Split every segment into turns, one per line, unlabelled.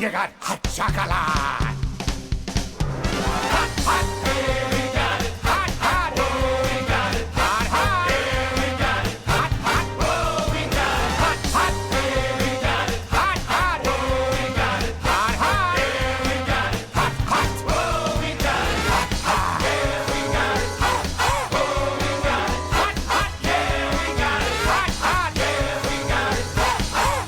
You got hot chocolate. Hot, hot. Yeah, we got it. Hot, hot. Oh, we got it. Hot, hot. Yeah, we got it. Hot, hot. Oh, we got it. Hot, hot. Yeah, we got it. Hot, hot. Oh, we got it. Hot, hot. Yeah, we got it. Hot, hot. Oh, we got it. Hot, hot. Yeah, we got it. Hot, hot.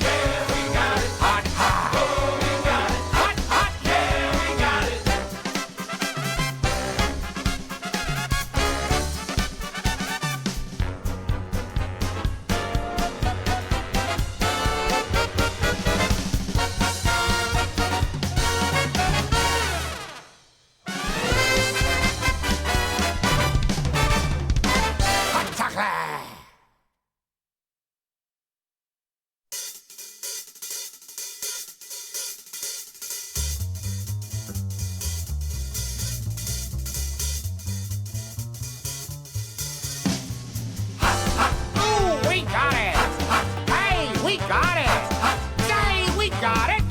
Oh, we got it. Hot, hot. Yeah, we got it. Hot, hot. Yeah, we got it. Hot, hot. Yeah, we got it.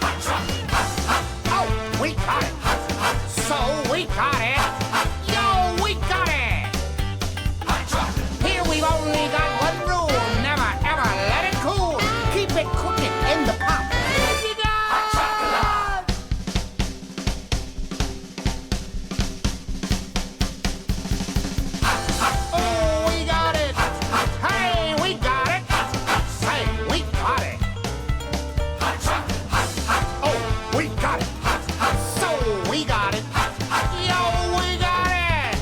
Hot, hot. Oh, we got it. Hot, hot. Yeah, we got it. Hot chocolate. Ooh, we got it. Hey, we got it. Say, we got it. Oh, we got it. So we got it. Yo, we got it. Here we've only got one rule. Never, ever let it cool. Keep it cooking in the pot. You got Oh, we got it. Hey, we got it. Say, we got it. Oh, we got it. So we got it. Yo, we got it.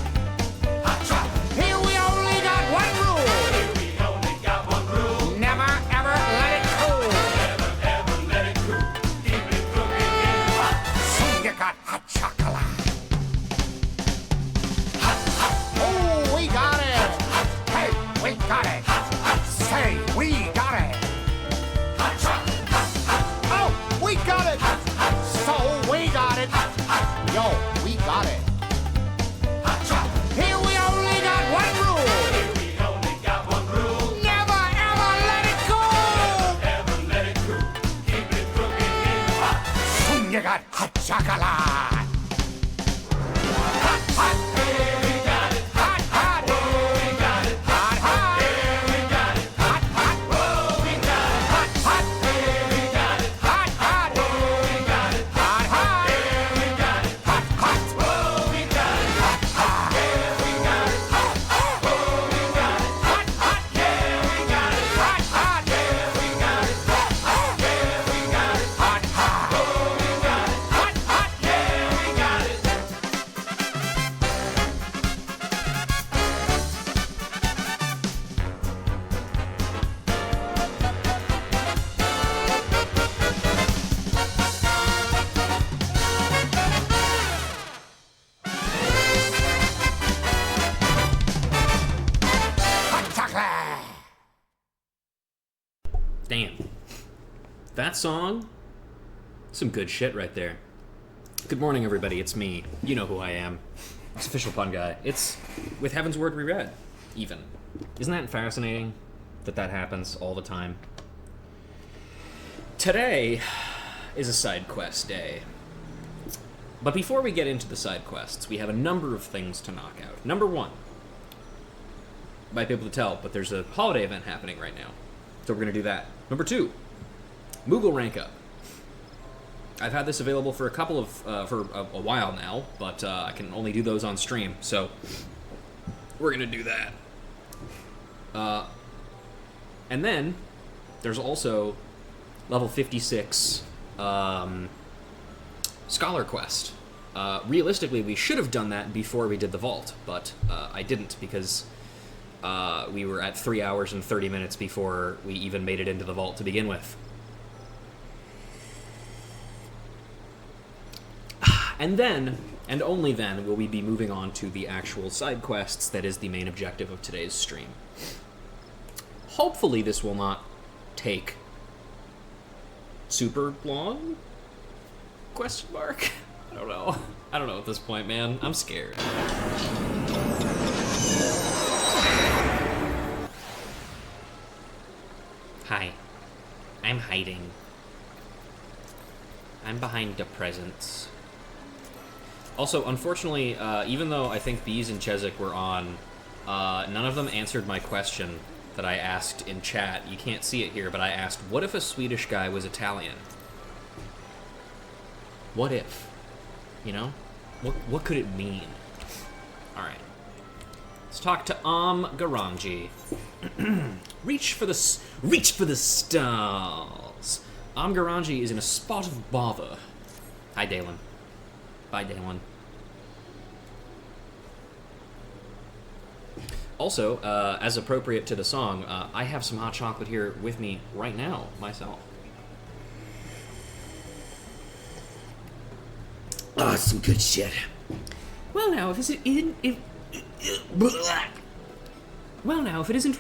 Here we only got one rule. Never, ever let it cool. So you got hot chocolate. Oh, we got it. Hey, we got it. Say, we got it. Oh, we got it. So we got it. Yo, we got it. Here we only got one rule. Never, ever let it go. So you got hot chocolate. Hot, hot. Yeah, we got it. Hot, hot. Oh, we got it. Hot, hot. Yeah, we got it. Hot, hot. Oh, we got it. Hot, hot. Yeah, we got it. Hot, hot. Oh, we got it. Hot, hot. Yeah, we got it. Hot, hot. Oh, we got it. Hot, hot. Yeah, we got it. Hot, hot. Oh, we got it. Hot, hot. Yeah, we got it. Hot, hot. Yeah, we got it. Hot, hot. Yeah, we got it. Hot, hot. Oh, we got it. Hot, hot. Yeah, we got it. Hot chocolate.
Damn. That song, some good shit right there. Good morning, everybody. It's me. You know who I am. It's Official Pun Guy. It's with Heavensward reread, even. Isn't that fascinating that that happens all the time? Today is a side quest day. But before we get into the side quests, we have a number of things to knock out. Number one, might be able to tell, but there's a holiday event happening right now. So we're going to do that. Number two, Moogle Rank Up. I've had this available for a while now, but I can only do those on stream, so we're going to do that. And then there's also level 56 Scholar Quest. Realistically, we should have done that before we did the vault, but I didn't because we were at 3 hours and 30 minutes before we even made it into the vault to begin with. And then, and only then, will we be moving on to the actual side quests that is the main objective of today's stream. Hopefully this will not take super long? Question mark? I don't know. I don't know at this point, man. I'm scared. Hi. I'm hiding. I'm behind the presents. Also, unfortunately, even though I think Bees and Chezik were on, none of them answered my question that I asked in chat. You can't see it here, but I asked, what if a Swedish guy was Italian? What if? You know? What could it mean? Alright. Let's talk to Garanji. Reach for the stars. Garanji is in a spot of bother. Hi, Dalen. Bye, Dalen. Also, as appropriate to the song, I have some hot chocolate here with me right now, myself.
Ah, some good shit.
Well, now, if it isn't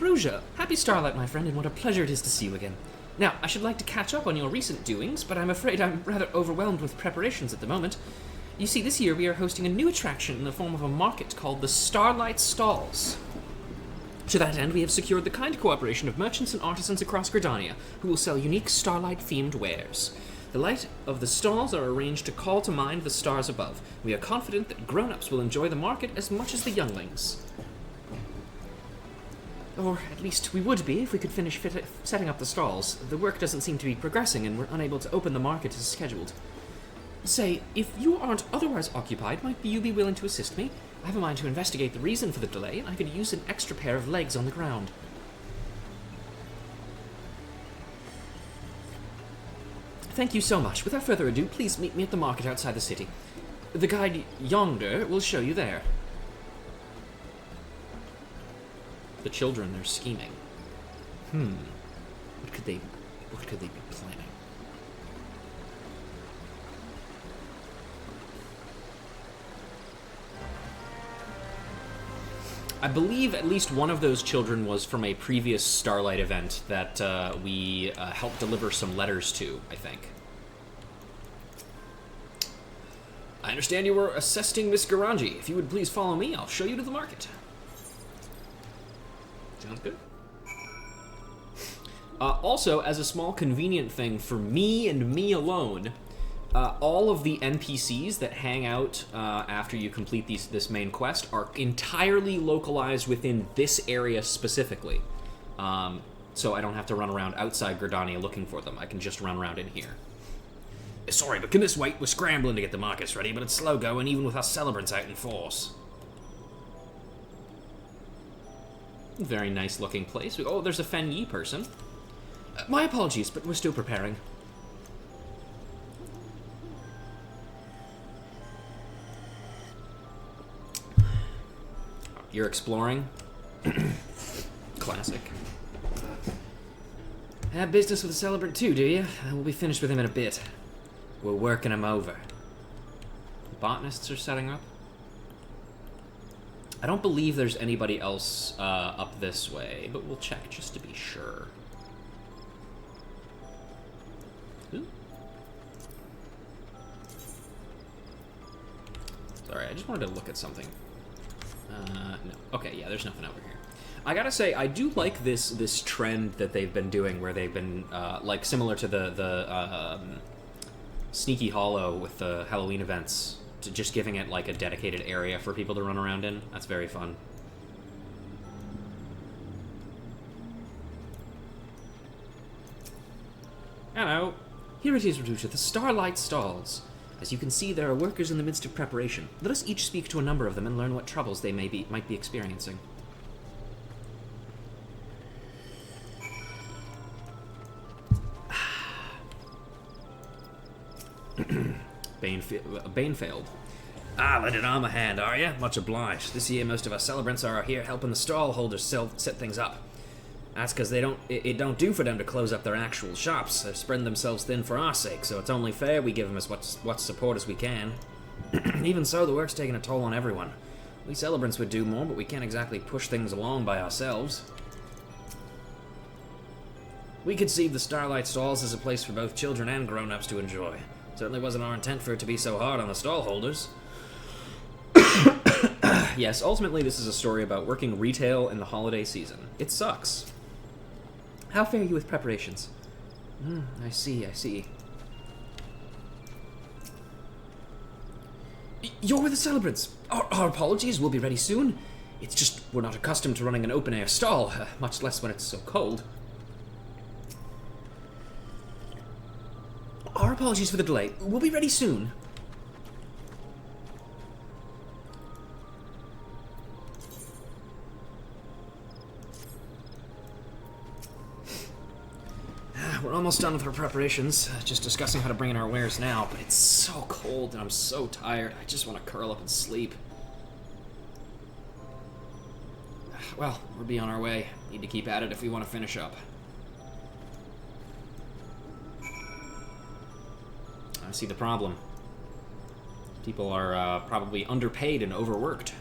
Rouja, happy Starlight, my friend, and what a pleasure it is to see you again. Now, I should like to catch up on your recent doings, but I'm afraid I'm rather overwhelmed with preparations at the moment. You see, this year we are hosting a new attraction in the form of a market called the Starlight Stalls. To that end, we have secured the kind cooperation of merchants and artisans across Gridania, who will sell unique Starlight-themed wares. The light of the stalls are arranged to call to mind the stars above. We are confident that grown-ups will enjoy the market as much as the younglings. Or at least we would be if we could finish setting up the stalls. The work doesn't seem to be progressing, and we're unable to open the market as scheduled. Say, if you aren't otherwise occupied, might you be willing to assist me? I have a mind to investigate the reason for the delay, and I could use an extra pair of legs on the ground. Thank you so much. Without further ado, please meet me at the market outside the city. The guide yonder will show you there. The children, they're scheming. What could they be planning? I believe at least one of those children was from a previous Starlight event that we helped deliver some letters to, I think. I understand you were assisting Miss Garanji. If you would please follow me, I'll show you to the market. Sounds good. Also, as a small convenient thing for me and me alone, all of the NPCs that hang out after you complete this main quest are entirely localized within this area specifically. So I don't have to run around outside Gridania looking for them. I can just run around in here. Sorry, but can this wait? We're scrambling to get the markets ready, but it's slow going even with our celebrants out in force. Very nice looking place. Oh, there's a Fen Yi person. My apologies, but we're still preparing. You're exploring? Classic. Have business with the celebrant too, do you? We'll be finished with him in a bit. We're working him over. Botanists are setting up? I don't believe there's anybody else up this way, but we'll check just to be sure. Ooh. Sorry, I just wanted to look at something. No. Okay, yeah, there's nothing over here. I gotta say, I do like this trend that they've been doing, where they've been like similar to the Sneaky Hollow with the Halloween events, to just giving it like a dedicated area for people to run around in. That's very fun. Hello. Here it is, Ratusha, the Starlight Stalls. As you can see, there are workers in the midst of preparation. Let us each speak to a number of them and learn what troubles they might be experiencing. Banefield. Lending arm a hand, are you? Much obliged. This year, most of our celebrants are here helping the stall holders set things up. That's because it don't do for them to close up their actual shops. They're spreading themselves thin for our sake, so it's only fair we give them as much support as we can. Even so, the work's taking a toll on everyone. We celebrants would do more, but we can't exactly push things along by ourselves. We conceive the Starlight Stalls as a place for both children and grown-ups to enjoy. Certainly wasn't our intent for it to be so hard on the stall holders. Yes, ultimately this is a story about working retail in the holiday season. It sucks. How fare you with preparations? I see. You're with the celebrants. Our apologies, we'll be ready soon. It's just we're not accustomed to running an open-air stall, much less when it's so cold. Our apologies for the delay. We'll be ready soon. We're almost done with our preparations. Just discussing how to bring in our wares now, but it's so cold and I'm so tired. I just want to curl up and sleep. Well, we'll be on our way. Need to keep at it if we want to finish up. I see the problem. People are probably underpaid and overworked.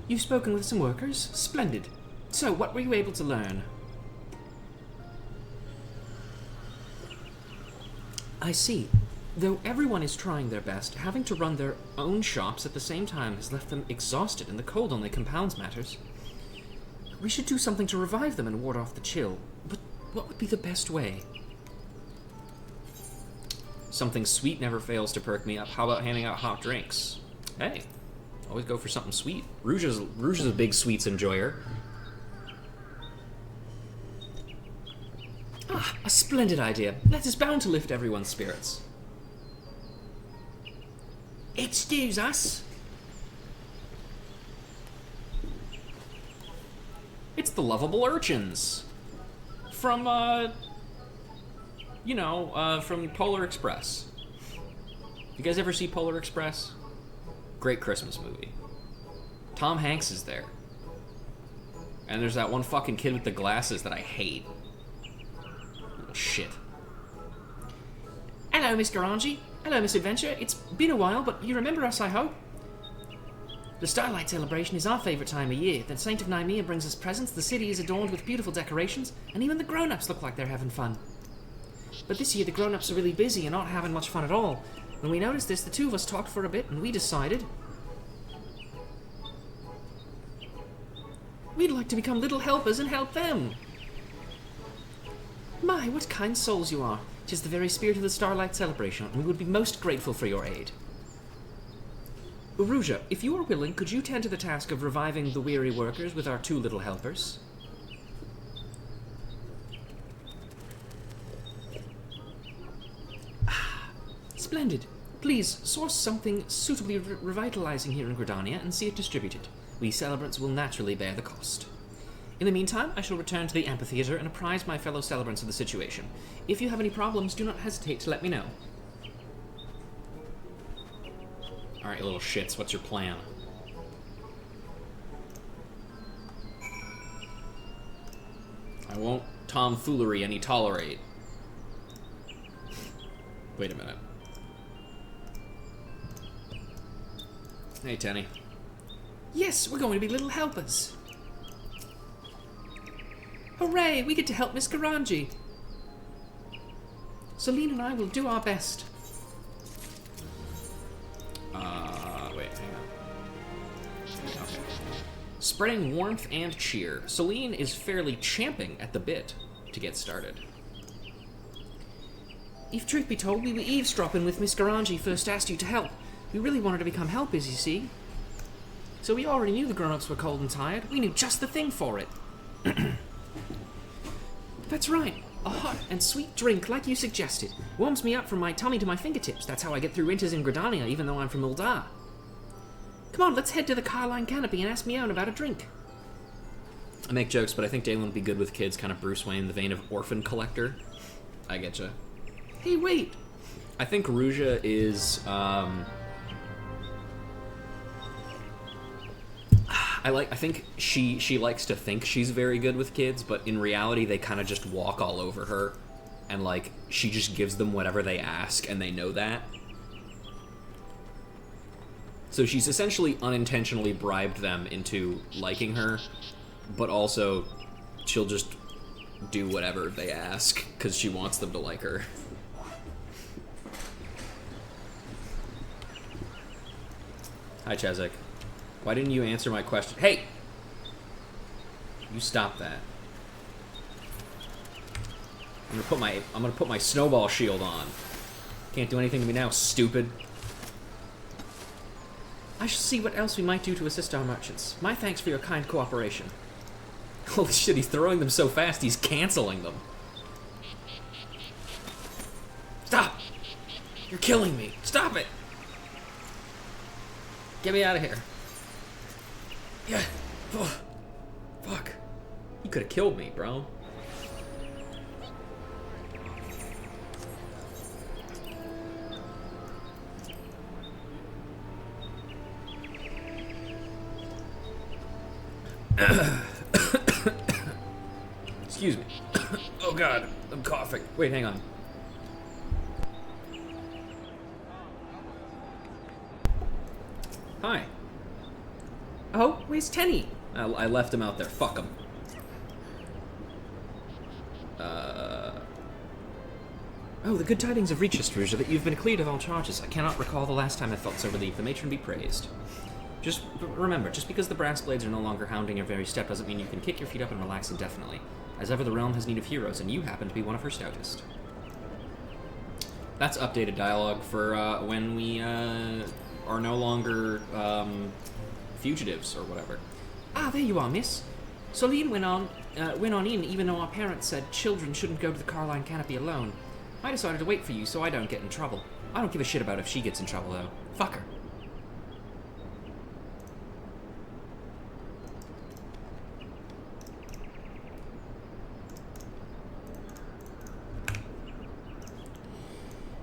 You've spoken with some workers? Splendid. So, what were you able to learn? I see. Though everyone is trying their best, having to run their own shops at the same time has left them exhausted, and the cold only compounds matters. We should do something to revive them and ward off the chill. But what would be the best way? Something sweet never fails to perk me up. How about handing out hot drinks? Hey. Always go for something sweet. Rouge is a big sweets enjoyer. Ah, a splendid idea. That is bound to lift everyone's spirits. Excuse us. It's the lovable urchins. From, from Polar Express. You guys ever see Polar Express? Great Christmas movie. Tom Hanks is there. And there's that one fucking kid with the glasses that I hate. Little shit. Hello, Mr. Angie. Hello, Miss Adventure. It's been a while, but you remember us, I hope? The Starlight Celebration is our favorite time of year. The Saint of Nymea brings us presents, the city is adorned with beautiful decorations, and even the grown-ups look like they're having fun. But this year, the grown-ups are really busy and not having much fun at all. When we noticed this, the two of us talked for a bit, and we decided we'd like to become little helpers and help them. My, what kind souls you are. 'Tis the very spirit of the Starlight Celebration, and we would be most grateful for your aid. Uruja, if you are willing, could you tend to the task of reviving the weary workers with our two little helpers? Splendid. Please, source something suitably revitalizing here in Gridania and see it distributed. We celebrants will naturally bear the cost. In the meantime, I shall return to the amphitheater and apprise my fellow celebrants of the situation. If you have any problems, do not hesitate to let me know. Alright, you little shits, what's your plan? I won't tomfoolery any tolerate. Wait a minute. Hey, Tenny. Yes, we're going to be little helpers. Hooray, we get to help Miss Garanji. Celine and I will do our best. Wait, hang on. Okay. Spreading warmth and cheer. Celine is fairly champing at the bit to get started. If truth be told, we were eavesdropping with Miss Garanji first asked you to help. We really wanted to become helpers, you see. So we already knew the grown-ups were cold and tired. We knew just the thing for it. That's right. A hot and sweet drink like you suggested. Warms me up from my tummy to my fingertips. That's how I get through winters in Gridania, even though I'm from Uldar. Come on, let's head to the Carline Canopy and ask Meown about a drink. I make jokes, but I think Dalen would be good with kids, kind of Bruce Wayne, the vein of orphan collector. I getcha. Hey, wait! I think Ruja is, I think she likes to think she's very good with kids, but in reality they kind of just walk all over her, and like she just gives them whatever they ask, and they know that. So she's essentially unintentionally bribed them into liking her, but also she'll just do whatever they ask because she wants them to like her. Hi, Chezek. Why didn't you answer my question? Hey! You stop that. I'm gonna put my snowball shield on. Can't do anything to me now, stupid. I shall see what else we might do to assist our merchants. My thanks for your kind cooperation. Holy shit, he's throwing them so fast, he's canceling them. Stop! You're killing me. Stop it! Get me out of here. Yeah. Oh, fuck. You could have killed me, bro. Excuse me. Oh god, I'm coughing. Wait, hang on. Hi. Oh, where's Tenny? I left him out there. Fuck him. Oh, the good tidings of Reachestrouge are that you've been cleared of all charges. I cannot recall the last time I felt so relieved. The matron be praised. Just remember, just because the brass blades are no longer hounding your very step doesn't mean you can kick your feet up and relax indefinitely. As ever, the realm has need of heroes, and you happen to be one of her stoutest. That's updated dialogue for when we are no longer fugitives or whatever. Ah, there you are, miss. Soline went on in even though our parents said children shouldn't go to the Carline Canopy alone. I decided to wait for you so I don't get in trouble. I don't give a shit about if she gets in trouble, though. Fuck her.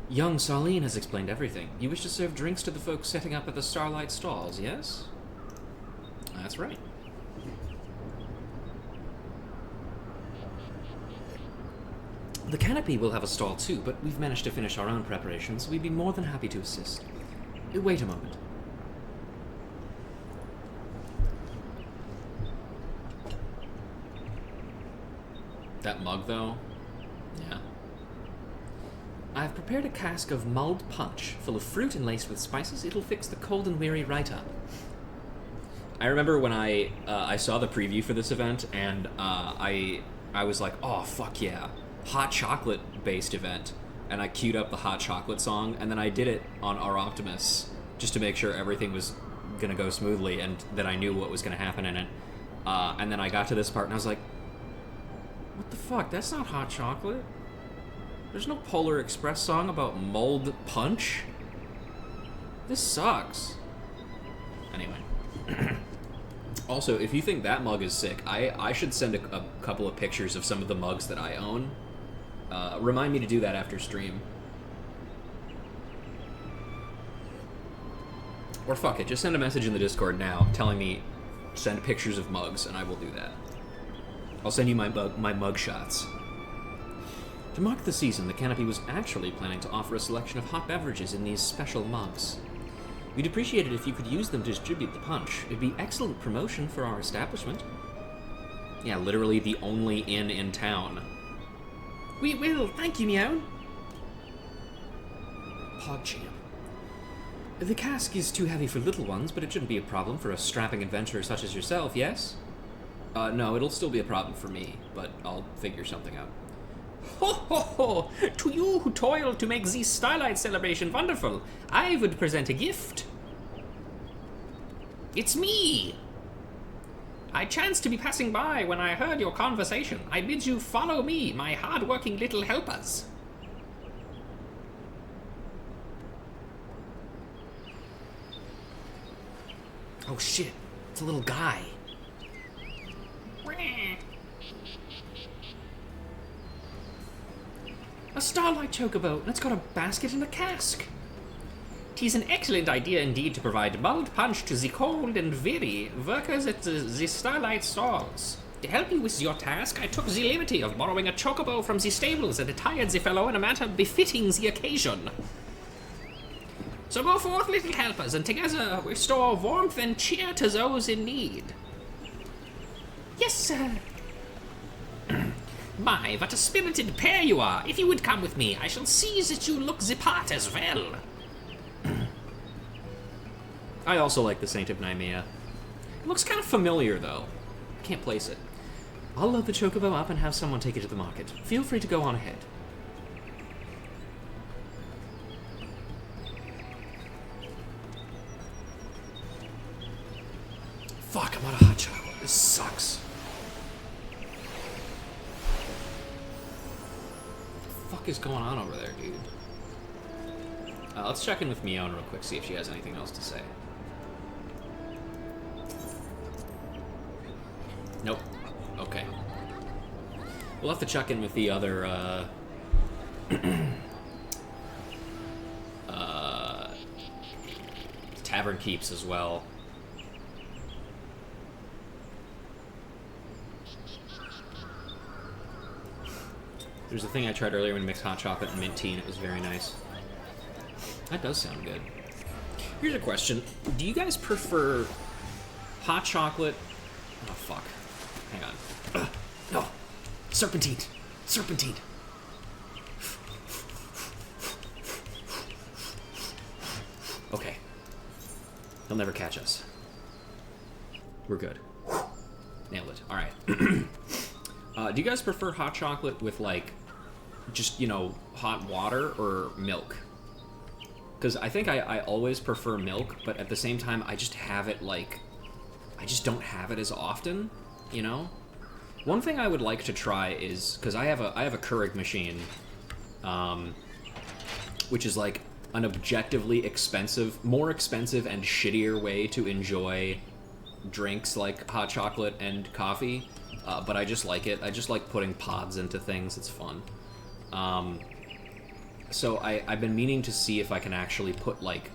Young Soline has explained everything. You wish to serve drinks to the folks setting up at the Starlight stalls, yes? That's right. The Canopy will have a stall too, but we've managed to finish our own preparations. We'd be more than happy to assist. Wait a moment. That mug, though? Yeah. I've prepared a cask of mulled punch, full of fruit and laced with spices. It'll fix the cold and weary right up. I remember when I saw the preview for this event, and I was like, oh, fuck yeah. Hot chocolate-based event. And I queued up the hot chocolate song, and then I did it on our Optimus, just to make sure everything was gonna go smoothly, and that I knew what was gonna happen in it. And then I got to this part, and I was like, what the fuck? That's not hot chocolate. There's no Polar Express song about mulled punch. This sucks. Anyway. Also, if you think that mug is sick, I should send a couple of pictures of some of the mugs that I own. Remind me to do that after stream. Or fuck it, just send a message in the Discord now telling me send pictures of mugs, and I will do that. I'll send you my mug shots. To mark the season, the Canopy was actually planning to offer a selection of hot beverages in these special mugs. We'd appreciate it if you could use them to distribute the punch. It'd be excellent promotion for our establishment. Yeah, literally the only inn in town. We will, thank you, Meow. PogChamp. The cask is too heavy for little ones, but it shouldn't be a problem for a strapping adventurer such as yourself, yes? No, it'll still be a problem for me, but I'll figure something out. Ho ho ho! To you who toiled to make this Starlight celebration wonderful, I would present a gift. It's me! I chanced to be passing by when I heard your conversation. I bid you follow me, my hard-working little helpers. Oh shit, it's a little guy. A Starlight Chocobo, and it's got a basket and a cask. 'Tis an excellent idea indeed to provide mulled punch to the cold and weary workers at the Starlight stalls. To help you with your task, I took the liberty of borrowing a chocobo from the stables and attired the fellow in a manner befitting the occasion. So go forth, little helpers, and together restore warmth and cheer to those in need. Yes, sir. My, what a spirited pair you are! If you would come with me, I shall see that you look the part as well. I also like the Saint of Nymea. It looks kind of familiar, though. Can't place it. I'll load the chocobo up and have someone take it to the market. Feel free to go on ahead. Fuck, I'm out of hot chocolate. This sucks. What the fuck is going on over there, dude? Let's check in with Mione real quick, see if she has anything else to say. Nope. Okay. We'll have to check in with the other, Tavern Keeps as well. There's a thing I tried earlier when I mixed hot chocolate and mint tea, and it was very nice. That does sound good. Here's a question. Do you guys prefer hot chocolate... Oh, fuck. Hang on. No! Serpentine! Serpentine! Okay. They'll never catch us. We're good. Nailed it. Alright. Do you guys prefer hot chocolate with, like, just, you know, hot water or milk? Because I think I always prefer milk, but at the same time, I just have it, like... I just don't have it as often, you know? One thing I would like to try is... Because I have a Keurig machine, which is, like, an objectively expensive... More expensive and shittier way to enjoy drinks like hot chocolate and coffee. But I just like it. I just like putting pods into things. It's fun. So I've been meaning to see if I can actually put, like,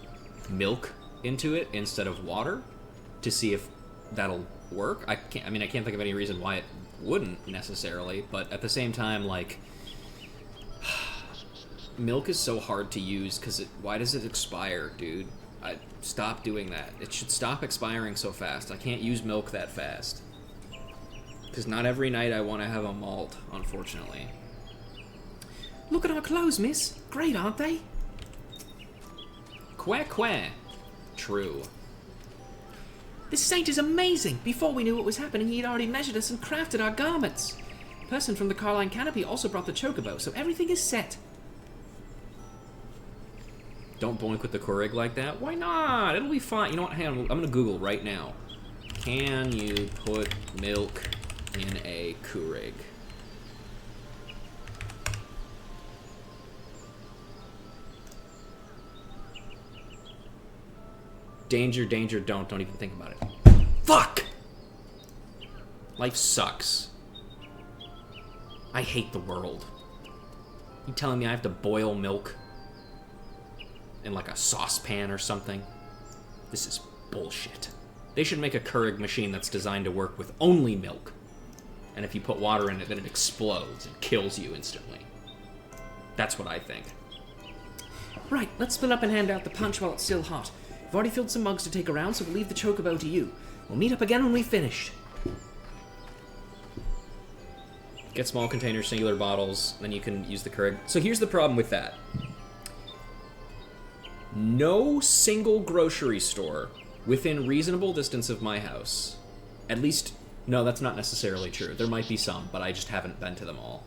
milk into it instead of water to see if that'll work. I can't think of any reason why it wouldn't necessarily, but at the same time, like, milk is so hard to use because why does it expire, dude? Stop doing that. It should stop expiring so fast. I can't use milk that fast. Because not every night I want to have a malt, unfortunately. Look at our clothes, miss. Great, aren't they? Quack, quack. True. This saint is amazing. Before we knew what was happening, he'd already measured us and crafted our garments. A person from the Carline Canopy also brought the chocobo, so everything is set. Don't boink with the Keurig like that. Why not? It'll be fine. You know what? Hang on. I'm going to Google right now. Can you put milk in a Keurig? Danger, danger, don't even think about it. Fuck! Life sucks. I hate the world. You telling me I have to boil milk in like a saucepan or something? This is bullshit. They should make a Keurig machine that's designed to work with only milk. And if you put water in it, then it explodes and kills you instantly. That's what I think. Right, let's split up and hand out the punch while it's still hot. I've already filled some mugs to take around, so we'll leave the chocobo to you. We'll meet up again when we've finished. Get small containers, singular bottles, then you can use the Keurig. So here's the problem with that. No single grocery store within reasonable distance of my house, at least, no, that's not necessarily true. There might be some, but I just haven't been to them all.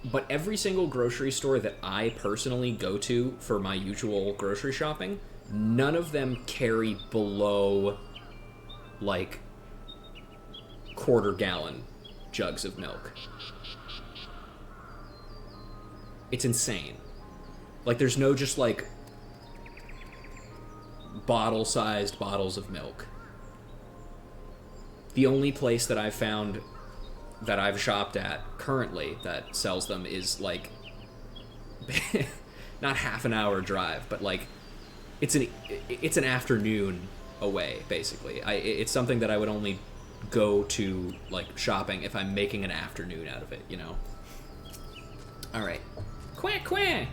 But every single grocery store that I personally go to for my usual grocery shopping, none of them carry below, like, quarter-gallon jugs of milk. It's insane. Like, there's no just, like, bottle-sized bottles of milk. The only place that I've found that I've shopped at currently that sells them is, like, not half an hour drive, but, like, it's an afternoon away, basically. It's something that I would only go to, like, shopping if I'm making an afternoon out of it, you know? Alright. Quack, quack!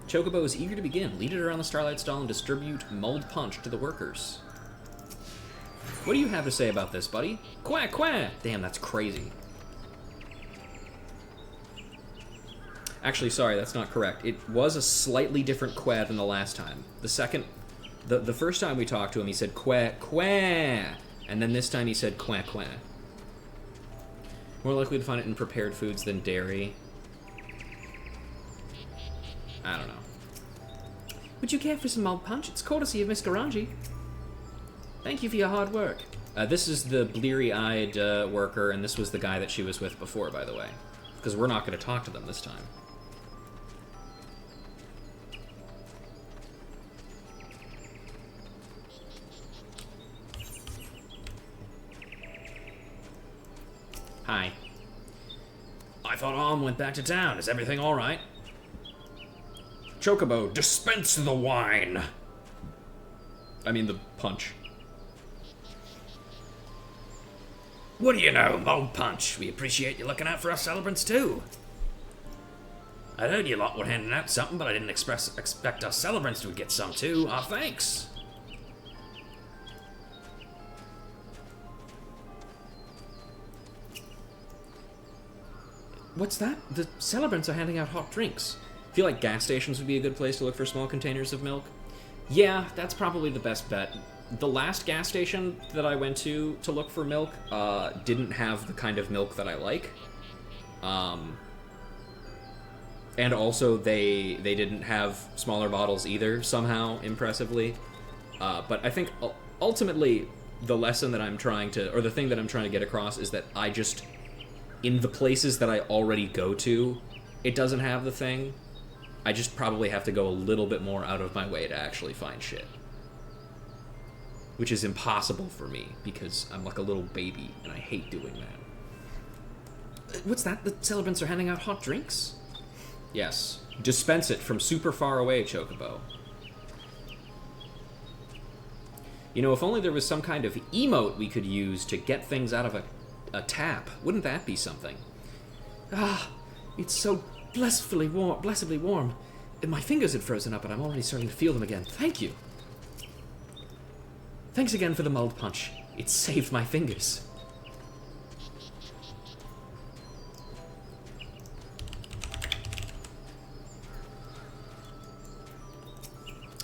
Chocobo is eager to begin. Lead it around the Starlight Stall and distribute mulled punch to the workers. What do you have to say about this, buddy? Quack, quack! Damn, that's crazy. Actually, sorry, that's not correct. It was a slightly different quack than the last time. The second The first time we talked to him, he said quack quack, and then this time he said quack quack. More likely to find it in prepared foods than dairy. I don't know. Would you care for some mulled punch? It's courtesy of Miss Garangi. Thank you for your hard work. This is the bleary-eyed worker, and this was the guy that she was with before, by the way. Because we're not going to talk to them this time. Hi. I thought Arm went back to town. Is everything all right? Chocobo, dispense the wine. I mean the punch. What do you know, mulled punch? We appreciate you looking out for our celebrants too. I heard you lot were handing out something, but I didn't expect our celebrants to get some too. Our thanks. What's that? The celebrants are handing out hot drinks. I feel like gas stations would be a good place to look for small containers of milk. Yeah, that's probably the best bet. The last gas station that I went to look for milk didn't have the kind of milk that I like. And also, they didn't have smaller bottles either, somehow, impressively. But I think, ultimately, the lesson that I'm trying to, or the thing that I'm trying to get across is that I just, in the places that I already go to, it doesn't have the thing. I just probably have to go a little bit more out of my way to actually find shit. Which is impossible for me, because I'm like a little baby, and I hate doing that. What's that? The celebrants are handing out hot drinks? Yes. Dispense it from super far away, Chocobo. You know, if only there was some kind of emote we could use to get things out of a tap. Wouldn't that be something? Ah, it's so blessedly warm. And my fingers had frozen up, and I'm already starting to feel them again. Thank you. Thanks again for the mulled punch. It saved my fingers.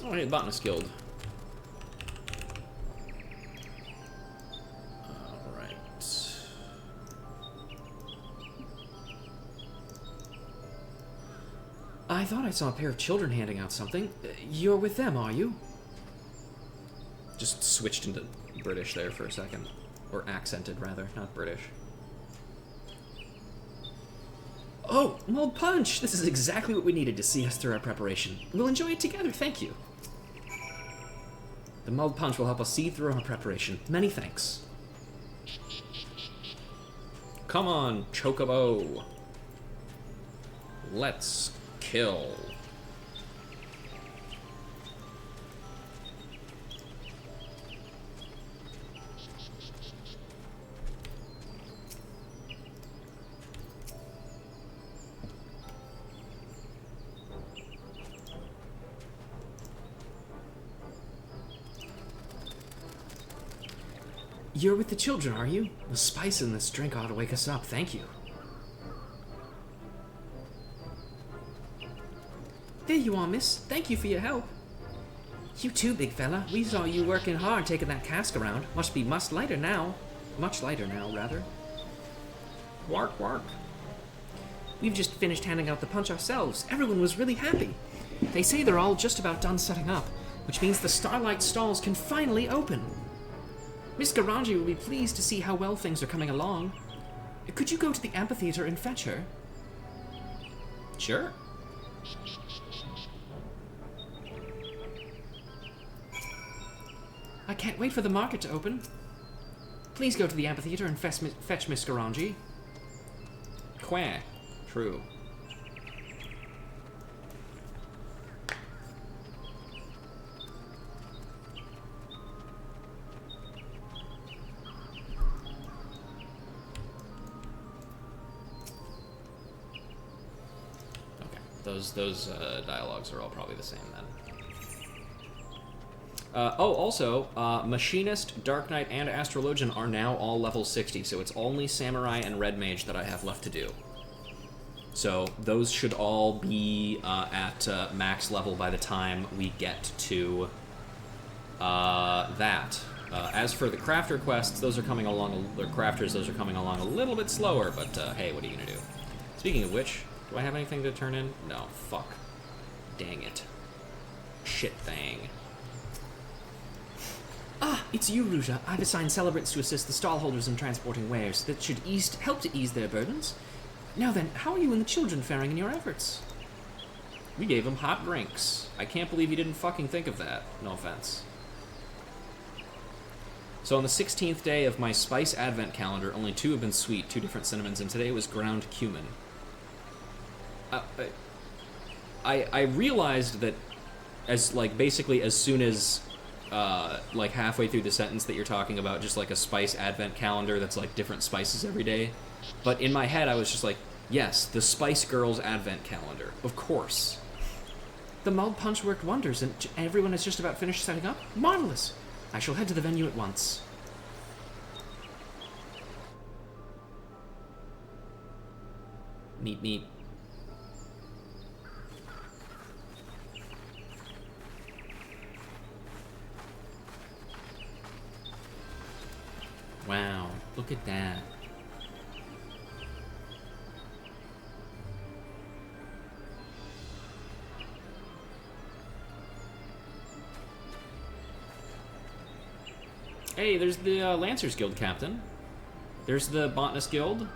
Alright, Botanist Guild. Alright. I thought I saw a pair of children handing out something. You're with them, are you? Just switched into British there for a second. Or accented, rather, not British. Oh, mulled punch! This is exactly what we needed to see us through our preparation. We'll enjoy it together, thank you. The mulled punch will help us see through our preparation. Many thanks. Come on, Chocobo. Let's kill. You're with the children, are you? The spice in this drink ought to wake us up. Thank you. There you are, miss. Thank you for your help. You too, big fella. We saw you working hard taking that cask around. Must be much lighter now. Much lighter now, rather. Wark, wark. We've just finished handing out the punch ourselves. Everyone was really happy. They say they're all just about done setting up, which means the Starlight stalls can finally open. Miss Garangi will be pleased to see how well things are coming along. Could you go to the amphitheater and fetch her? Sure. I can't wait for the market to open. Please go to the amphitheater and fetch Miss Garangi. Quack. True. Those dialogues are all probably the same then. Also, Machinist, Dark Knight, and Astrologian are now all level 60, so it's only Samurai and Red Mage that I have left to do. So those should all be at max level by the time we get to As for the crafter quests, those are coming along, the crafters, those are coming along a little bit slower, but hey, what are you gonna do? Speaking of which, do I have anything to turn in? No, fuck. Dang it. Shit thing. Ah, it's you, Ruja. I've assigned celebrants to assist the stallholders in transporting wares that should help to ease their burdens. Now then, how are you and the children faring in your efforts? We gave them hot drinks. I can't believe you didn't fucking think of that. No offense. So on the 16th day of my spice advent calendar, only 2 have been sweet, 2 different cinnamons, and today was ground cumin. I realized that basically as soon as like halfway through the sentence that you're talking about just like a spice advent calendar that's like different spices every day. But in my head I was just like, yes, the Spice Girls advent calendar. Of course. The mulled punch worked wonders and everyone has just about finished setting up? Marvelous! I shall head to the venue at once. Neat, neat. Wow, look at that. Hey, there's the Lancers Guild captain. There's the Botanist Guild.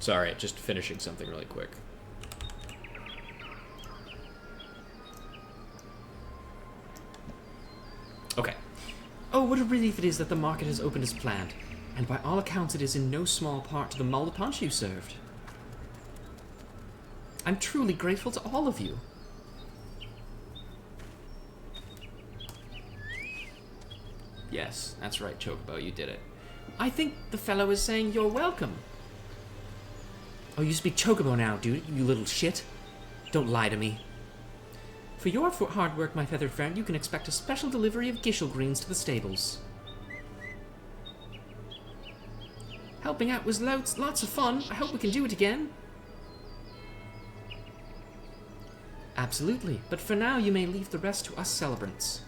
Sorry, just finishing something really quick. Okay. Oh, what a relief it is that the market has opened as planned. And by all accounts, it is in no small part to the mulled punch you served. I'm truly grateful to all of you. Yes, that's right, Chocobo, you did it. I think the fellow is saying you're welcome. Oh, you speak Chocobo now, dude, you little shit. Don't lie to me. For your hard work, my feathered friend, you can expect a special delivery of Gishel greens to the stables. Helping out was lots of fun. I hope we can do it again. Absolutely, but for now you may leave the rest to us celebrants.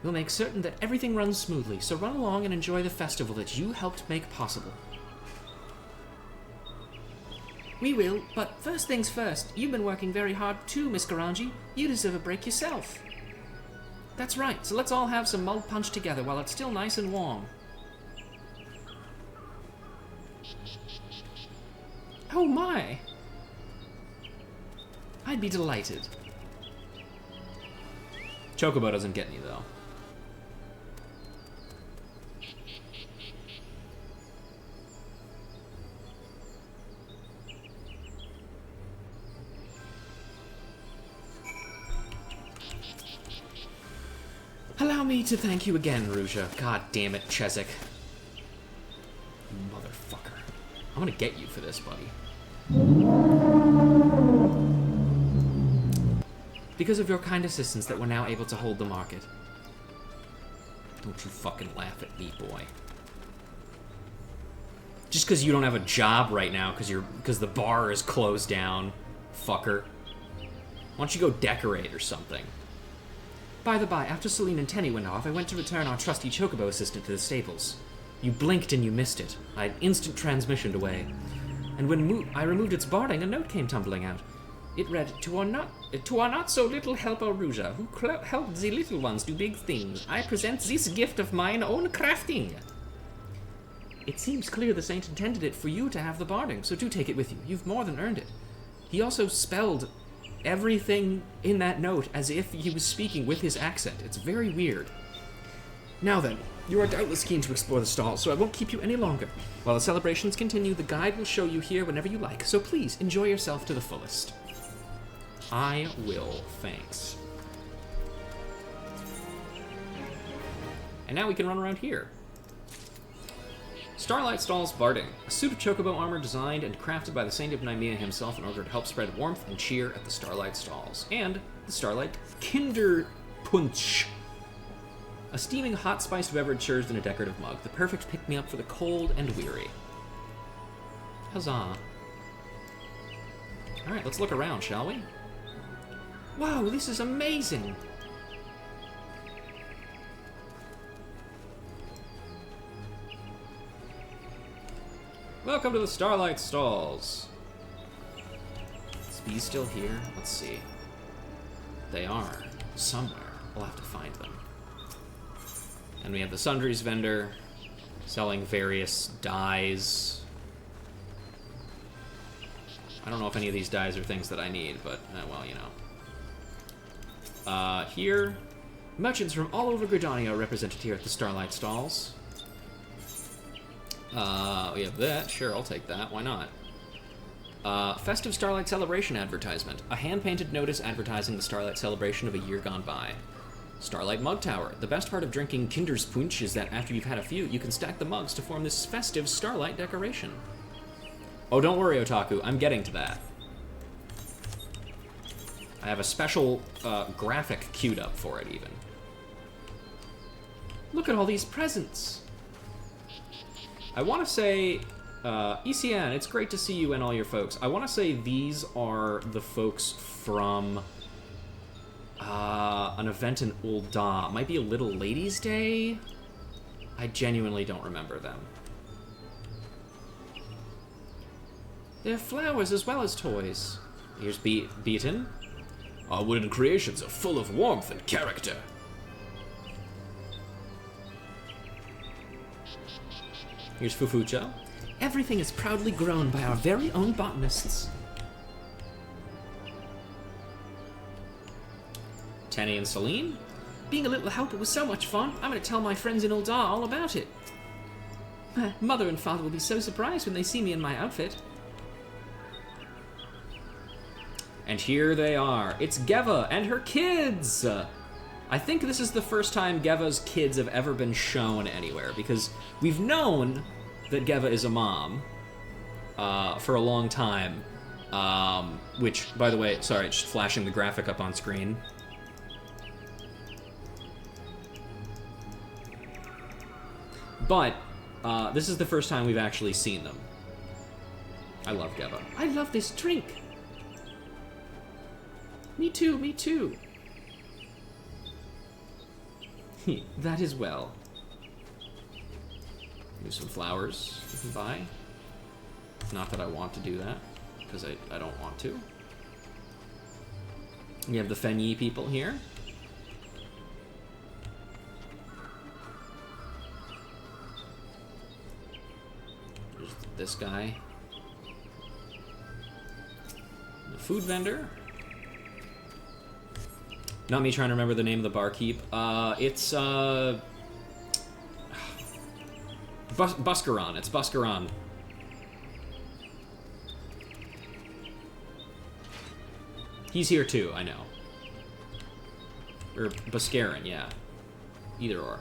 We'll make certain that everything runs smoothly, so run along and enjoy the festival that you helped make possible. We will, but first things first, you've been working very hard too, Miss Garanji. You deserve a break yourself. That's right, so let's all have some mulled punch together while it's still nice and warm. Oh my! I'd be delighted. Chocobo doesn't get me, though. Allow me to thank you again, Ruja. God damn it, Chezek. Motherfucker. I'm gonna get you for this, buddy. Because of your kind assistance that we're now able to hold the market. Don't you fucking laugh at me, boy. Just because you don't have a job right now because the bar is closed down, fucker. Why don't you go decorate or something? By the by, after Celine and Tenny went off, I went to return our trusty Chocobo assistant to the stables. You blinked and you missed it. I had instant transmissioned away. And when I removed its barding, a note came tumbling out. It read, to our not so little helper Ruja, who helped the little ones do big things, I present this gift of mine own crafting. It seems clear the saint intended it for you to have the barding, so do take it with you. You've more than earned it. He also spelled everything in that note as if he was speaking with his accent. It's very weird. Now then, you are doubtless keen to explore the stall, so I won't keep you any longer. While the celebrations continue, the guide will show you here whenever you like, so please enjoy yourself to the fullest. I will, thanks. And now we can run around here. Starlight Stalls Barding. A suit of chocobo armor designed and crafted by the Saint of Nymea himself in order to help spread warmth and cheer at the Starlight Stalls. And the Starlight Kinderpunsch. A steaming hot spiced beverage served in a decorative mug. The perfect pick-me-up for the cold and weary. Huzzah. Alright, let's look around, shall we? Wow, this is amazing! Welcome to the Starlight Stalls. Is B still here? Let's see. They are. Somewhere. We'll have to find them. And we have the Sundries vendor selling various dyes. I don't know if any of these dyes are things that I need, but, well, you know. Here, merchants from all over Gridania are represented here at the Starlight Stalls. We have that. Sure, I'll take that. Why not? Festive Starlight Celebration advertisement. A hand-painted notice advertising the Starlight Celebration of a year gone by. Starlight Mug Tower. The best part of drinking Kinderspunsch is that after you've had a few, you can stack the mugs to form this festive Starlight decoration. Oh, don't worry, Otaku. I'm getting to that. I have a special graphic queued up for it, even. Look at all these presents. I want to say, ECN, it's great to see you and all your folks. I want to say these are the folks from an event in Ul'dah. Might be a Little Ladies' Day? I genuinely don't remember them. They're flowers as well as toys. Here's Beaton. Our wooden creations are full of warmth and character. Here's Fufucha. Everything is proudly grown by our very own botanists. Tenny and Celine. Being a little helper was so much fun. I'm going to tell my friends in Ul'dah all about it. Mother and father will be so surprised when they see me in my outfit. And here they are. It's Geva and her kids! I think this is the first time Geva's kids have ever been shown anywhere, because we've known that Geva is a mom for a long time, which, by the way, sorry, it's just flashing the graphic up on screen. But this is the first time we've actually seen them. I love Geva. I love this drink! Me too, me too. That is well. Here's some flowers you can buy. Not that I want to do that, because I don't want to. We have the Fenyi people here. There's this guy. The food vendor. Not me trying to remember the name of the barkeep. It's, Buscaron. It's Buscaron. He's here too, I know. Or Buscaron, yeah. Either or.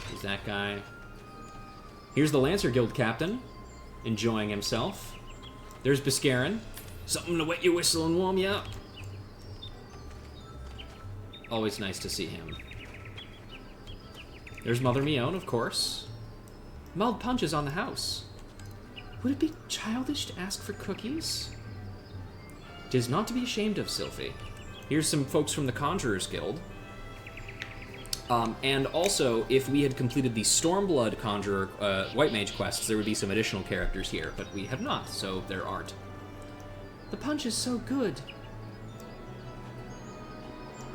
Here's that guy. Here's the Lancer Guild captain, enjoying himself. There's Buscaron. Something to wet your whistle and warm you up. Always nice to see him. There's Mother Mione, of course. Mulled punch is on the house. Would it be childish to ask for cookies? 'Tis not to be ashamed of, Sylphie. Here's some folks from the Conjurers Guild. And also, if we had completed the Stormblood Conjurer White Mage quests, there would be some additional characters here, but we have not, so there aren't. The punch is so good.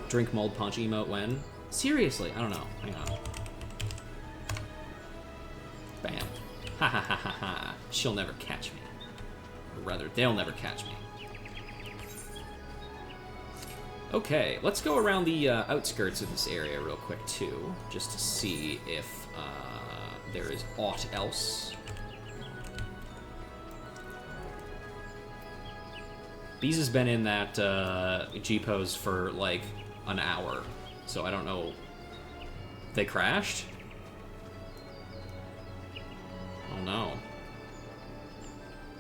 Drink mulled punch emote when? Seriously, I don't know. Hang on. Bam. Ha ha ha ha ha. She'll never catch me. Or rather, they'll never catch me. Okay, let's go around the outskirts of this area real quick, too, just to see if there is aught else. Beez has been in that G-pose for, like, an hour, so I don't know. They crashed? Oh no.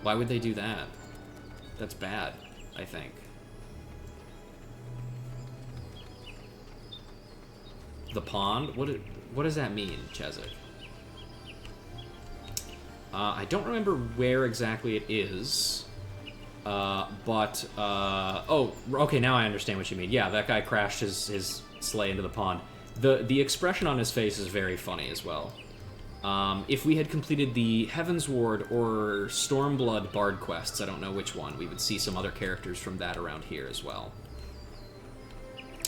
Why would they do that? That's bad, I think. The pond? What does that mean, Chezik? I don't remember where exactly it is. Oh, okay, now I understand what you mean. Yeah, that guy crashed his sleigh into the pond. The expression on his face is very funny as well. If we had completed the Heavensward or Stormblood Bard quests, I don't know which one, we would see some other characters from that around here as well.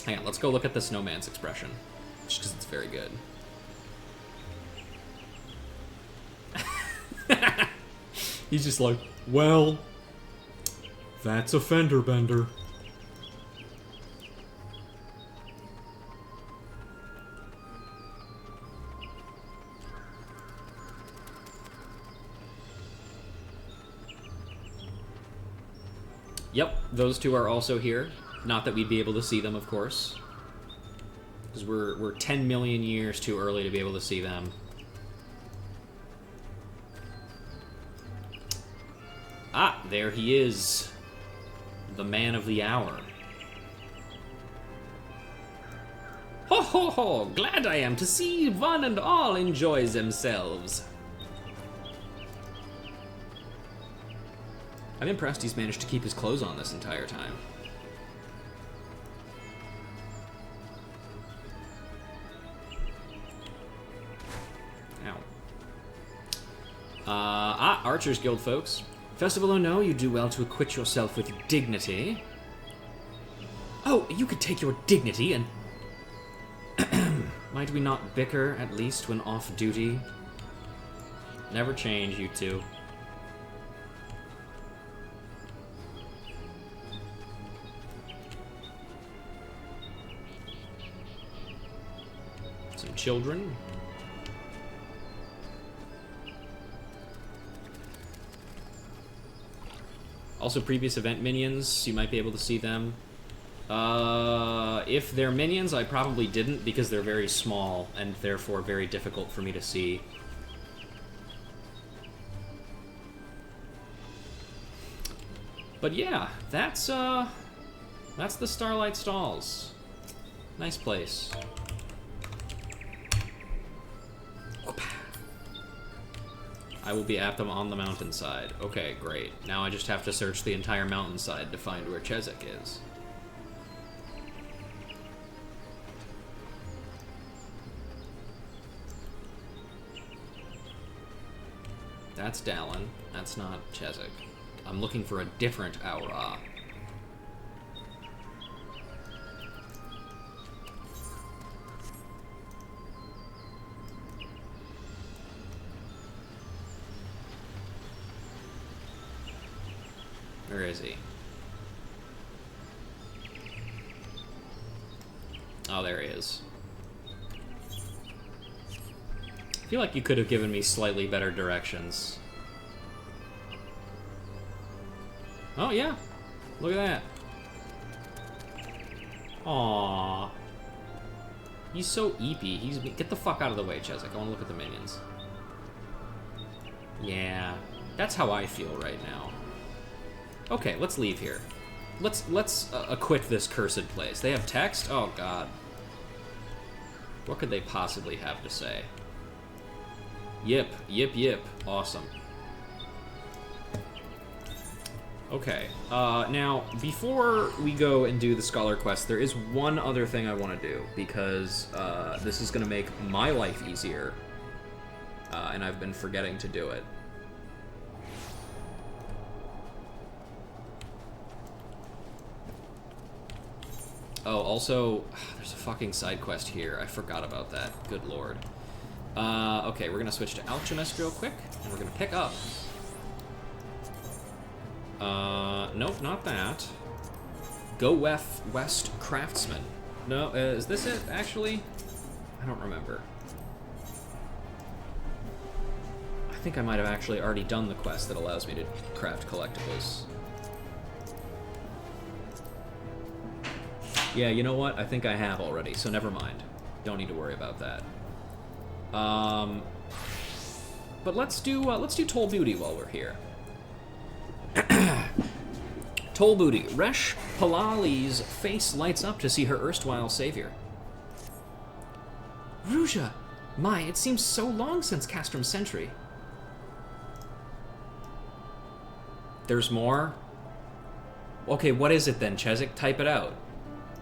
Hang on, let's go look at the snowman's expression, just because it's very good. He's just like, well, that's a fender bender. Yep, those two are also here. Not that we'd be able to see them, of course. Because we're 10 million years too early to be able to see them. Ah, there he is. The man of the hour. Ho ho ho! Glad I am to see one and all enjoy themselves. I'm impressed he's managed to keep his clothes on this entire time. Ow. Archers Guild folks. Festival or no, you do well to acquit yourself with dignity. Oh, you could take your dignity and... Might we not bicker, at least, when off duty? Never change, you two. Some children. Also, previous event minions, you might be able to see them. If they're minions, I probably didn't, because they're very small, and therefore very difficult for me to see. But yeah, that's the Starlight Stalls. Nice place. I will be at them on the mountainside. Okay, great. Now I just have to search the entire mountainside to find where Chezik is. That's Dallin. That's not Chezik. I'm looking for a different Aura. Where is he? Oh, there he is. I feel like you could have given me slightly better directions. Oh, yeah. Look at that. Aww. He's so eepy. Get the fuck out of the way, Chezik. I want to look at the minions. Yeah. That's how I feel right now. Okay, let's leave here. Let's acquit this cursed place. They have text? Oh, God. What could they possibly have to say? Yip, yip, yip. Awesome. Okay, now, before we go and do the Scholar Quest, there is one other thing I want to do, because this is going to make my life easier, and I've been forgetting to do it. Oh, also, there's a fucking side quest here. I forgot about that. Good lord. Okay, we're gonna switch to Alchemist real quick, and we're gonna pick up. Nope, not that. Go West Craftsman. No, is this it, actually? I don't remember. I think I might have actually already done the quest that allows me to craft collectibles. Yeah, you know what? I think I have already, so never mind. Don't need to worry about that. But let's do Toll Booty while we're here. Toll Booty. Resh Palali's face lights up to see her erstwhile savior. Ruja! My, it seems so long since Castrum's century. There's more? Okay, what is it then, Chezik? Type it out.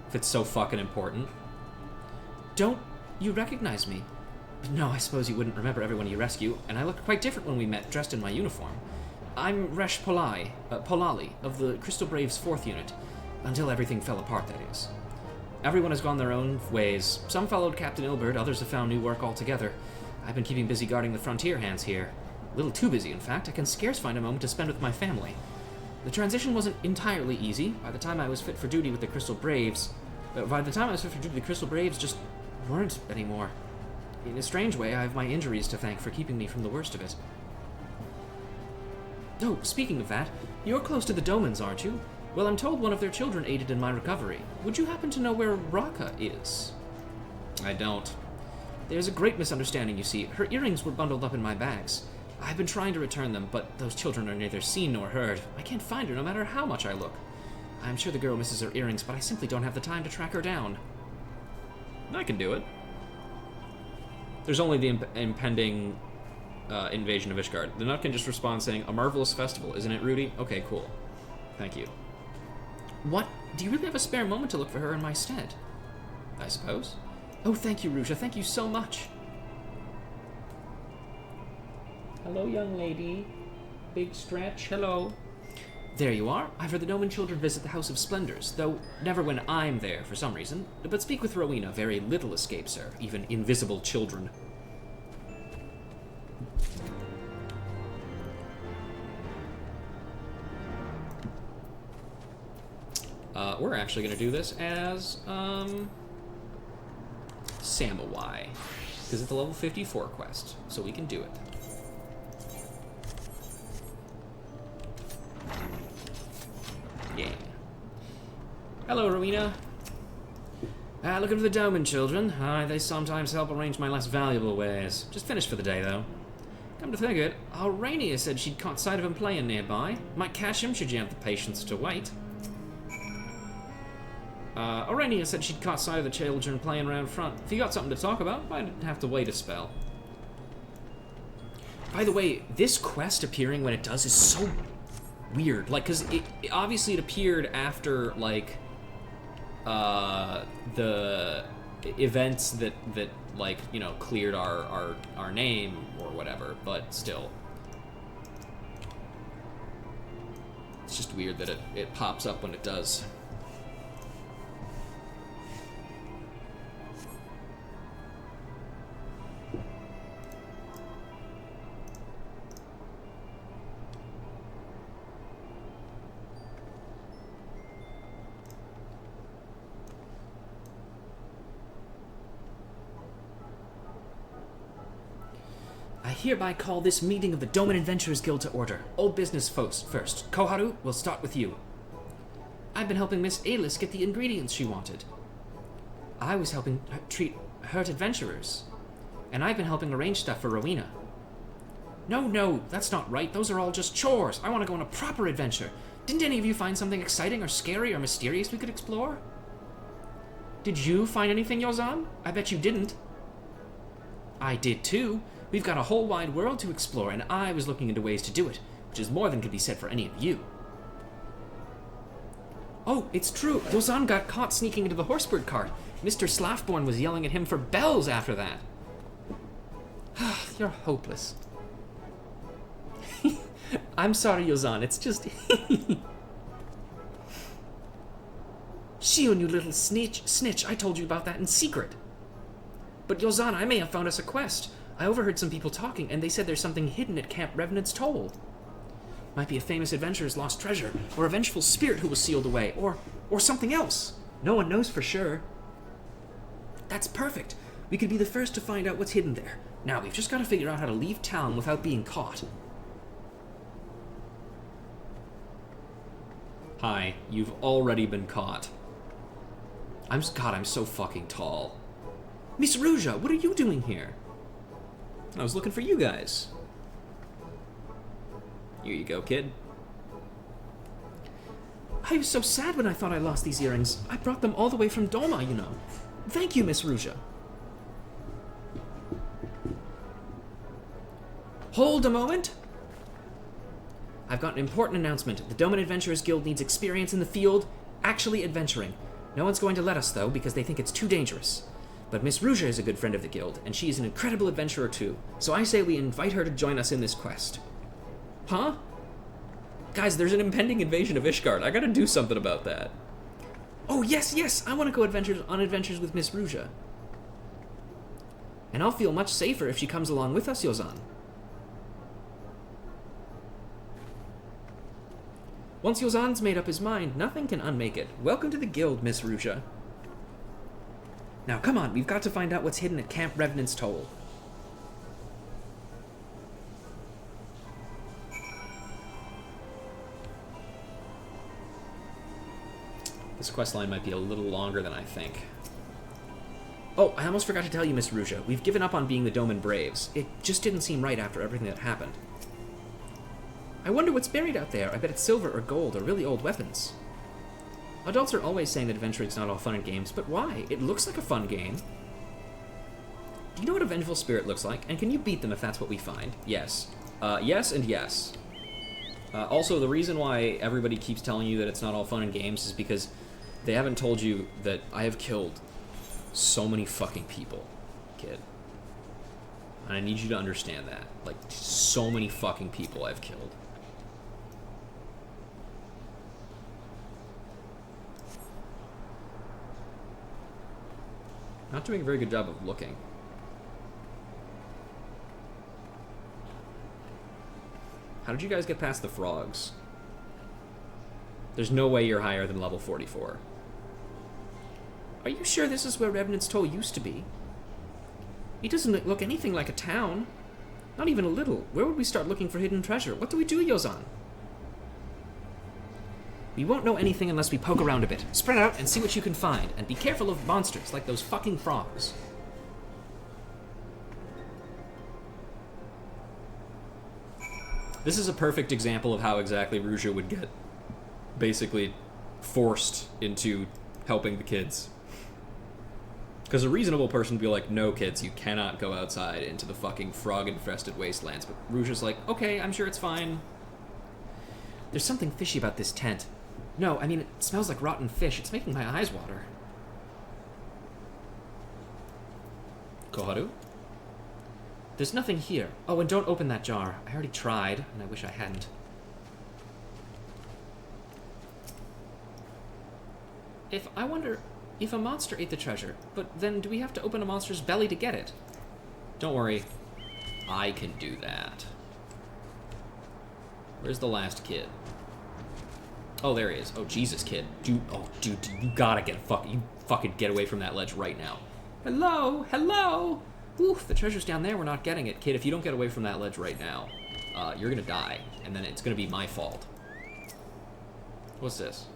If it's so fucking important. Don't you recognize me? No, I suppose you wouldn't remember everyone you rescue, and I looked quite different when we met, dressed in my uniform. I'm Resh Polali, of the Crystal Braves 4th Unit. Until everything fell apart, that is. Everyone has gone their own ways. Some followed Captain Ilbert, others have found new work altogether. I've been keeping busy guarding the frontier hands here. A little too busy, in fact. I can scarce find a moment to spend with my family. The transition wasn't entirely easy. By the time I was fit for duty with the Crystal Braves... the Crystal Braves just weren't anymore. In a strange way, I have my injuries to thank for keeping me from the worst of it. Oh, speaking of that, you're close to the Domans, aren't you? Well, I'm told one of their children aided in my recovery. Would you happen to know where Raka is? I don't. There's a great misunderstanding, you see. Her earrings were bundled up in my bags. I've been trying to return them, but those children are neither seen nor heard. I can't find her no matter how much I look. I'm sure the girl misses her earrings, but I simply don't have the time to track her down. I can do it. There's only the impending invasion of Ishgard. The Nut can just respond saying, a marvelous festival, isn't it, Rudy? Okay, cool. Thank you. What? Do you really have a spare moment to look for her in my stead? I suppose. Oh, thank you, Ruja. Thank you so much. Hello, young lady. Big stretch. Hello. There you are. I've heard the Doman children visit the House of Splendors, though never when I'm there for some reason. But speak with Rowena. Very little escapes her, even invisible children. We're actually going to do this as, Samawai. Because it's a level 54 quest, so we can do it. Yeah. Hello, Rowena. Looking for the Doman children. They sometimes help arrange my less valuable wares. Just finished for the day, though. Come to think of it, Aurania said she'd caught sight of him playing nearby. Might catch him should you have the patience to wait. Aurania said she'd caught sight of the children playing around front. If you got something to talk about, might have to wait a spell. By the way, this quest appearing when it does is so weird. Like, because obviously it appeared after, like, the events that like, you know, cleared our name or whatever, but still. It's just weird that it pops up when it does. I hereby call this meeting of the Doman Adventurers Guild to order. Old business first. Koharu, we'll start with you. I've been helping Miss Alis get the ingredients she wanted. I was helping her treat hurt adventurers. And I've been helping arrange stuff for Rowena. No, that's not right. Those are all just chores. I want to go on a proper adventure. Didn't any of you find something exciting or scary or mysterious we could explore? Did you find anything, Yozan? I bet you didn't. I did too. We've got a whole wide world to explore, and I was looking into ways to do it, which is more than could be said for any of you. Oh, it's true. Yozan got caught sneaking into the horsebird cart. Mr. Slaffborn was yelling at him for bells after that. You're hopeless. I'm sorry, Yozan. It's just... Shion, you little snitch. I told you about that in secret. But Yozan, I may have found us a quest. I overheard some people talking, and they said there's something hidden at Camp Revenant's Toll. Might be a famous adventurer's lost treasure, or a vengeful spirit who was sealed away, or something else. No one knows for sure. That's perfect. We could be the first to find out what's hidden there. Now, we've just got to figure out how to leave town without being caught. Hi, you've already been caught. I'm so fucking tall. Miss Ruja, what are you doing here? I was looking for you guys. Here you go, kid.
I was so sad when I thought I lost these earrings. I brought them all the way from Doma, you know. Thank you, Miss Ruja. Hold a moment. I've got an important announcement. The Doman Adventurers Guild needs experience in the field, actually adventuring. No one's going to let us, though, because they think it's too dangerous. But Miss Ruja is a good friend of the guild, and she is an incredible adventurer too. So I say we invite her to join us in this quest. Huh?
Guys, there's an impending invasion of Ishgard. I gotta do something about that.
Oh, yes, yes! I want to go on adventures with Miss Ruja. And I'll feel much safer if she comes along with us, Yozan. Once Yozan's made up his mind, nothing can unmake it. Welcome to the guild, Miss Ruja. Now, come on, we've got to find out what's hidden at Camp Revenant's Toll.
This quest line might be a little longer than I think.
Oh, I almost forgot to tell you, Miss Ruja. We've given up on being the Doman Braves. It just didn't seem right after everything that happened. I wonder what's buried out there. I bet it's silver or gold or really old weapons. Adults are always saying that adventuring's not all fun and games, but why? It looks like a fun game. Do you know what a vengeful spirit looks like? And can you beat them if that's what we find?
Yes. Yes and yes. Also, the reason why everybody keeps telling you that it's not all fun and games is because they haven't told you that I have killed so many fucking people, kid. And I need you to understand that. Like, so many fucking people I've killed. Not doing a very good job of looking. How did you guys get past the frogs? There's no way you're higher than level 44.
Are you sure this is where Revenant's Toll used to be? It doesn't look anything like a town. Not even a little. Where would we start looking for hidden treasure? What do we do, Yozan? We won't know anything unless we poke around a bit. Spread out and see what you can find, and be careful of monsters like those fucking frogs.
This is a perfect example of how exactly Ruja would get basically forced into helping the kids. Because a reasonable person would be like, no, kids, you cannot go outside into the fucking frog-infested wastelands. But Ruja's like, okay, I'm sure it's fine.
There's something fishy about this tent. No, I mean, it smells like rotten fish. It's making my eyes water.
Koharu?
There's nothing here. Oh, and don't open that jar. I already tried, and I wish I hadn't. I wonder if a monster ate the treasure, but then do we have to open a monster's belly to get it?
Don't worry. I can do that. Where's the last kid? Oh, there he is. Oh, Jesus, kid. Dude, you gotta you fucking get away from that ledge right now.
Hello? Hello?
Oof, the treasure's down there. We're not getting it. Kid, if you don't get away from that ledge right now, you're gonna die, and then it's gonna be my fault. What's this?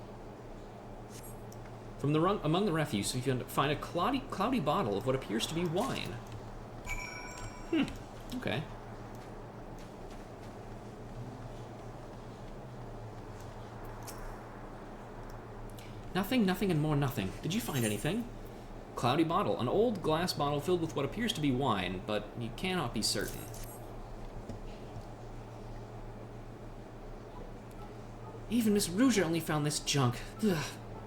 From among the refuse, you can find a cloudy bottle of what appears to be wine. Okay.
Nothing, and more nothing. Did you find anything?
Cloudy bottle. An old glass bottle filled with what appears to be wine, but you cannot be certain.
Even Miss Ruja only found this junk. Ugh.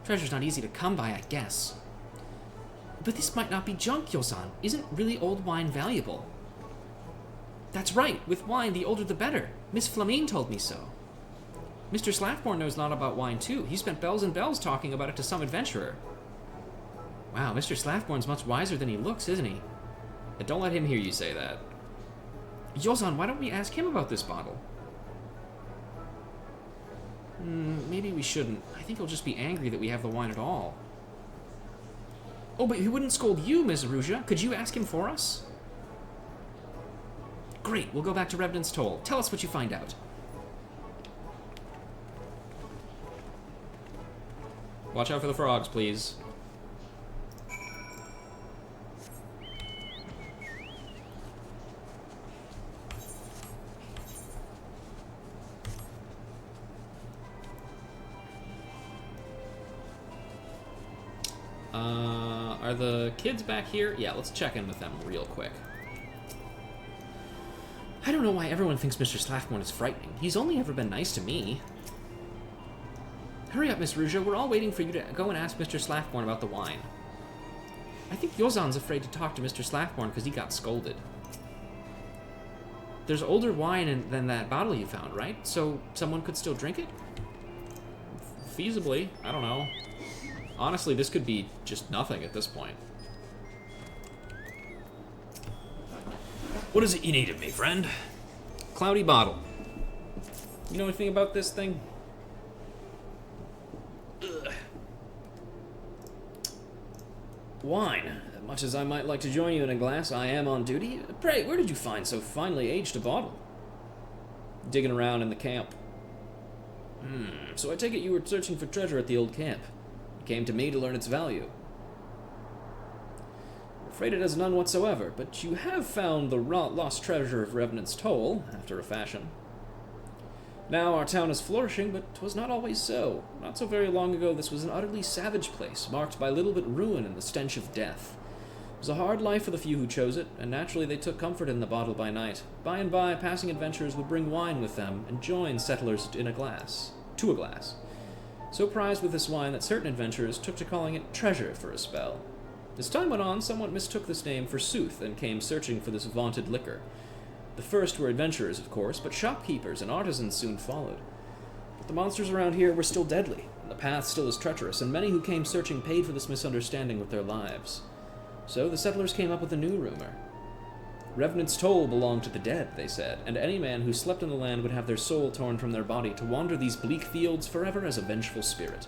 Treasure's not easy to come by, I guess. But this might not be junk, Yozan. Isn't really old wine valuable? That's right. With wine, the older the better. Miss Flamine told me so. Mr. Slackmore knows a lot about wine, too. He spent bells and bells talking about it to some adventurer. Wow, Mr. Slackborn's much wiser than he looks, isn't he?
And don't let him hear you say that.
Yozan, why don't we ask him about this bottle? Maybe we shouldn't. I think he'll just be angry that we have the wine at all. Oh, but he wouldn't scold you, Ms. Ruja. Could you ask him for us? Great, we'll go back to Revenant's Toll. Tell us what you find out.
Watch out for the frogs, please. Are the kids back here? Yeah, let's check in with them real quick.
I don't know why everyone thinks Mr. Slaffmorn is frightening. He's only ever been nice to me. Hurry up, Miss Ruja. We're all waiting for you to go and ask Mr. Slaffmorn about the wine. I think Yozan's afraid to talk to Mr. Slaffmorn because he got scolded. There's older wine than that bottle you found, right? So someone could still drink it?
Feasibly. I don't know. Honestly, this could be just nothing at this point. What is it you need of me, friend? Cloudy bottle. You know anything about this thing? Ugh. Wine. Much as I might like to join you in a glass, I am on duty. Pray, where did you find so finely aged a bottle? Digging around in the camp. So I take it you were searching for treasure at the old camp. You came to me to learn its value. I'm afraid it has none whatsoever, but you have found the lost treasure of Revenant's Toll, after a fashion. Now our town is flourishing, but 'twas not always so. Not so very long ago this was an utterly savage place, marked by little but ruin and the stench of death. It was a hard life for the few who chose it, and naturally they took comfort in the bottle by night. By and by, passing adventurers would bring wine with them, and join settlers to a glass. So prized with this wine that certain adventurers took to calling it treasure for a spell. As time went on, someone mistook this name for sooth, and came searching for this vaunted liquor. The first were adventurers, of course, but shopkeepers and artisans soon followed. But the monsters around here were still deadly, and the path still is treacherous, and many who came searching paid for this misunderstanding with their lives. So the settlers came up with a new rumor. Revenant's Toll belonged to the dead, they said, and any man who slept in the land would have their soul torn from their body to wander these bleak fields forever as a vengeful spirit.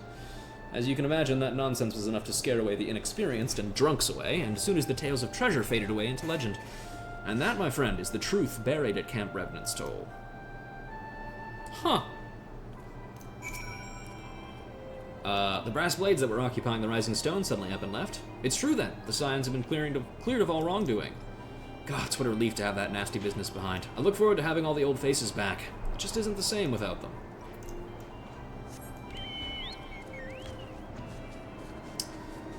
As you can imagine, that nonsense was enough to scare away the inexperienced and drunks away, and soon as the tales of treasure faded away into legend. And that, my friend, is the truth buried at Camp Revenant's Toll. Huh. The brass blades that were occupying the Rising Stone suddenly up and left. It's true then, the Scions have been cleared of all wrongdoing. Gods, what a relief to have that nasty business behind. I look forward to having all the old faces back. It just isn't the same without them.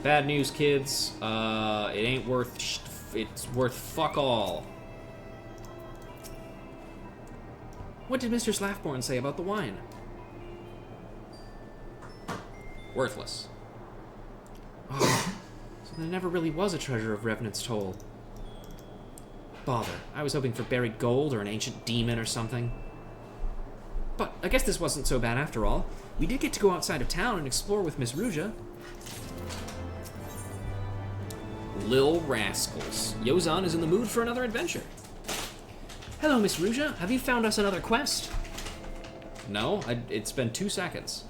Bad news, kids. It ain't worth... It's worth fuck all.
What did Mr. Slaffmorn say about the wine?
Worthless.
Oh, so there never really was a treasure of Revenant's Toll. Bother. I was hoping for buried gold or an ancient demon or something. But I guess this wasn't so bad after all. We did get to go outside of town and explore with Miss Ruja.
Lil rascals. Yozan is in the mood for another adventure.
Hello, Miss Ruja. Have you found us another quest?
No, it's been 2 seconds.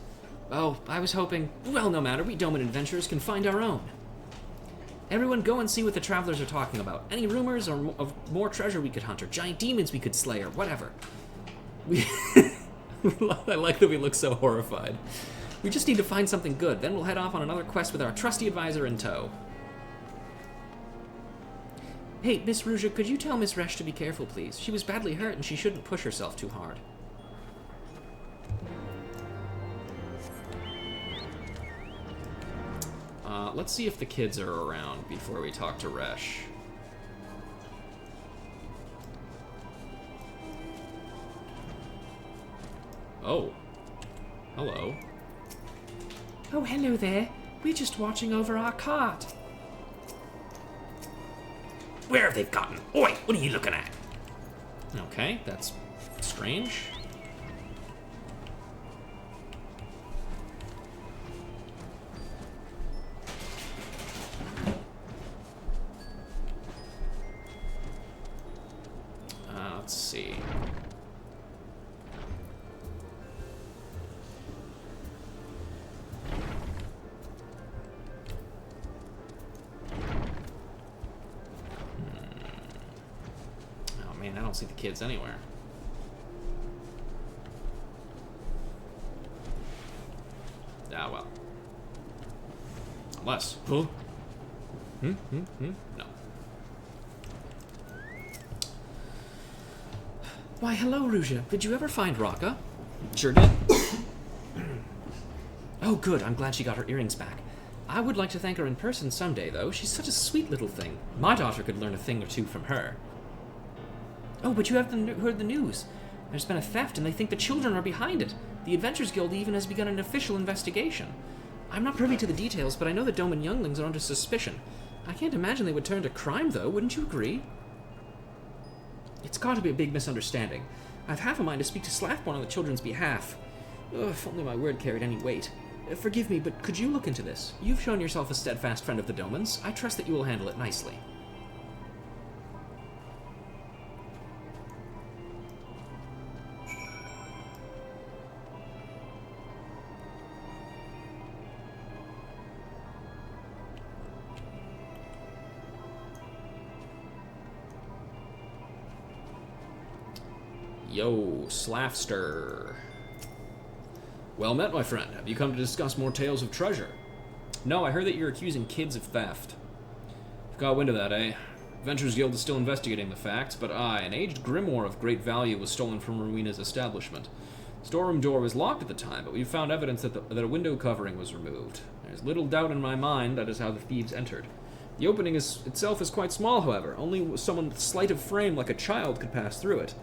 Oh, I was hoping... Well, no matter. We Doman adventurers can find our own. Everyone go and see what the travelers are talking about. Any rumors of more treasure we could hunt, or giant demons we could slay, or whatever.
I like that we look so horrified.
We just need to find something good, then we'll head off on another quest with our trusty advisor in tow. Hey, Miss Ruja, could you tell Miss Resh to be careful, please? She was badly hurt, and she shouldn't push herself too hard.
Let's see if the kids are around before we talk to Resh. Oh. Hello.
Oh, hello there. We're just watching over our cart.
Where have they gotten? Oi, what are you looking at?
Okay, that's strange. Let's see. Oh man, I don't see the kids anywhere. Ah, well. Unless. Huh? No.
Why, hello, Ruja. Did you ever find Raka?
Sure did.
Oh, good. I'm glad she got her earrings back. I would like to thank her in person someday, though. She's such a sweet little thing. My daughter could learn a thing or two from her. Oh, but you haven't heard the news. There's been a theft, and they think the children are behind it. The Adventurers Guild even has begun an official investigation. I'm not privy to the details, but I know the Doman younglings are under suspicion. I can't imagine they would turn to crime, though. Wouldn't you agree? It's got to be a big misunderstanding. I've half a mind to speak to Slathborn on the children's behalf. Ugh, if only my word carried any weight. Forgive me, but could you look into this? You've shown yourself a steadfast friend of the Domans. I trust that you will handle it nicely.
Yo, Slafster. Well met, my friend. Have you come to discuss more tales of treasure? No, I heard that you're accusing kids of theft. You've got wind of that, eh? Adventurers Guild is still investigating the facts, but an aged grimoire of great value was stolen from Rowena's establishment. The storeroom door was locked at the time, but we've found evidence that a window covering was removed. There's little doubt in my mind that is how the thieves entered. The opening itself is quite small, however. Only someone slight of frame like a child could pass through it.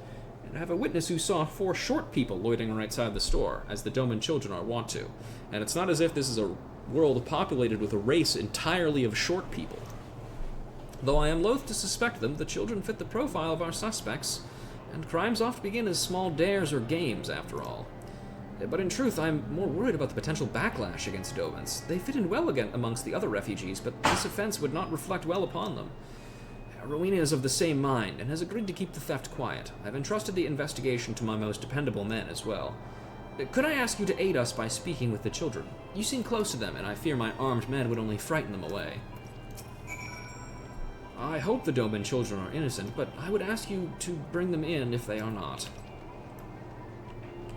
And I have a witness who saw 4 short people loitering right outside the store, as the Doman children are wont to. And it's not as if this is a world populated with a race entirely of short people. Though I am loath to suspect them, the children fit the profile of our suspects, and crimes oft begin as small dares or games, after all. But in truth, I'm more worried about the potential backlash against Domans. They fit in well again amongst the other refugees, but this offense would not reflect well upon them. Rowena is of the same mind, and has agreed to keep the theft quiet. I've entrusted the investigation to my most dependable men as well. Could I ask you to aid us by speaking with the children? You seem close to them, and I fear my armed men would only frighten them away. I hope the Doman children are innocent, but I would ask you to bring them in if they are not.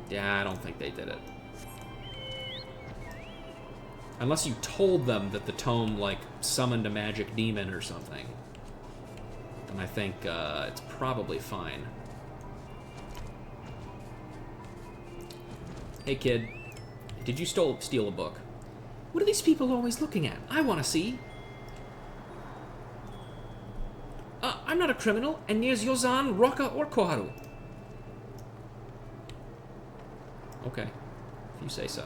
Yeah, I don't think they did it. Unless you told them that the tome, like, summoned a magic demon or something. And I think it's probably fine. Hey kid, did you steal a book?
What are these people always looking at? I want to see. I'm not a criminal, and neither's Yozan, Roka, or Koharu.
Okay, if you say so.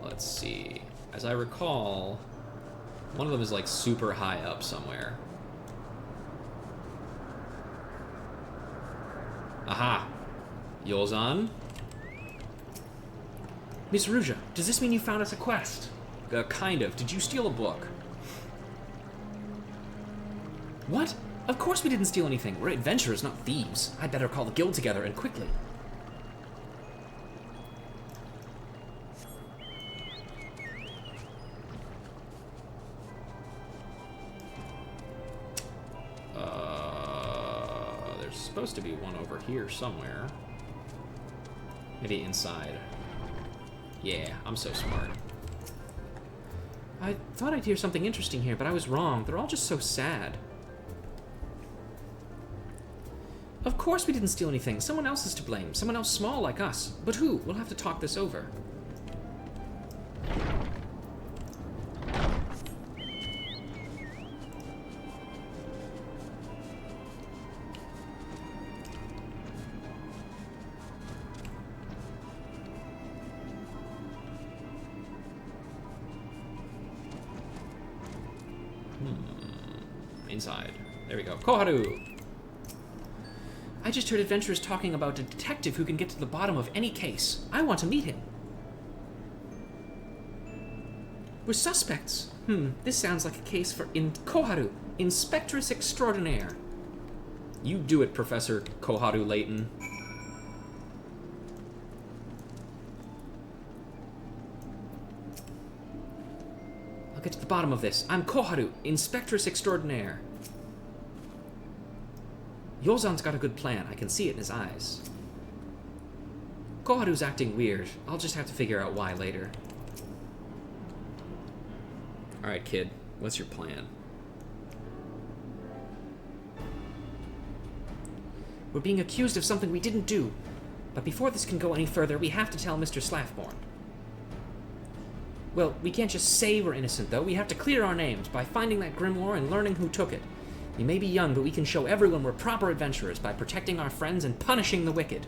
Let's see. As I recall, one of them is like super high up somewhere. Aha! Yolzan?
Miss Ruja, does this mean you found us a quest?
Kind of. Did you steal a book?
What? Of course we didn't steal anything. We're adventurers, not thieves. I'd better call the guild together, and quickly.
There's supposed to be one over here somewhere. Maybe inside. Yeah, I'm so smart.
I thought I'd hear something interesting here, but I was wrong. They're all just so sad. Of course we didn't steal anything. Someone else is to blame. Someone else small like us. But who? We'll have to talk this over.
Inside. There we go. Koharu!
I just heard adventurers talking about a detective who can get to the bottom of any case. I want to meet him. We're suspects. This sounds like a case for Koharu, Inspectress Extraordinaire.
You do it, Professor Koharu Layton.
I'll get to the bottom of this. I'm Koharu, Inspectress Extraordinaire. Yozan's got a good plan. I can see it in his eyes. Koharu's acting weird. I'll just have to figure out why later.
Alright, kid. What's your plan?
We're being accused of something we didn't do. But before this can go any further, we have to tell Mr. Slathborn. Well, we can't just say we're innocent, though. We have to clear our names by finding that grimoire and learning who took it. We may be young, but we can show everyone we're proper adventurers by protecting our friends and punishing the wicked.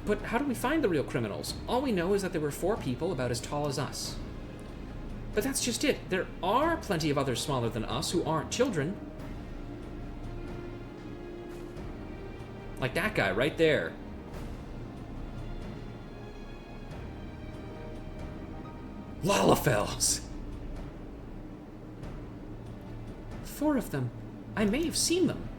But how do we find the real criminals? All we know is that there were 4 people about as tall as us. But that's just it. There are plenty of others smaller than us who aren't children. Like that guy right there. Lalafels! 4 of them. I may have seen them.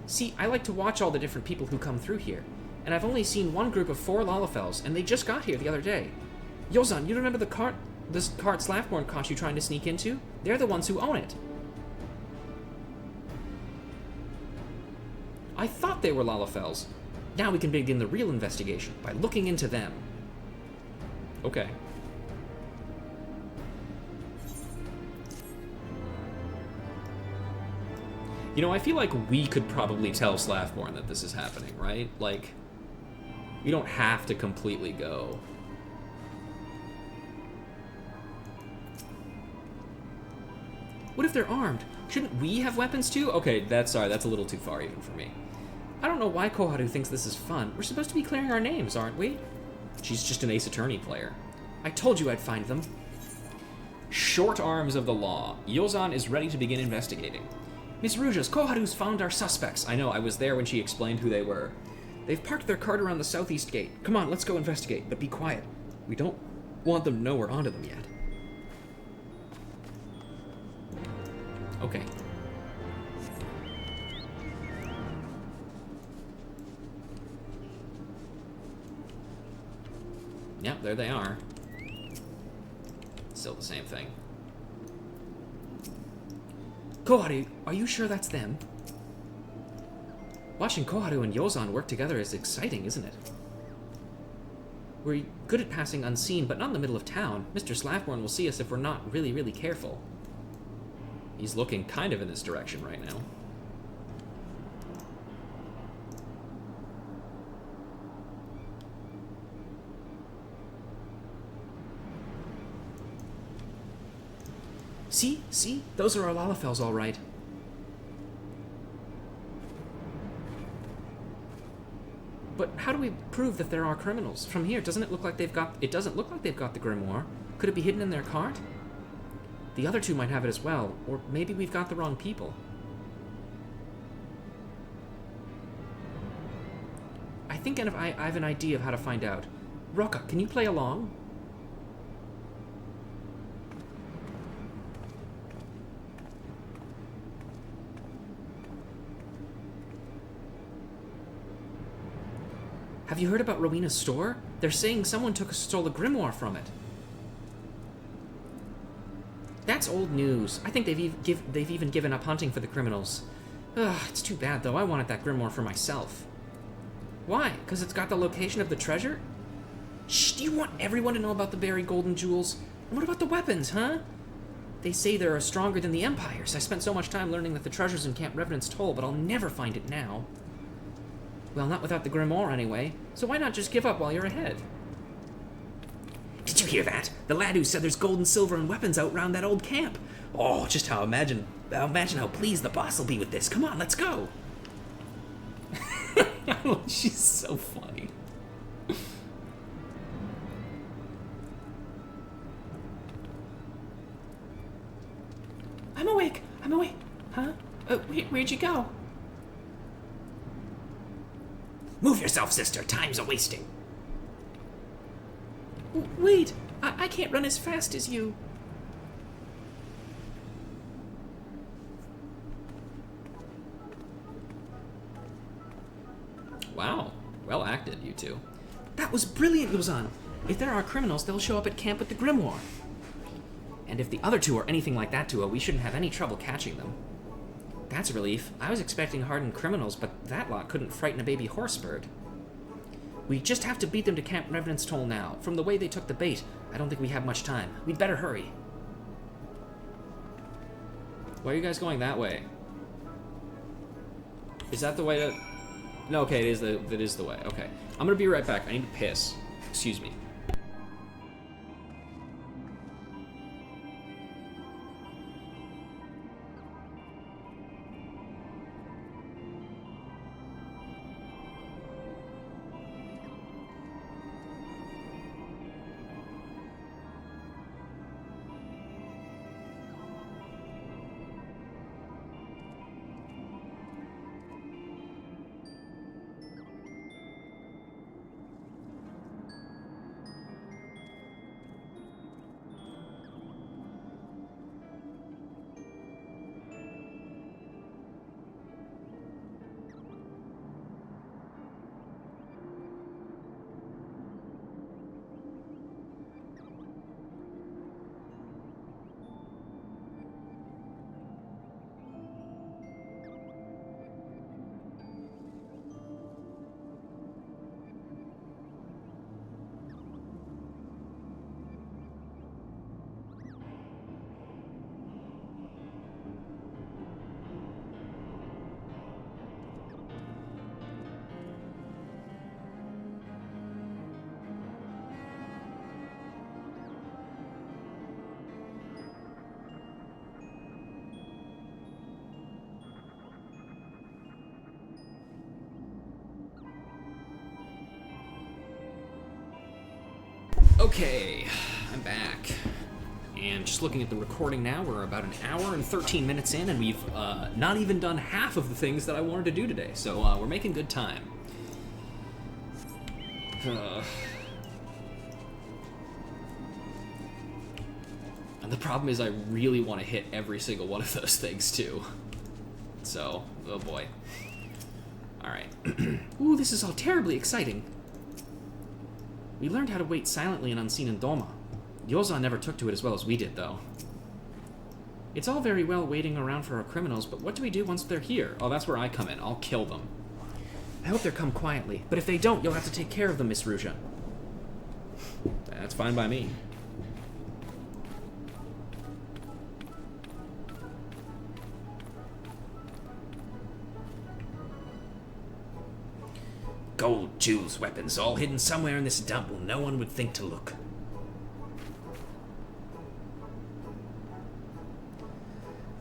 See, I like to watch all the different people who come through here, and I've only seen one group of 4 Lalafels, and they just got here the other day. Yozan, you remember this cart Slathborn caught you trying to sneak into? They're the ones who own it. I thought they were Lalafels. Now we can begin the real investigation by looking into them. Okay. You know, I feel like we could probably tell Slathborn that this is happening, right? Like, we don't have to completely go. What if they're armed? Shouldn't we have weapons too? Okay, that's a little too far even for me. I don't know why Koharu thinks this is fun. We're supposed to be clearing our names, aren't we? She's just an Ace Attorney player. I told you I'd find them. Short arms of the law. Yozan is ready to begin investigating. Miss Rujas, Koharu's found our suspects. I know, I was there when she explained who they were. They've parked their cart around the southeast gate. Come on, let's go investigate, but be quiet. We don't want them to know we're onto them yet. Okay. Yep, there they are. Still the same thing. Koharu, are you sure that's them? Watching Koharu and Yozan work together is exciting, isn't it? We're good at passing unseen, but not in the middle of town. Mr. Slathborn will see us if we're not really, really careful. He's looking kind of in this direction right now. See? Those are our Lalafels, all right. But how do we prove that there are criminals? From here, doesn't it look like they've got... It doesn't look like they've got the grimoire. Could it be hidden in their cart? The other 2 might have it as well, or maybe we've got the wrong people. I think I have an idea of how to find out. Roka, can you play along? Have you heard about Rowena's store? They're saying someone stole a grimoire from it. That's old news. I think they've even given up hunting for the criminals. Ugh, it's too bad, though. I wanted that grimoire for myself. Why? Because it's got the location of the treasure? Shh, do you want everyone to know about the buried golden jewels? And what about the weapons, huh? They say they're stronger than the Empires. I spent so much time learning that the treasure's in Camp Revenant's Toll, but I'll never find it now. Well, not without the grimoire, anyway. So why not just give up while you're ahead?
Did you hear that? The lad who said there's gold and silver and weapons out round that old camp. Oh, just imagine how pleased the boss will be with this. Come on, let's go.
She's so funny.
I'm awake. Huh? Where'd you go?
Move yourself, sister. Time's a-wasting.
Wait, I can't run as fast as you.
Wow. Well acted, you 2.
That was brilliant, Yozan. If there are criminals, they'll show up at camp with the grimoire. And if the other 2 are anything like that to we shouldn't have any trouble catching them. That's a relief. I was expecting hardened criminals, but that lot couldn't frighten a baby horse bird. We just have to beat them to Camp Revenant's Toll now. From the way they took the bait, I don't think we have much time. We'd better hurry.
Why are you guys going that way? Is that the way to... No, okay, that is the way. Okay. I'm gonna be right back. I need to piss. Excuse me. Okay, I'm back. And just looking at the recording now, we're about an hour and 13 minutes in, and we've not even done half of the things that I wanted to do today, so we're making good time. And the problem is I really want to hit every single one of those things, too. So, oh boy. Alright.
Ooh, this is all terribly exciting. We learned how to wait silently and unseen in Doma. Yozan never took to it as well as we did, though. It's all very well waiting around for our criminals, but what do we do once they're here?
Oh, that's where I come in. I'll kill them.
I hope they'll come quietly, but if they don't, you'll have to take care of them, Miss Ruja.
That's fine by me.
Gold, jewels, weapons, all hidden somewhere in this dump where no one would think to look.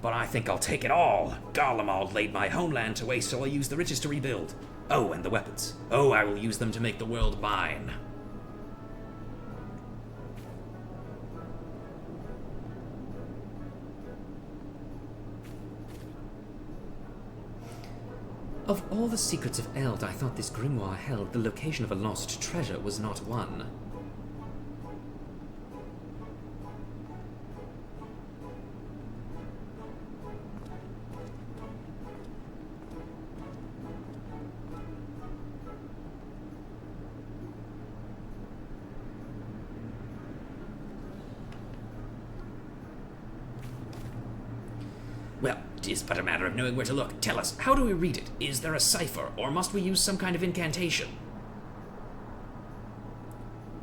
But I think I'll take it all. Garlemald laid my homeland to waste, so I'll use the riches to rebuild. Oh, and the weapons. Oh, I will use them to make the world mine.
Of all the secrets of Eld, I thought this grimoire held the location of a lost treasure was not one.
Well, it is but a matter of knowing where to look. Tell us, how do we read it? Is there a cipher, or must we use some kind of incantation?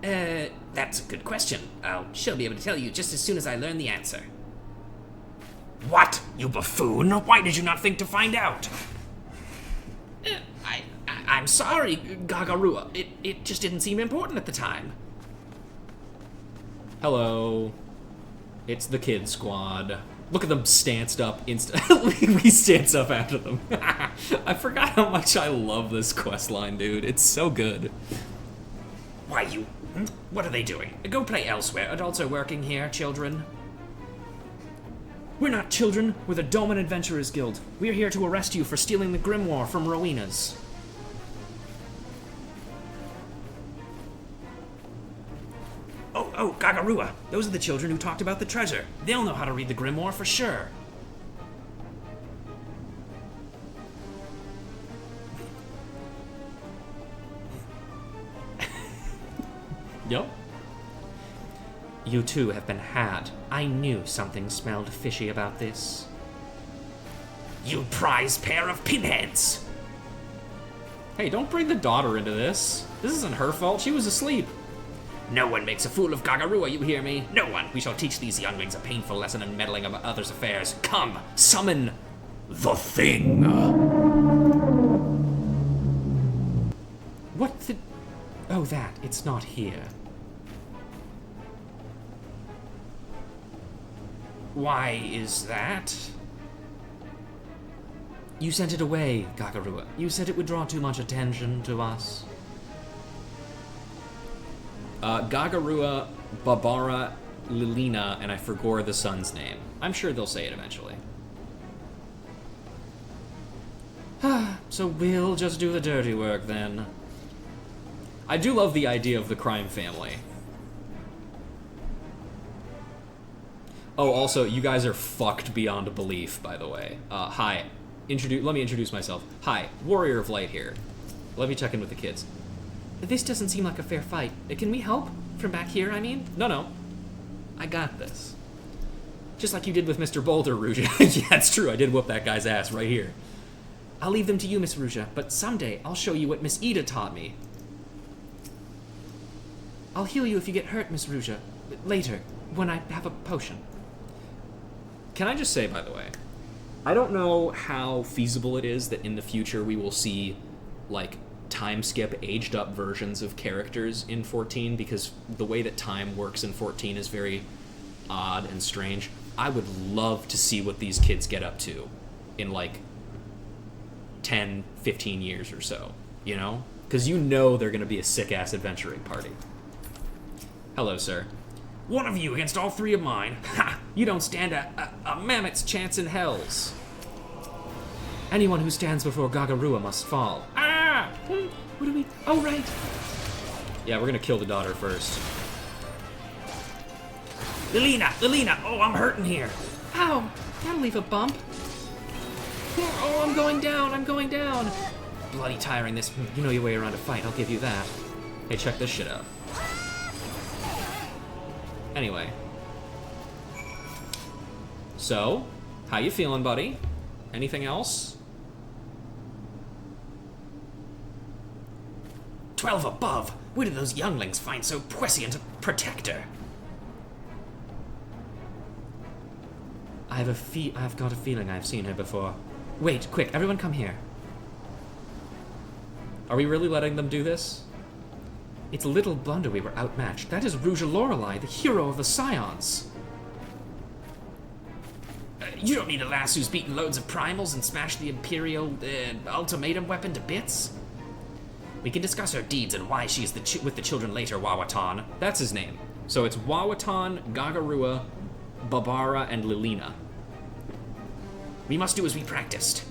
That's a good question. I shall be able to tell you just as soon as I learn the answer. What, you buffoon? Why did you not think to find out? I'm sorry, Gagarua. It just didn't seem important at the time.
Hello. It's the Kid Squad. Look at them stanced up we stance up after them. I forgot how much I love this quest line, dude. It's so good.
Why, you... What are they doing? Go play elsewhere. Adults are working here, children.
We're not children. We're the Doman Adventurers Guild. We're here to arrest you for stealing the grimoire from Rowena's.
Oh, Gagarua. Those are the children who talked about the treasure. They'll know how to read the grimoire for sure.
Yep.
You two have been had. I knew something smelled fishy about this.
You prize pair of pinheads.
Hey, don't bring the daughter into this. This isn't her fault. She was asleep.
No one makes a fool of Gagarua, you hear me? No one. We shall teach these younglings a painful lesson in meddling about others' affairs. Come, summon the Thing.
Oh, that. It's not here.
Why is that?
You sent it away, Gagarua. You said it would draw too much attention to us.
Gagarua, Babara, Lilina, and I forgot the son's name. I'm sure they'll say it eventually.
So we'll just do the dirty work then.
I do love the idea of the crime family. Oh, also, you guys are fucked beyond belief, by the way. Hi. Let me introduce myself. Hi, Warrior of Light here. Let me check in with the kids.
This doesn't seem like a fair fight. Can we help? From back here, I mean?
No. I got this.
Just like you did with Mr. Boulder, Ruja.
Yeah, it's true. I did whoop that guy's ass right here.
I'll leave them to you, Miss Ruja, but someday I'll show you what Miss Ida taught me. I'll heal you if you get hurt, Miss Ruja. Later, when I have a potion.
Can I just say, by the way, I don't know how feasible it is that in the future we will see, like, time skip aged up versions of characters in 14, because the way that time works in 14 is very odd and strange. I would love to see what these kids get up to in, like, 10, 15 years or so, you know? Because you know they're going to be a sick-ass adventuring party. Hello, sir.
One of you against all three of mine. Ha! You don't stand a mammoth's chance in hells.
Anyone who stands before Gagarua must fall.
Ah!
What do we... Oh, right!
Yeah, we're going to kill the daughter first.
Lilina! Oh, I'm hurting here.
Ow! That'll leave a bump. Oh, I'm going down. Bloody tiring this. You know your way around a fight, I'll give you that.
Hey, check this shit out. Anyway. So, how you feeling, buddy? Anything else?
12 above. Where did those younglings find so prescient a protector?
I've got a feeling I've seen her before. Wait, quick, everyone come here.
Are we really letting them do this?
It's a little blunder we were outmatched. That is Ruja Lorelei, the hero of the Scions.
You don't need a lass who's beaten loads of primals and smashed the Imperial ultimatum weapon to bits. We can discuss her deeds and why she is with the children later, Wawatan.
That's his name. So it's Wawatan, Gagarua, Babara, and Lilina.
We must do as we practiced.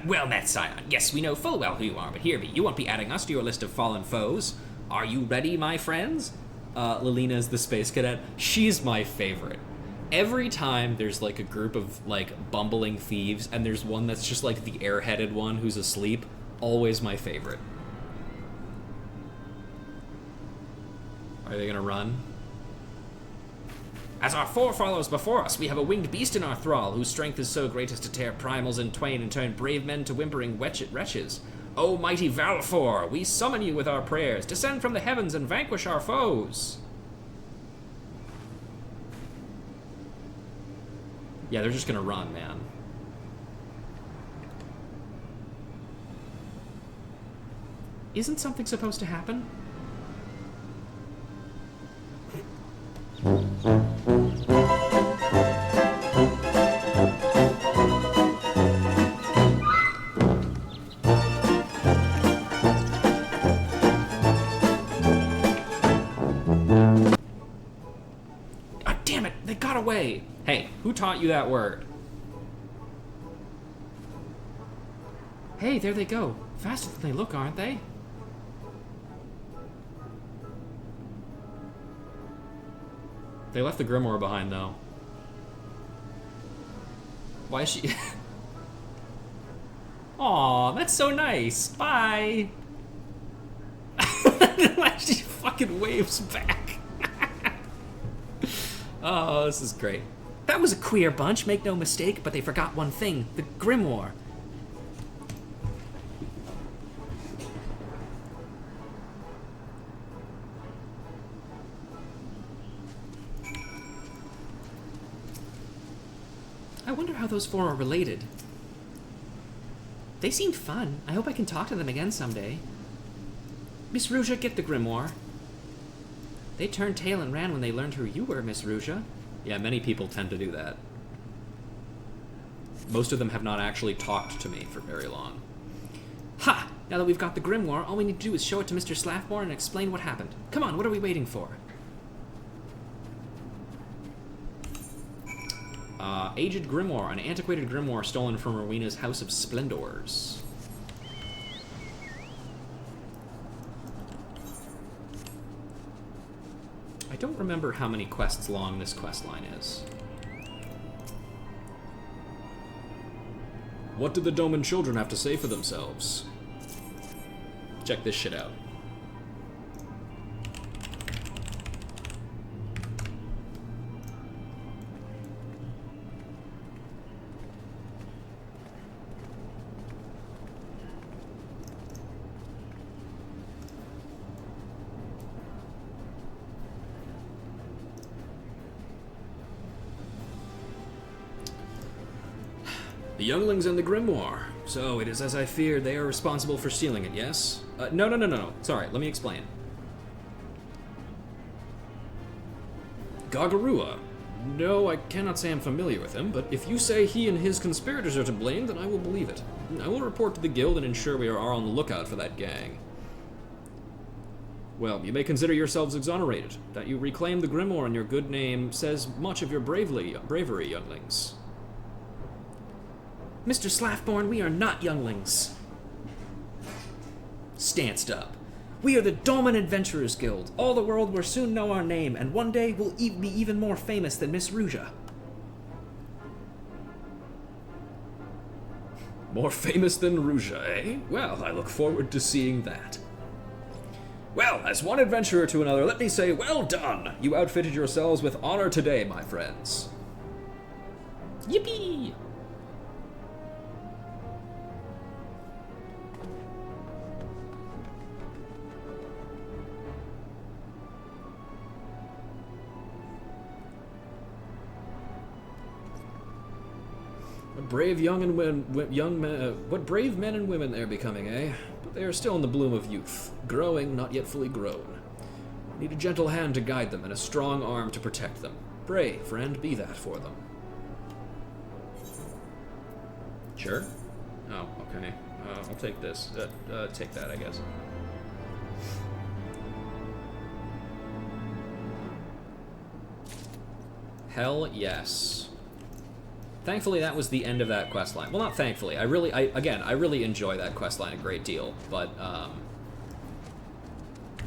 Well met, Scion. Yes, we know full well who you are, but hear me, you won't be adding us to your list of fallen foes. Are you ready, my friends?
Lilina's the space cadet. She's my favorite. Every time there's like a group of like bumbling thieves and there's one that's just like the airheaded one who's asleep, always my favorite. Are they gonna run?
As our forefathers before us, we have a winged beast in our thrall, whose strength is so great as to tear primals in twain and turn brave men to whimpering wretches. O mighty Valfor, we summon you with our prayers. Descend from the heavens and vanquish our foes.
Yeah, they're just gonna run, man.
Isn't something supposed to happen?
Ah, damn it, they got away.
Hey, who taught you that word?
Hey, there they go. Faster than they look, aren't they?
They left the Grimoire behind, though. Why is she... Aw, that's so nice. Bye. She fucking waves back. Oh, this is great.
That was a queer bunch, make no mistake, but they forgot one thing, the Grimoire. I wonder how those four are related. They seemed fun. I hope I can talk to them again someday. Miss Ruja, get the grimoire. They turned tail and ran when they learned who you were, Miss Ruja.
Yeah, many people tend to do that. Most of them have not actually talked to me for very long.
Ha! Now that we've got the grimoire, all we need to do is show it to Mr. Slaffmore and explain what happened. Come on, what are we waiting for?
Aged grimoire, an antiquated grimoire stolen from Rowena's House of Splendors. I don't remember how many quests long this quest line is. What did the Doman children have to say for themselves? Check this shit out. The younglings and the grimoire. So, it is as I feared, they are responsible for stealing it, yes? No. Sorry, let me explain. Gagarua. No, I cannot say I'm familiar with him, but if you say he and his conspirators are to blame, then I will believe it. I will report to the guild and ensure we are on the lookout for that gang. Well, you may consider yourselves exonerated. That you reclaim the grimoire in your good name says much of your bravery, younglings.
Mr. Slaffborn, we are not younglings.
Stanced up.
We are the Dolmen Adventurers Guild. All the world will soon know our name, and one day we'll be even more famous than Miss Ruja.
More famous than Ruja, eh? Well, I look forward to seeing that. Well, as one adventurer to another, let me say, well done! You outfitted yourselves with honor today, my friends.
Yippee!
Brave young and young men, what brave men and women they're becoming, eh? But they are still in the bloom of youth, growing, not yet fully grown. Need a gentle hand to guide them and a strong arm to protect them. Pray, friend, be that for them. Sure? Oh, okay. I'll take this. Take that, I guess. Hell yes. Thankfully, that was the end of that questline. Well, not thankfully. I really enjoy that questline a great deal, but,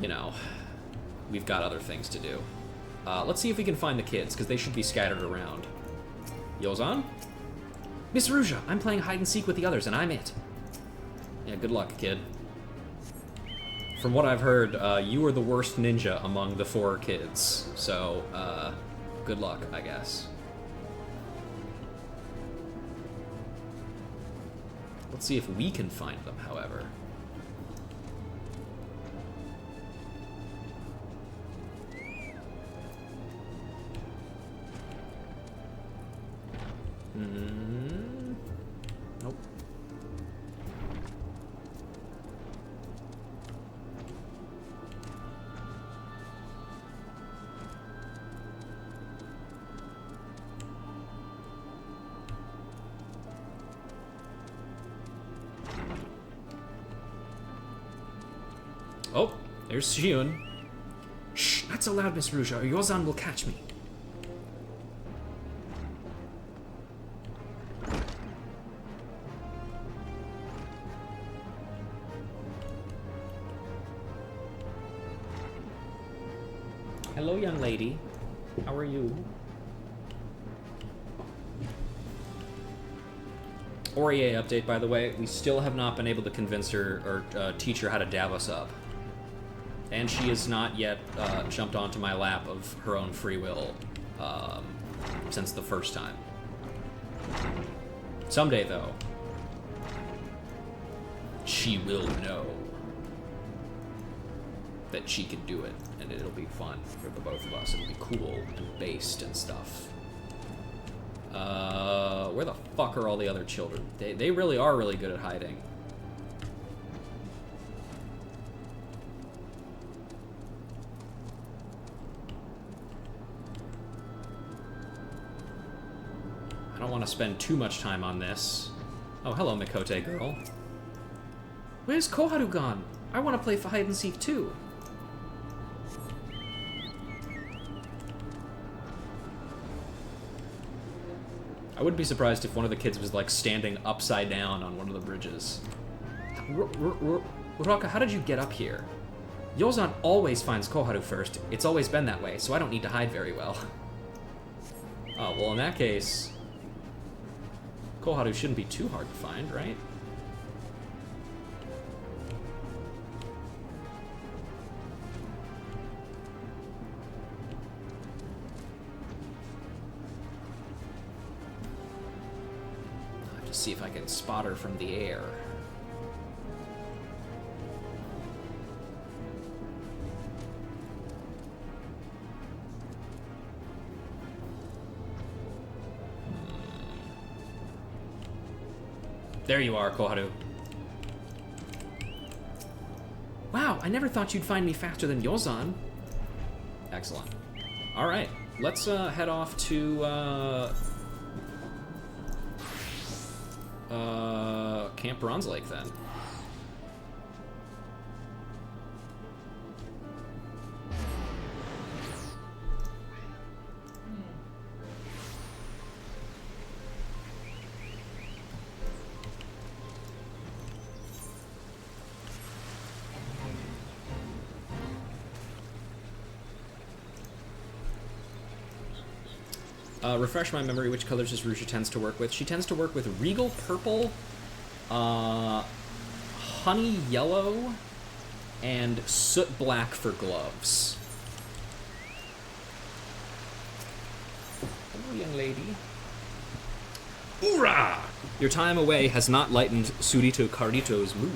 you know, we've got other things to do. Let's see if we can find the kids, because they should be scattered around. Yozan?
Miss Ruja, I'm playing hide-and-seek with the others, and I'm it.
Yeah, good luck, kid. From what I've heard, you are the worst ninja among the 4 kids, so, good luck, I guess. Let's see if we can find them, however. Nope. Oh, there's Xion.
Shh, not so loud, Miss Ruja, or Yozan will catch me.
Hello, young lady. How are you? Orie update, by the way. We still have not been able to convince her or teach her how to dab us up. And she has not yet jumped onto my lap of her own free will since the first time. Someday, though, she will know that she can do it, and it'll be fun for the both of us. It'll be cool and based and stuff. Where the fuck are all the other children? They really are really good at hiding. I don't want to spend too much time on this. Oh, hello, Mikote girl.
Where's Koharu gone? I want to play for hide and seek too.
I wouldn't be surprised if one of the kids was like standing upside down on one of the bridges.
Uraka, how did you get up here? Yozan always finds Koharu first. It's always been that way, so I don't need to hide very well.
Oh, well in that case, Koharu shouldn't be too hard to find, right? I'll have to see if I can spot her from the air. There you are, Koharu.
Wow, I never thought you'd find me faster than Yozan.
Excellent. All right, let's head off to Camp Bronze Lake then. Refresh my memory, which colors does Rusha tends to work with? She tends to work with Regal Purple, Honey Yellow, and Soot Black for gloves. Hello, young lady. Oorah! Your time away has not lightened Surito Carito's mood.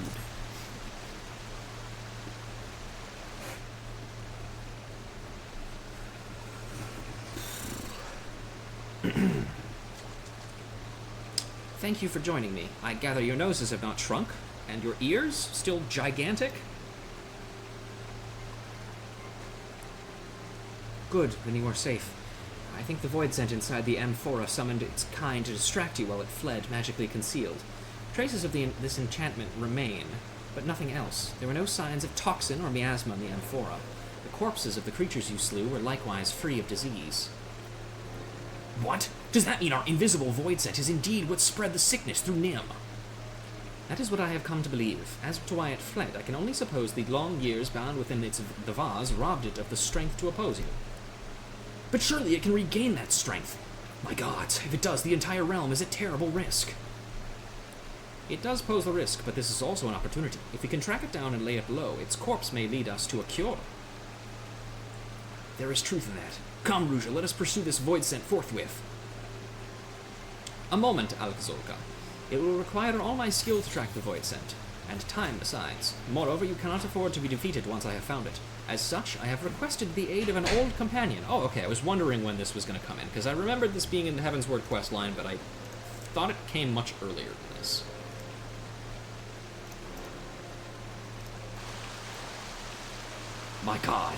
Thank you for joining me. I gather your noses have not shrunk, and your ears still gigantic? Good, then you are safe. I think the void scent inside the amphora summoned its kind to distract you while it fled, magically concealed. Traces of this enchantment remain, but nothing else. There were no signs of toxin or miasma in the amphora. The corpses of the creatures you slew were likewise free of disease. What? Does that mean our invisible void scent is indeed what spread the sickness through Nim? That is what I have come to believe. As to why it fled, I can only suppose the long years bound within the vase robbed it of the strength to oppose you. But surely it can regain that strength. My gods, if it does, the entire realm is at terrible risk. It does pose a risk, but this is also an opportunity. If we can track it down and lay it low, its corpse may lead us to a cure. There is truth in that. Come, Ruja, let us pursue this void scent forthwith. A moment, Alkazolka. It will require all my skill to track the void scent, and time besides. Moreover, you cannot afford to be defeated once I have found it. As such, I have requested the aid of an old companion. Oh, okay, I was wondering when this was going to come in, because I remembered this being in the Heavensward questline, but I thought it came much earlier than this. My god.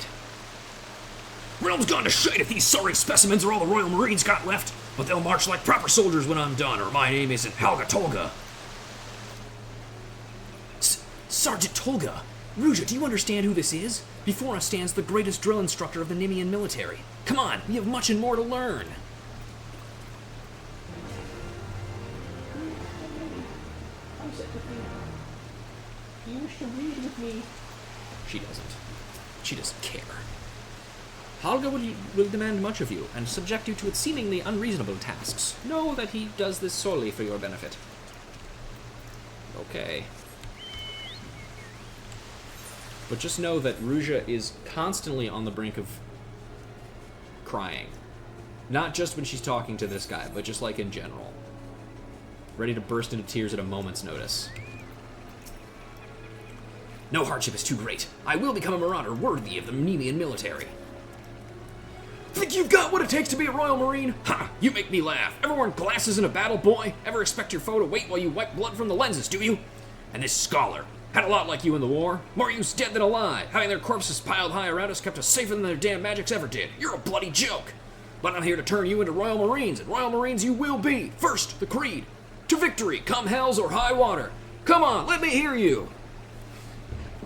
Realm's gone to shite if these sorry specimens are all the Royal Marines got left, but they'll march like proper soldiers when I'm done, or my name isn't Helga Tolga. Sergeant Tolga! Ruja, do you understand who this is? Before us stands the greatest drill instructor of the Nimian military. Come on, we have much and more to learn.
You wish to read with me?
She doesn't. She doesn't care.
Helga will demand much of you, and subject you to its seemingly unreasonable tasks. Know that he does this solely for your benefit.
Okay. But just know that Ruja is constantly on the brink of crying. Not just when she's talking to this guy, but just like in general. Ready to burst into tears at a moment's notice.
No hardship is too great. I will become a marauder worthy of the Nemian military.
Think you've got what it takes to be a Royal Marine? Ha! You make me laugh. Ever worn glasses in a battle, boy? Ever expect your foe to wait while you wipe blood from the lenses, do you? And this scholar had a lot like you in the war. More use dead than alive. Having their corpses piled high around us kept us safer than their damn magics ever did. You're a bloody joke. But I'm here to turn you into Royal Marines, and Royal Marines you will be. First, the creed. To victory, come hells or high water. Come on, let me hear you.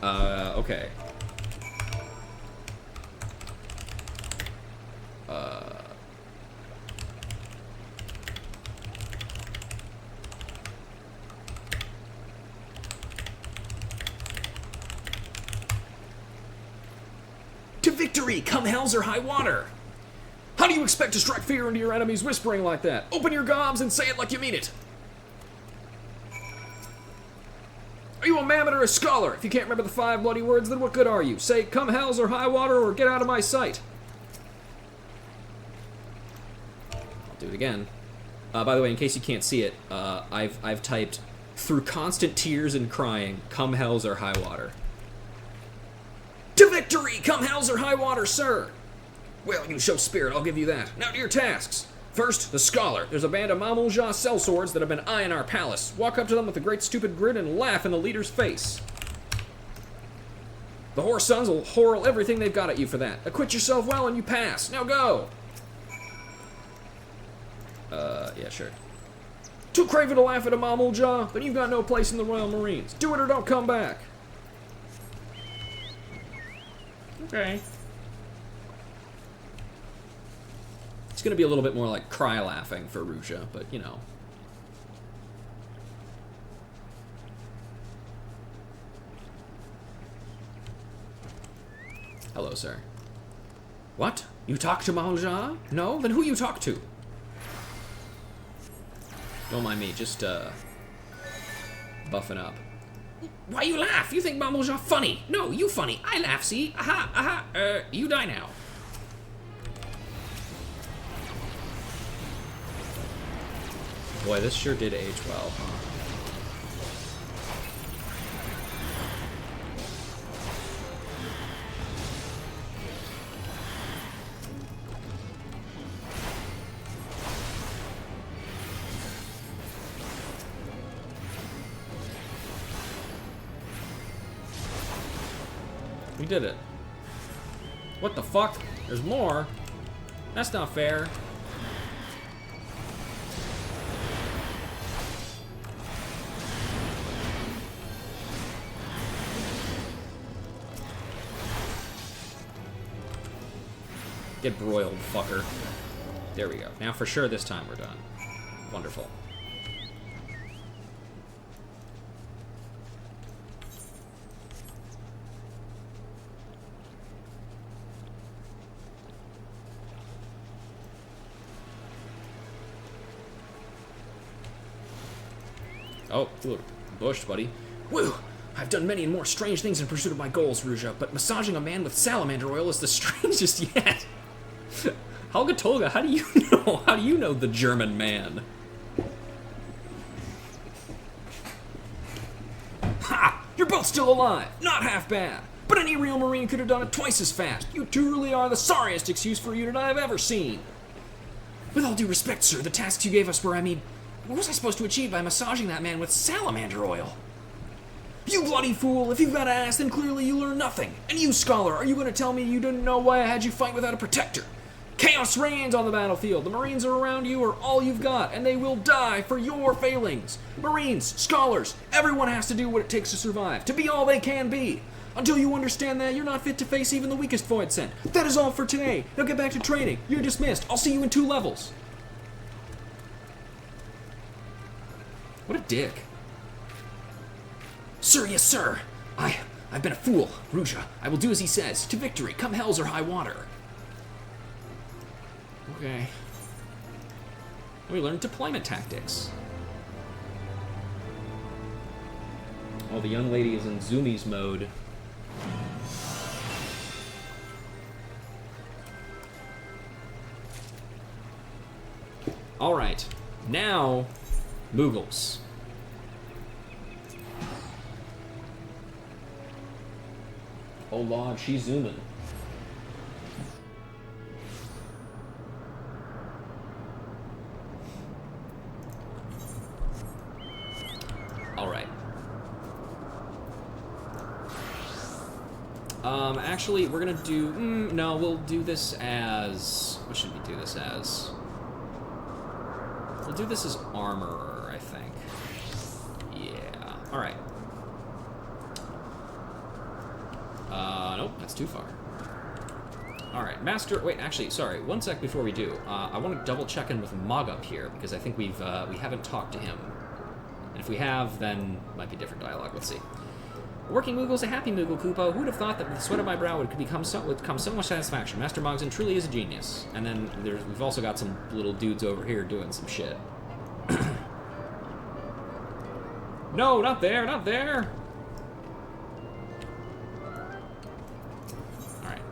Okay.
To victory, come hells or high water. How do you expect to strike fear into your enemies whispering like that? Open your gobs and say it like you mean it. Are you a mammoth or a scholar? If you can't remember the 5 bloody words, then what good are you? Say, come hells or high water, or get out of my sight.
I'll do it again. By the way, in case you can't see it, I've typed, through constant tears and crying, come hells or high water.
To victory, come hells or high water, sir. Well, you show spirit, I'll give you that. Now to your tasks. First, the scholar. There's a band of Mamulja sellswords that have been eyeing our palace. Walk up to them with a great stupid grin and laugh in the leader's face. The Horse Sons will hurl everything they've got at you for that. Acquit yourself well and you pass. Now go!
Yeah, sure.
Too craven to laugh at a Mamulja? Then you've got no place in the Royal Marines. Do it or don't come back.
Okay.
It's gonna be a little bit more like cry laughing for Ruja, but you know. Hello, sir.
What? You talk to Mamulja? No? Then who you talk to?
Don't mind me, just buffing up.
Why you laugh? You think Mamulja funny? No, you funny. I laugh, see? Aha, aha. You die now.
Boy, this sure did age well. We did it.
What the fuck? There's more? That's not fair.
Get broiled, fucker. There we go. Now for sure this time we're done. Wonderful. Oh, look, bushed, buddy.
Woo! I've done many and more strange things in pursuit of my goals, Ruja, but massaging a man with salamander oil is the strangest yet.
Helga Tolga, how do you know? How do you know the German man?
Ha! You're both still alive. Not half bad. But any real Marine could have done it twice as fast. You truly are the sorriest excuse for a unit I've ever seen. With all due respect, sir, the tasks you gave us were, what was I supposed to achieve by massaging that man with salamander oil? You bloody fool! If you've got ass, then clearly you learn nothing. And you, scholar, are you going to tell me you didn't know why I had you fight without a protector? Chaos reigns on the battlefield. The Marines are around you are all you've got, and they will die for your failings. Marines, scholars, everyone has to do what it takes to survive, to be all they can be. Until you understand that, you're not fit to face even the weakest Void Sent. That is all for today. Now get back to training. You're dismissed. I'll see you in 2 levels. What a dick. Sir, yes, sir. I've been a fool. Ruja, I will do as he says. To victory, come hells or high water.
Okay. We learned deployment tactics. Oh, the young lady is in Zoomies mode. Alright. Now, Moogles. Oh Lord, she's zooming. Actually, we're gonna do... no, we'll do this as... What should we do this as? We'll do this as Armorer, I think. Yeah. Alright. Nope, that's too far. Alright, Master... Wait, actually, sorry. One sec before we do. I want to double check in with Mog up here, because I think we haven't talked to him. And if we have, then it might be different dialogue. Let's see. Working Moogle's a happy Moogle, Kupo. Who'd have thought that with the sweat of my brow would come so much satisfaction? Master Mogson truly is a genius. And then we've also got some little dudes over here doing some shit. No, not there, not there! Alright.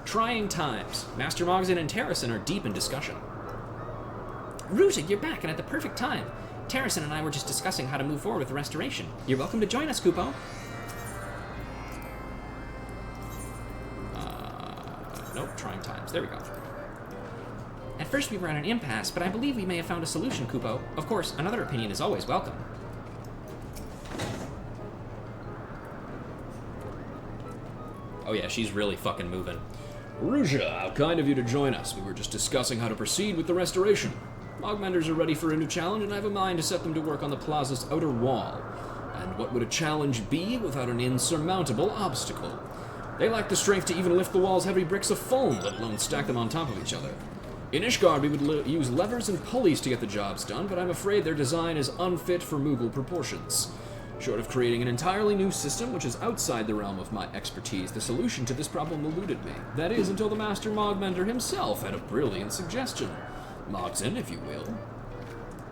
Trying times. Master Mogson and Terracin are deep in discussion.
Rouge, you're back and at the perfect time. Terracin and I were just discussing how to move forward with the restoration. You're welcome to join us, Kupo.
Nope, trying times. There we go.
At first we were at an impasse, but I believe we may have found a solution, Kupo. Of course, another opinion is always welcome.
Oh yeah, she's really fucking moving. Ruja, how kind of you to join us. We were just discussing how to proceed with the restoration. Mogmenders are ready for a new challenge, and I have a mind to set them to work on the plaza's outer wall. And what would a challenge be without an insurmountable obstacle? They lack the strength to even lift the wall's heavy bricks of foam, let alone stack them on top of each other. In Ishgard, we would use levers and pulleys to get the jobs done, but I'm afraid their design is unfit for Moogle proportions. Short of creating an entirely new system, which is outside the realm of my expertise, the solution to this problem eluded me. That is, until the Master Mogmender himself had a brilliant suggestion. Mogson, if you will.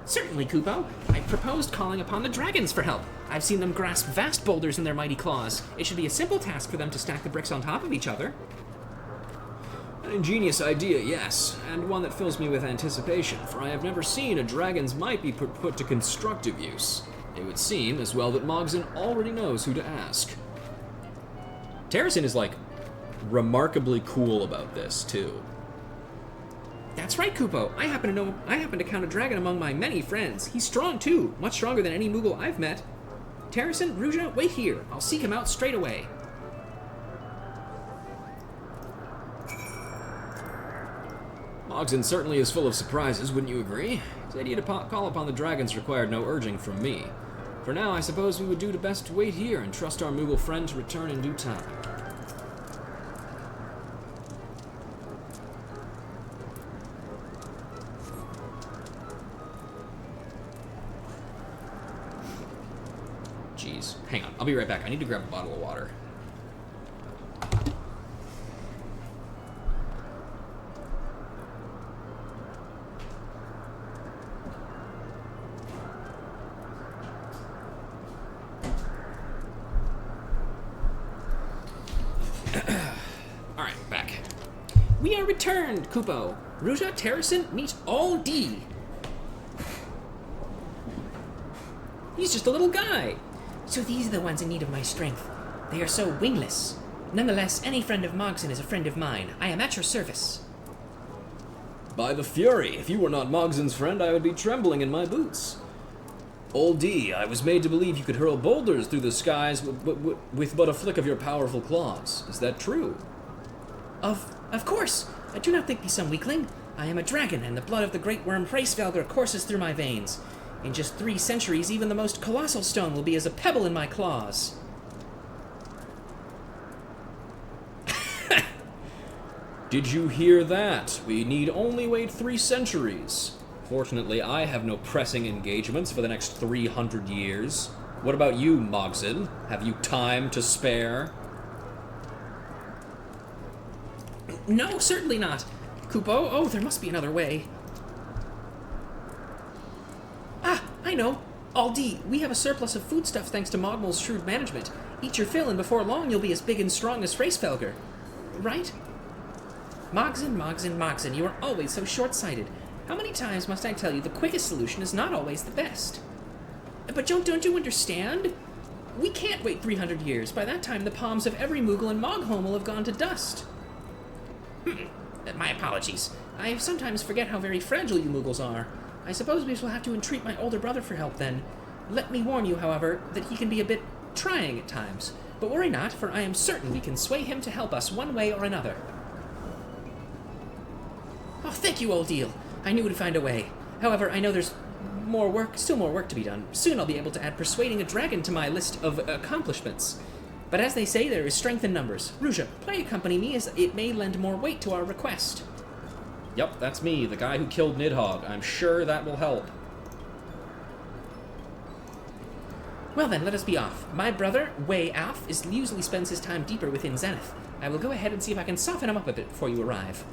Certainly, Kupo. I proposed calling upon the dragons for help. I've seen them grasp vast boulders in their mighty claws. It should be a simple task for them to stack the bricks on top of each other.
An ingenious idea, yes, and one that fills me with anticipation, for I have never seen a dragon's might be put to constructive use. It would seem, as well, that Mogson already knows who to ask. Terracin is, like, remarkably cool about this, too.
That's right, Kupo. I happen to count a dragon among my many friends. He's strong, too. Much stronger than any Moogle I've met. Terracin, Ruja, wait here. I'll seek him out straight away.
Mogson certainly is full of surprises, wouldn't you agree? His idea to call upon the dragons required no urging from me. For now, I suppose we would do best to wait here and trust our Moogle friend to return in due time. Jeez. Hang on. I'll be right back. I need to grab a bottle of water. Alright, back.
We are returned, Kupo. Ruja, Terracin, meet all D. He's just a little guy. So these are the ones in need of my strength. They are so wingless. Nonetheless, any friend of Mogson is a friend of mine. I am at your service.
By the Fury, if you were not Mogson's friend, I would be trembling in my boots. Old D, I was made to believe you could hurl boulders through the skies with but a flick of your powerful claws. Is that true?
Of course. I do not think me some weakling. I am a dragon, and the blood of the great worm Hraesvelgr courses through my veins. In just 3 centuries, even the most colossal stone will be as a pebble in my claws.
Did you hear that? We need only wait 3 centuries. Fortunately, I have no pressing engagements for the next 300 years. What about you, Mogson? Have you time to spare?
No, certainly not. Kupo, oh, there must be another way. Ah, I know. Aldi, we have a surplus of foodstuffs thanks to Mogmul's shrewd management. Eat your fill, and before long you'll be as big and strong as Hraesvelgr. Right? Mogson, you are always so short-sighted. How many times must I tell you the quickest solution is not always the best? But don't you understand? We can't wait 300 years. By that time, the palms of every Moogle in Mogholm will have gone to dust. My apologies. I sometimes forget how very fragile you Moogles are. I suppose we shall have to entreat my older brother for help then. Let me warn you, however, that he can be a bit trying at times. But worry not, for I am certain we can sway him to help us one way or another. Oh, thank you, old deal. I knew we'd find a way. However, I know there's still more work to be done. Soon I'll be able to add persuading a dragon to my list of accomplishments. But as they say, there is strength in numbers. Ruja, pray accompany me, as it may lend more weight to our request.
Yep, that's me, the guy who killed Nidhogg. I'm sure that will help.
Well then, let us be off. My brother, Wei Af, usually spends his time deeper within Zenith. I will go ahead and see if I can soften him up a bit before you arrive.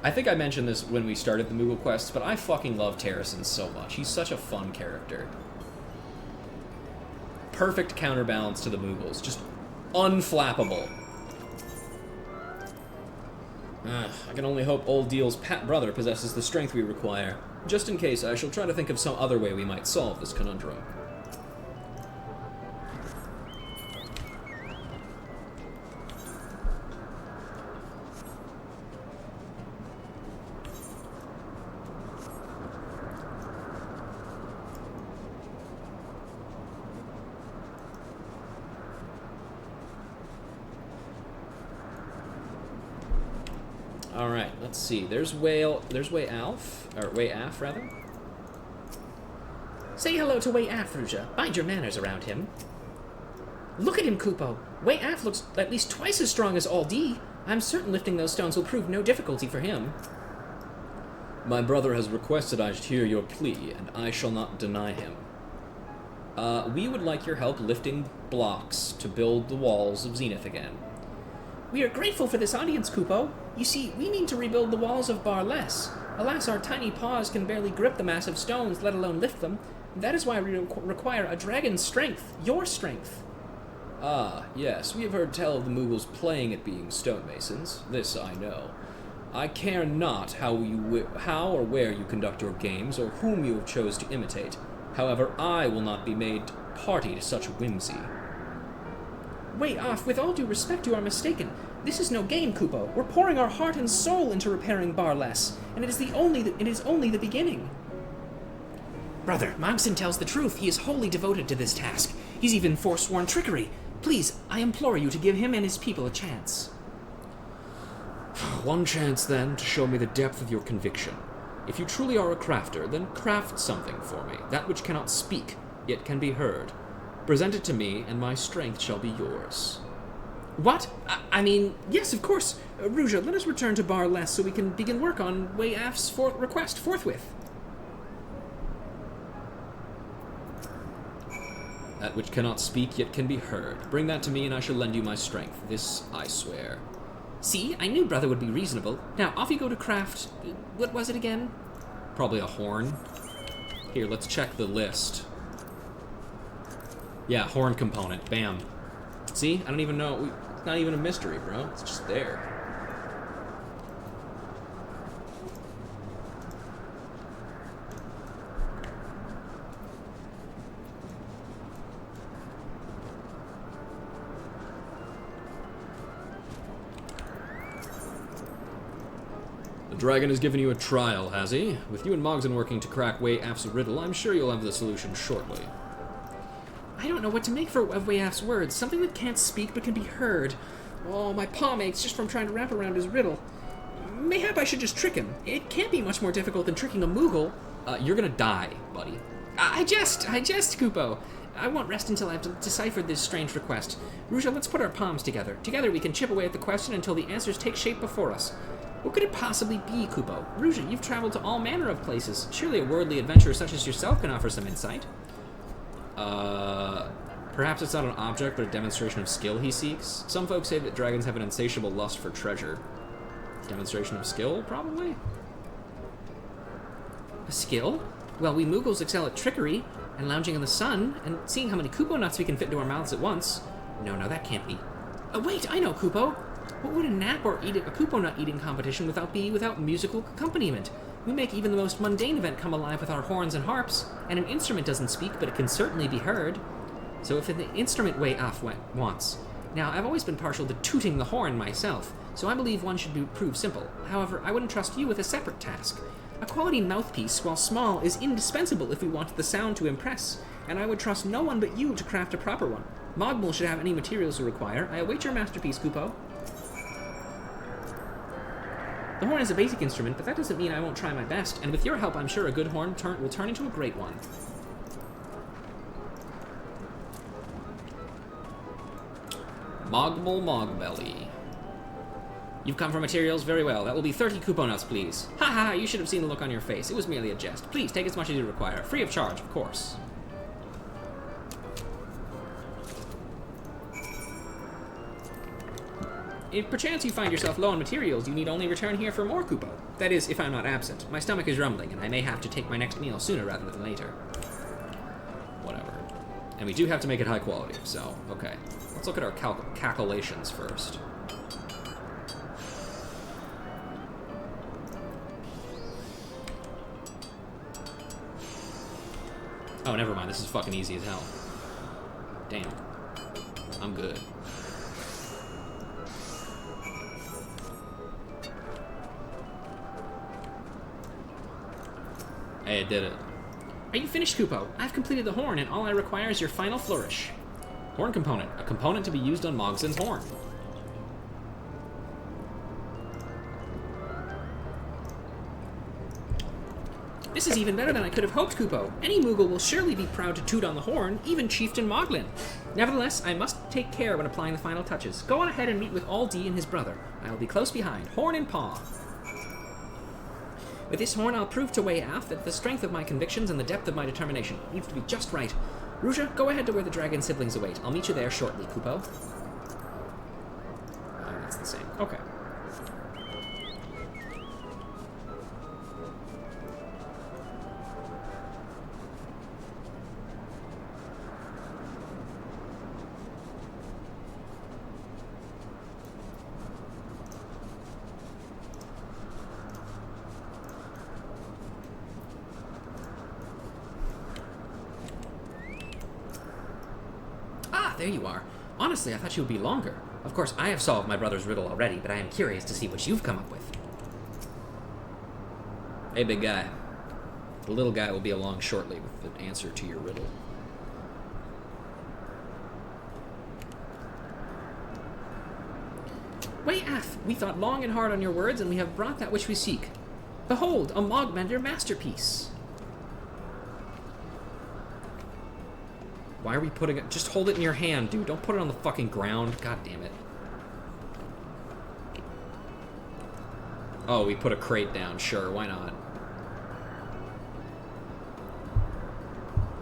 I think I mentioned this when we started the Moogle quests, but I fucking love Terracin so much. He's such a fun character. Perfect counterbalance to the Moogles. Just unflappable. I can only hope Old Deal's Pat brother possesses the strength we require. Just in case, I shall try to think of some other way we might solve this conundrum. Alright, let's see. There's Wei Af, rather.
Say hello to Wei Af, Ruja. Mind your manners around him. Look at him, Kupo. Wei Af looks at least twice as strong as Aldi. I'm certain lifting those stones will prove no difficulty for him.
My brother has requested I should hear your plea, and I shall not deny him. We would like your help lifting blocks to build the walls of Zenith again.
We are grateful for this audience, Kupo. You see, we mean to rebuild the walls of Barless. Alas, our tiny paws can barely grip the massive stones, let alone lift them. That is why we require a dragon's strength, your strength.
Ah, yes, we have heard tell of the Moogles playing at being stonemasons. This I know. I care not how or where you conduct your games, or whom you have chose to imitate. However, I will not be made party to such whimsy.
Wait off, with all due respect, you are mistaken. This is no game, Kupo. We're pouring our heart and soul into repairing Barless, and it is only the beginning. Brother, Mogson tells the truth. He is wholly devoted to this task. He's even forsworn trickery. Please, I implore you to give him and his people a chance.
One chance, then, to show me the depth of your conviction. If you truly are a crafter, then craft something for me, that which cannot speak, yet can be heard. Present it to me, and my strength shall be yours.
What? I mean, yes, of course. Ruja, let us return to Barless so we can begin work on Wei Af's request forthwith.
That which cannot speak, yet can be heard. Bring that to me, and I shall lend you my strength. This I swear.
See, I knew brother would be reasonable. Now, off you go to craft... What was it again?
Probably a horn. Here, let's check the list. Yeah, horn component. Bam. See? I don't even know. It's not even a mystery, bro. It's just there. The dragon has given you a trial, has he? With you and Mogson working to crack Wei Af's riddle, I'm sure you'll have the solution shortly.
I don't know what to make of Wei Af's words. Something that can't speak but can be heard. Oh, my palm aches just from trying to wrap around his riddle. Mayhap I should just trick him. It can't be much more difficult than tricking a Moogle.
You're gonna die, buddy.
I jest, Kupo. I won't rest until I've deciphered this strange request. Ruja, let's put our palms together. Together we can chip away at the question until the answers take shape before us. What could it possibly be, Kupo? Ruja, you've traveled to all manner of places. Surely a worldly adventurer such as yourself can offer some insight.
Perhaps it's not an object, but a demonstration of skill he seeks. Some folks say that dragons have an insatiable lust for treasure. Demonstration of skill, probably?
A skill? Well, we Moogles excel at trickery, and lounging in the sun, and seeing how many Kupo nuts we can fit into our mouths at once. No, that can't be. Wait, I know, Kupo. What would a nap or a Kupo nut eating competition without musical accompaniment? We make even the most mundane event come alive with our horns and harps, and an instrument doesn't speak, but it can certainly be heard. So if an instrument Wei Af wants. Now, I've always been partial to tooting the horn myself, so I believe one should prove simple. However, I wouldn't trust you with a separate task. A quality mouthpiece, while small, is indispensable if we want the sound to impress. and I would trust no one but you to craft a proper one. Mogmul should have any materials you require. I await your masterpiece, Kupo. The horn is a basic instrument, but that doesn't mean I won't try my best, and with your help, I'm sure a good horn will turn into a great one.
Mogmul Mogbelly.
You've come for materials? Very well. That will be 30 Kupo nuts, please. Ha ha, you should have seen the look on your face. It was merely a jest. Please, take as much as you require. Free of charge, of course. If perchance you find yourself low on materials, you need only return here for more Kupo. That is, if I'm not absent. My stomach is rumbling, and I may have to take my next meal sooner rather than later.
Whatever. And we do have to make it high quality, so, okay. Let's look at our calculations first. Oh, never mind. This is fucking easy as hell. Damn. I'm good. Hey, I did it.
Are you finished, Kupo? I've completed the horn, and all I require is your final flourish.
Horn component. A component to be used on Mogzen's horn.
This is even better than I could have hoped, Kupo. Any Moogle will surely be proud to toot on the horn, even Chieftain Moglin. Nevertheless, I must take care when applying the final touches. Go on ahead and meet with Aldi and his brother. I will be close behind, horn in paw. With this horn, I'll prove to Wei Af that the strength of my convictions and the depth of my determination needs to be just right. Ruja, go ahead to where the dragon siblings await. I'll meet you there shortly, Kupo.
That's the same. Okay.
There you are. Honestly, I thought you would be longer. Of course, I have solved my brother's riddle already, but I am curious to see what you've come up with.
Hey, big guy. The little guy will be along shortly with the answer to your riddle.
Wei Af, we thought long and hard on your words, and we have brought that which we seek. Behold, a Mogmender masterpiece.
Why are we putting it? Just hold it in your hand, dude. Don't put it on the fucking ground. God damn it. Oh, we put a crate down. Sure, why not?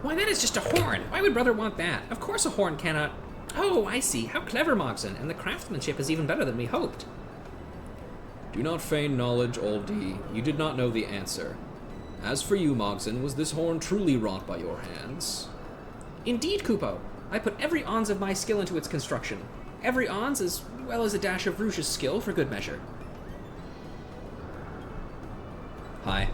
Why, that is just a horn. Why would brother want that? Of course a horn cannot... Oh, I see. How clever, Mogzen. And the craftsmanship is even better than we hoped.
Do not feign knowledge, Aldi. You did not know the answer. As for you, Mogzen, was this horn truly wrought by your hands?
Indeed, Kupo. I put every ounce of my skill into its construction. Every ounce, as well as a dash of Rouge's skill, for good measure.
Hi.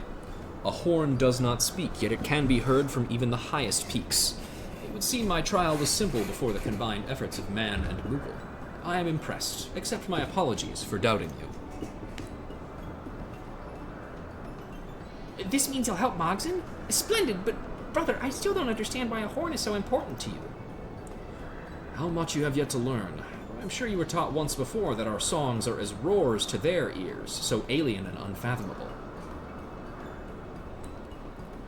A horn does not speak, yet it can be heard from even the highest peaks. It would seem my trial was simple before the combined efforts of man and Moogle. I am impressed. Accept my apologies for doubting you.
This means you'll help Mogzen? Splendid, but... Brother, I still don't understand why a horn is so important to you.
How much you have yet to learn. I'm sure you were taught once before that our songs are as roars to their ears, so alien and unfathomable.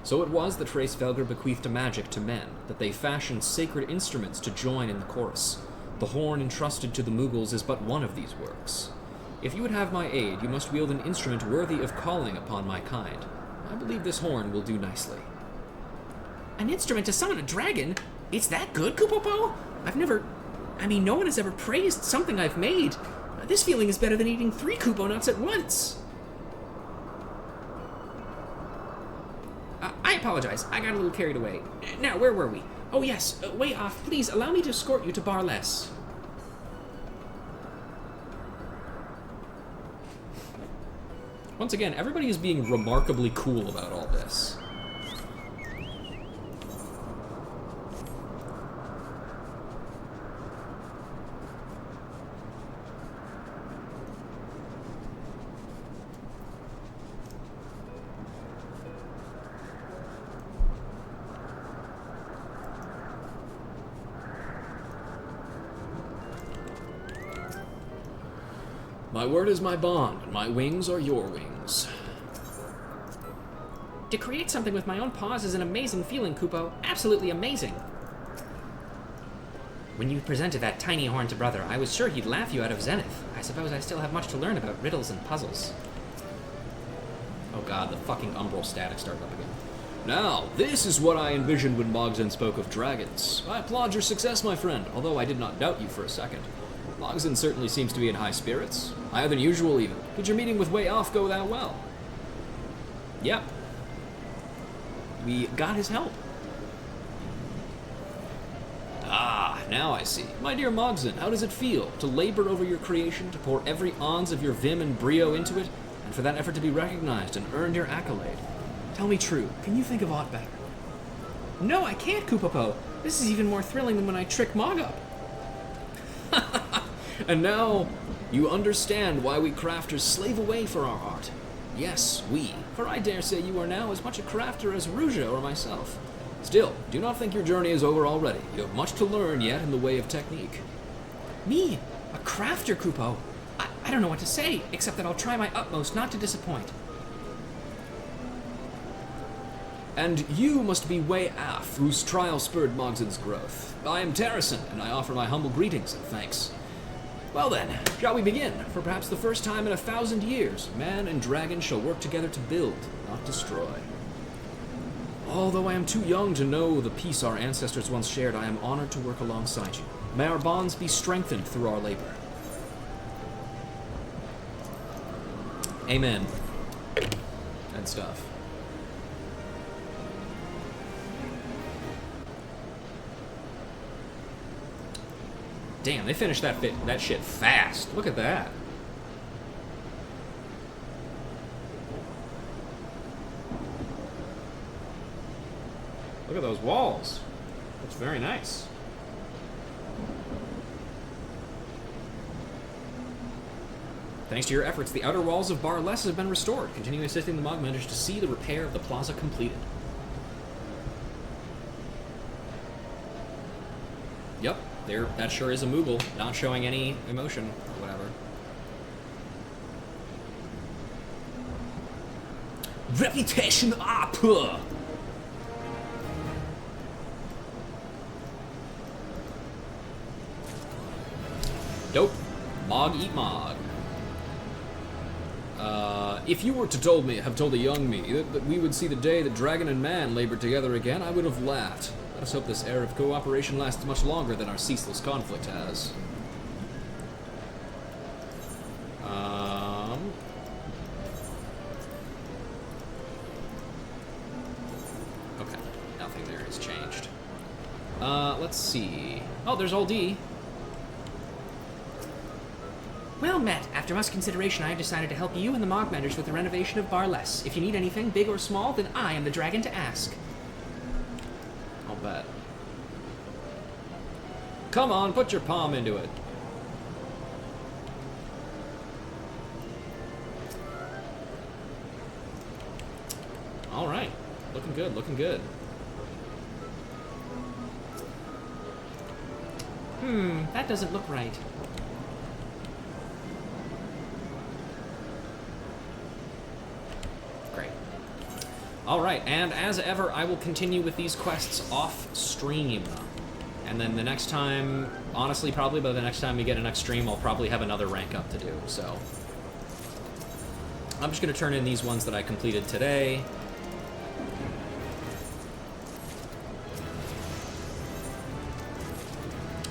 So it was that Hraesvelgr bequeathed a magic to men, that they fashioned sacred instruments to join in the chorus. The horn entrusted to the Moogles is but one of these works. If you would have my aid, you must wield an instrument worthy of calling upon my kind. I believe this horn will do nicely.
An instrument to summon a dragon? It's that good, Kupopo? No one has ever praised something I've made. This feeling is better than eating 3 Kupo nuts at once. I apologize. I got a little carried away. Now, where were we? Oh yes, Wei Af, please allow me to escort you to Barless.
Once again, everybody is being remarkably cool about all this. My word is my bond, and my wings are your wings.
To create something with my own paws is an amazing feeling, Kupo. Absolutely amazing. When you presented that tiny horn to Brother, I was sure he'd laugh you out of Zenith. I suppose I still have much to learn about riddles and puzzles.
Oh god, the fucking umbral static started up again. Now, this is what I envisioned when Mogzin spoke of dragons. I applaud your success, my friend, although I did not doubt you for a second. Mogzin certainly seems to be in high spirits. Higher than usual, even. Did your meeting with Wei Off go that well? Yep. We got his help. Ah, now I see. My dear Mogzin, how does it feel to labor over your creation, to pour every ounce of your vim and brio into it, and for that effort to be recognized and earned your accolade? Tell me true, can you think of aught better?
No, I can't, Kupopo. This is even more thrilling than when I trick Mog up.
And now, you understand why we crafters slave away for our art. Yes, we, for I dare say you are now as much a crafter as Ruja or myself. Still, do not think your journey is over already. You have much to learn yet in the way of technique.
Me? A crafter, Kupo? I don't know what to say, except that I'll try my utmost not to disappoint.
And you must be Wei Af, whose trial spurred Mogzin's growth. I am Terracin, and I offer my humble greetings and thanks. Well then, shall we begin? For perhaps the first time in 1,000 years, man and dragon shall work together to build, not destroy. Although I am too young to know the peace our ancestors once shared, I am honored to work alongside you. May our bonds be strengthened through our labor. Amen. And stuff. Damn, they finished that shit fast. Look at that. Look at those walls. Looks very nice. Thanks to your efforts, the outer walls of Bar Les have been restored, continuing assisting the Mogmenders to see the repair of the plaza completed. Yep, that sure is a Moogle, not showing any emotion or whatever. Reputation up! Dope. Mog eat Mog. If you were to have told a young me that we would see the day that dragon and man labored together again, I would have laughed. Let us hope this era of cooperation lasts much longer than our ceaseless conflict has. Okay, nothing there has changed. Let's see. Oh, there's old D.
Well met. After much consideration, I have decided to help you and the Mogmenders with the renovation of Bar Les. If you need anything, big or small, then I am the dragon to ask.
I'll bet. Come on, put your palm into it. Alright. Looking good, looking good.
That doesn't look right.
Great. Alright, and as ever, I will continue with these quests off stream. And then the next time, honestly, probably by the next time we get a next stream, I'll probably have another rank up to do, so. I'm just going to turn in these ones that I completed today.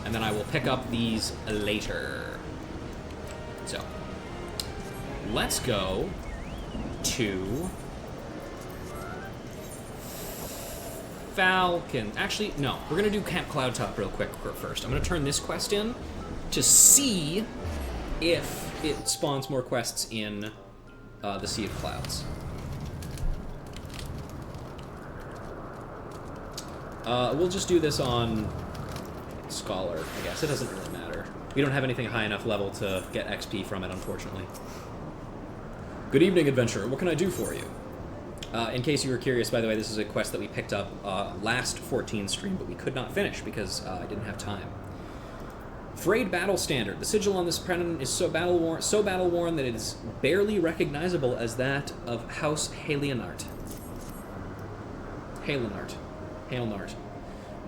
And then I will pick up these later. So, let's go to Falcon. Actually, no. We're going to do Camp Cloudtop real quick first. I'm going to turn this quest in to see if it spawns more quests in the Sea of Clouds. We'll just do this on Scholar, I guess. It doesn't really matter. We don't have anything high enough level to get XP from it, unfortunately. Good evening, adventurer. What can I do for you? In case you were curious, by the way, this is a quest that we picked up last 14 stream, but we could not finish because I didn't have time. Frayed battle standard. The sigil on this pennant is so battle worn that it is barely recognizable as that of House Halenart. Halenart.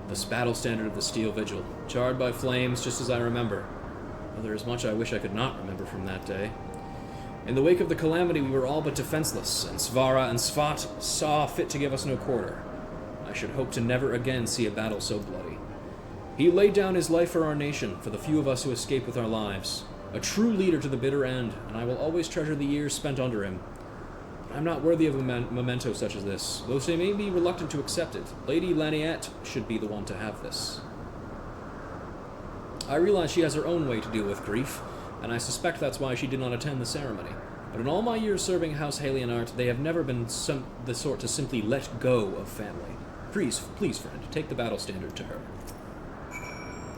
This battle standard of the Steel Vigil, charred by flames just as I remember. Though there is much I wish I could not remember from that day. In the wake of the calamity, we were all but defenseless, and Svara and Svat saw fit to give us no quarter. I should hope to never again see a battle so bloody. He laid down his life for our nation, for the few of us who escaped with our lives. A true leader to the bitter end, and I will always treasure the years spent under him. But I'm not worthy of a memento such as this, though she may be reluctant to accept it. Lady Laniette should be the one to have this. I realize she has her own way to deal with grief, and I suspect that's why she did not attend the ceremony. But in all my years serving House Halenart, they have never been the sort to simply let go of family. Please, friend, take the battle standard to her.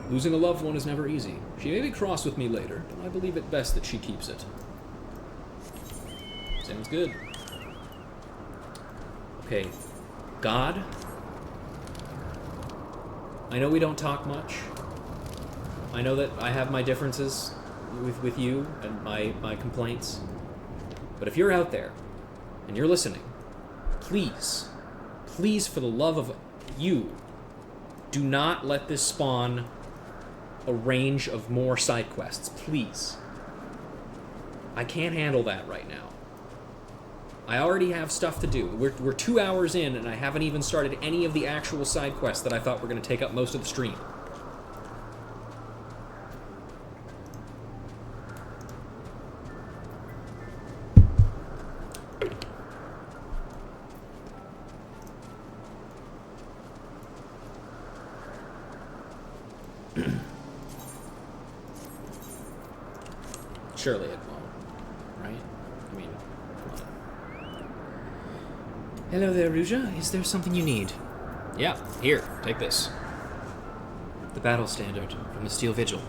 Losing a loved one is never easy. She may be cross with me later, but I believe it best that she keeps it. Sounds good. Okay. God? I know we don't talk much. I know that I have my differences with you and my complaints. But if you're out there and you're listening, please, for the love of you, do not let this spawn a range of more side quests, please. I can't handle that right now. I already have stuff to do. We're 2 hours in, and I haven't even started any of the actual side quests that I thought were going to take up most of the stream. Surely it won't, right? I mean, come on.
Hello there, Ruja. Is there something you need?
Yeah, here, take this.
The battle standard from the Steel Vigil.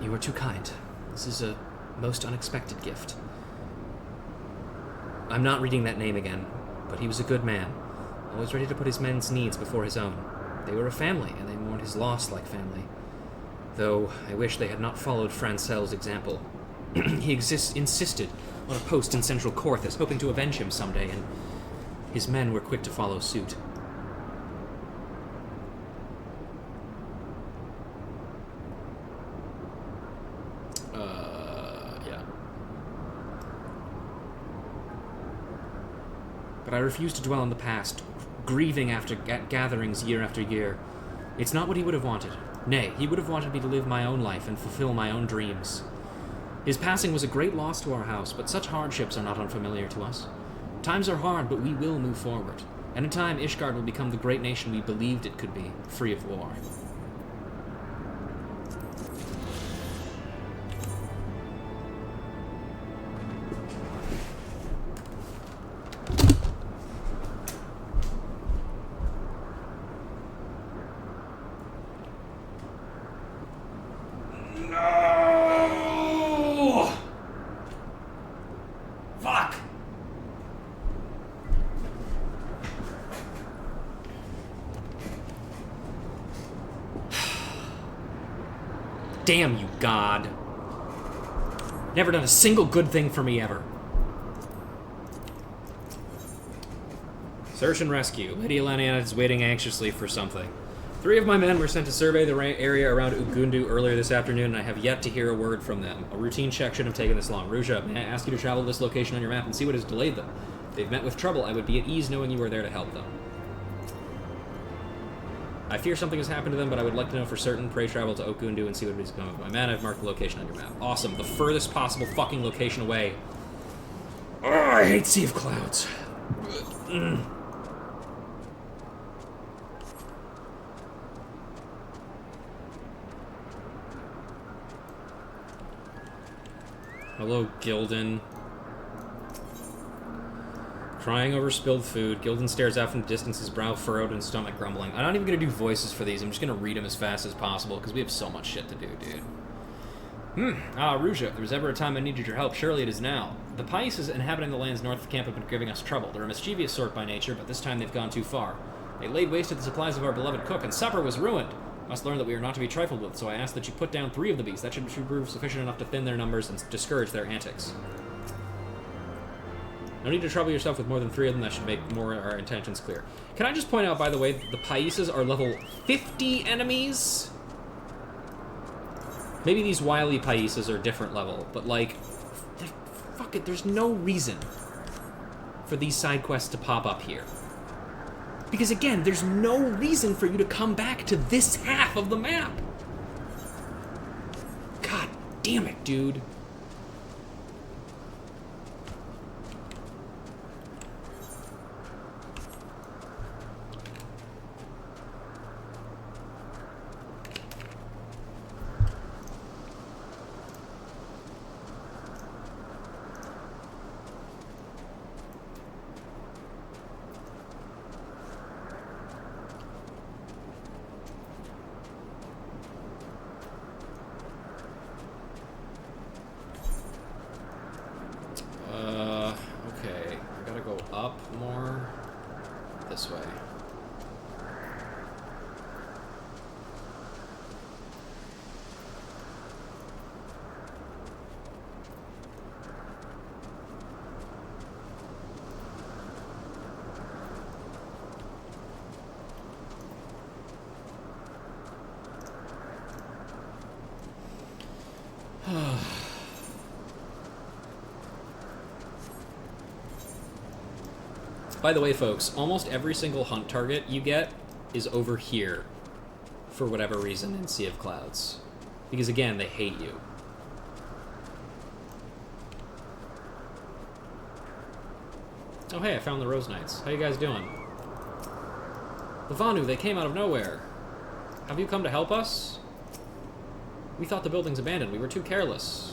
You are too kind. This is a most unexpected gift. I'm not reading that name again, but he was a good man, always ready to put his men's needs before his own. They were a family, and they mourned his loss like family. Though I wish they had not followed Francel's example. He insisted on a post in Central Corthus, hoping to avenge him someday, and his men were quick to follow suit.
Yeah.
But I refuse to dwell on the past, grieving after gatherings year after year. It's not what he would have wanted. Nay, he would have wanted me to live my own life and fulfill my own dreams. His passing was a great loss to our house, but such hardships are not unfamiliar to us. Times are hard, but we will move forward. And in time, Ishgard will become the great nation we believed it could be, free of war.
Damn you, God. Never done a single good thing for me ever. Search and rescue. Lady Laniana is waiting anxiously for something. 3 of my men were sent to survey the area around Ugundu earlier this afternoon, and I have yet to hear a word from them. A routine check shouldn't have taken this long. Ruja, may I ask you to travel to this location on your map and see what has delayed them? If they've met with trouble, I would be at ease knowing you were there to help them. I fear something has happened to them, but I would like to know for certain. Pray travel to Okundu and see what is going on with my man. I've marked the location on your map. Awesome. The furthest possible fucking location away. Oh, I hate Sea of Clouds. Hello, Gildan. Crying over spilled food. Gildan stares out from the distance, his brow furrowed and stomach grumbling. I'm not even going to do voices for these. I'm just going to read them as fast as possible, because we have so much shit to do, dude. Ruja, if there was ever a time I needed your help, surely it is now. The Paises inhabiting the lands north of camp have been giving us trouble. They're a mischievous sort by nature, but this time they've gone too far. They laid waste to the supplies of our beloved cook, and supper was ruined. Must learn that we are not to be trifled with, so I ask that you put down 3 of the beasts. That should prove sufficient enough to thin their numbers and discourage their antics. No need to trouble yourself with more than 3 of them. That should make more our intentions clear. Can I just point out, by the way, the Paises are level 50 enemies? Maybe these wily Paises are different level, but like, fuck it, there's no reason for these side quests to pop up here. Because again, there's no reason for you to come back to this half of the map. God damn it, dude. Okay. I gotta go up more. This way. By the way, folks, almost every single hunt target you get is over here for whatever reason in Sea of Clouds. Because again, they hate you. Oh hey, I found the Rose Knights. How you guys doing? The Vanu, they came out of nowhere. Have you come to help us? We thought the building's abandoned. We were too careless.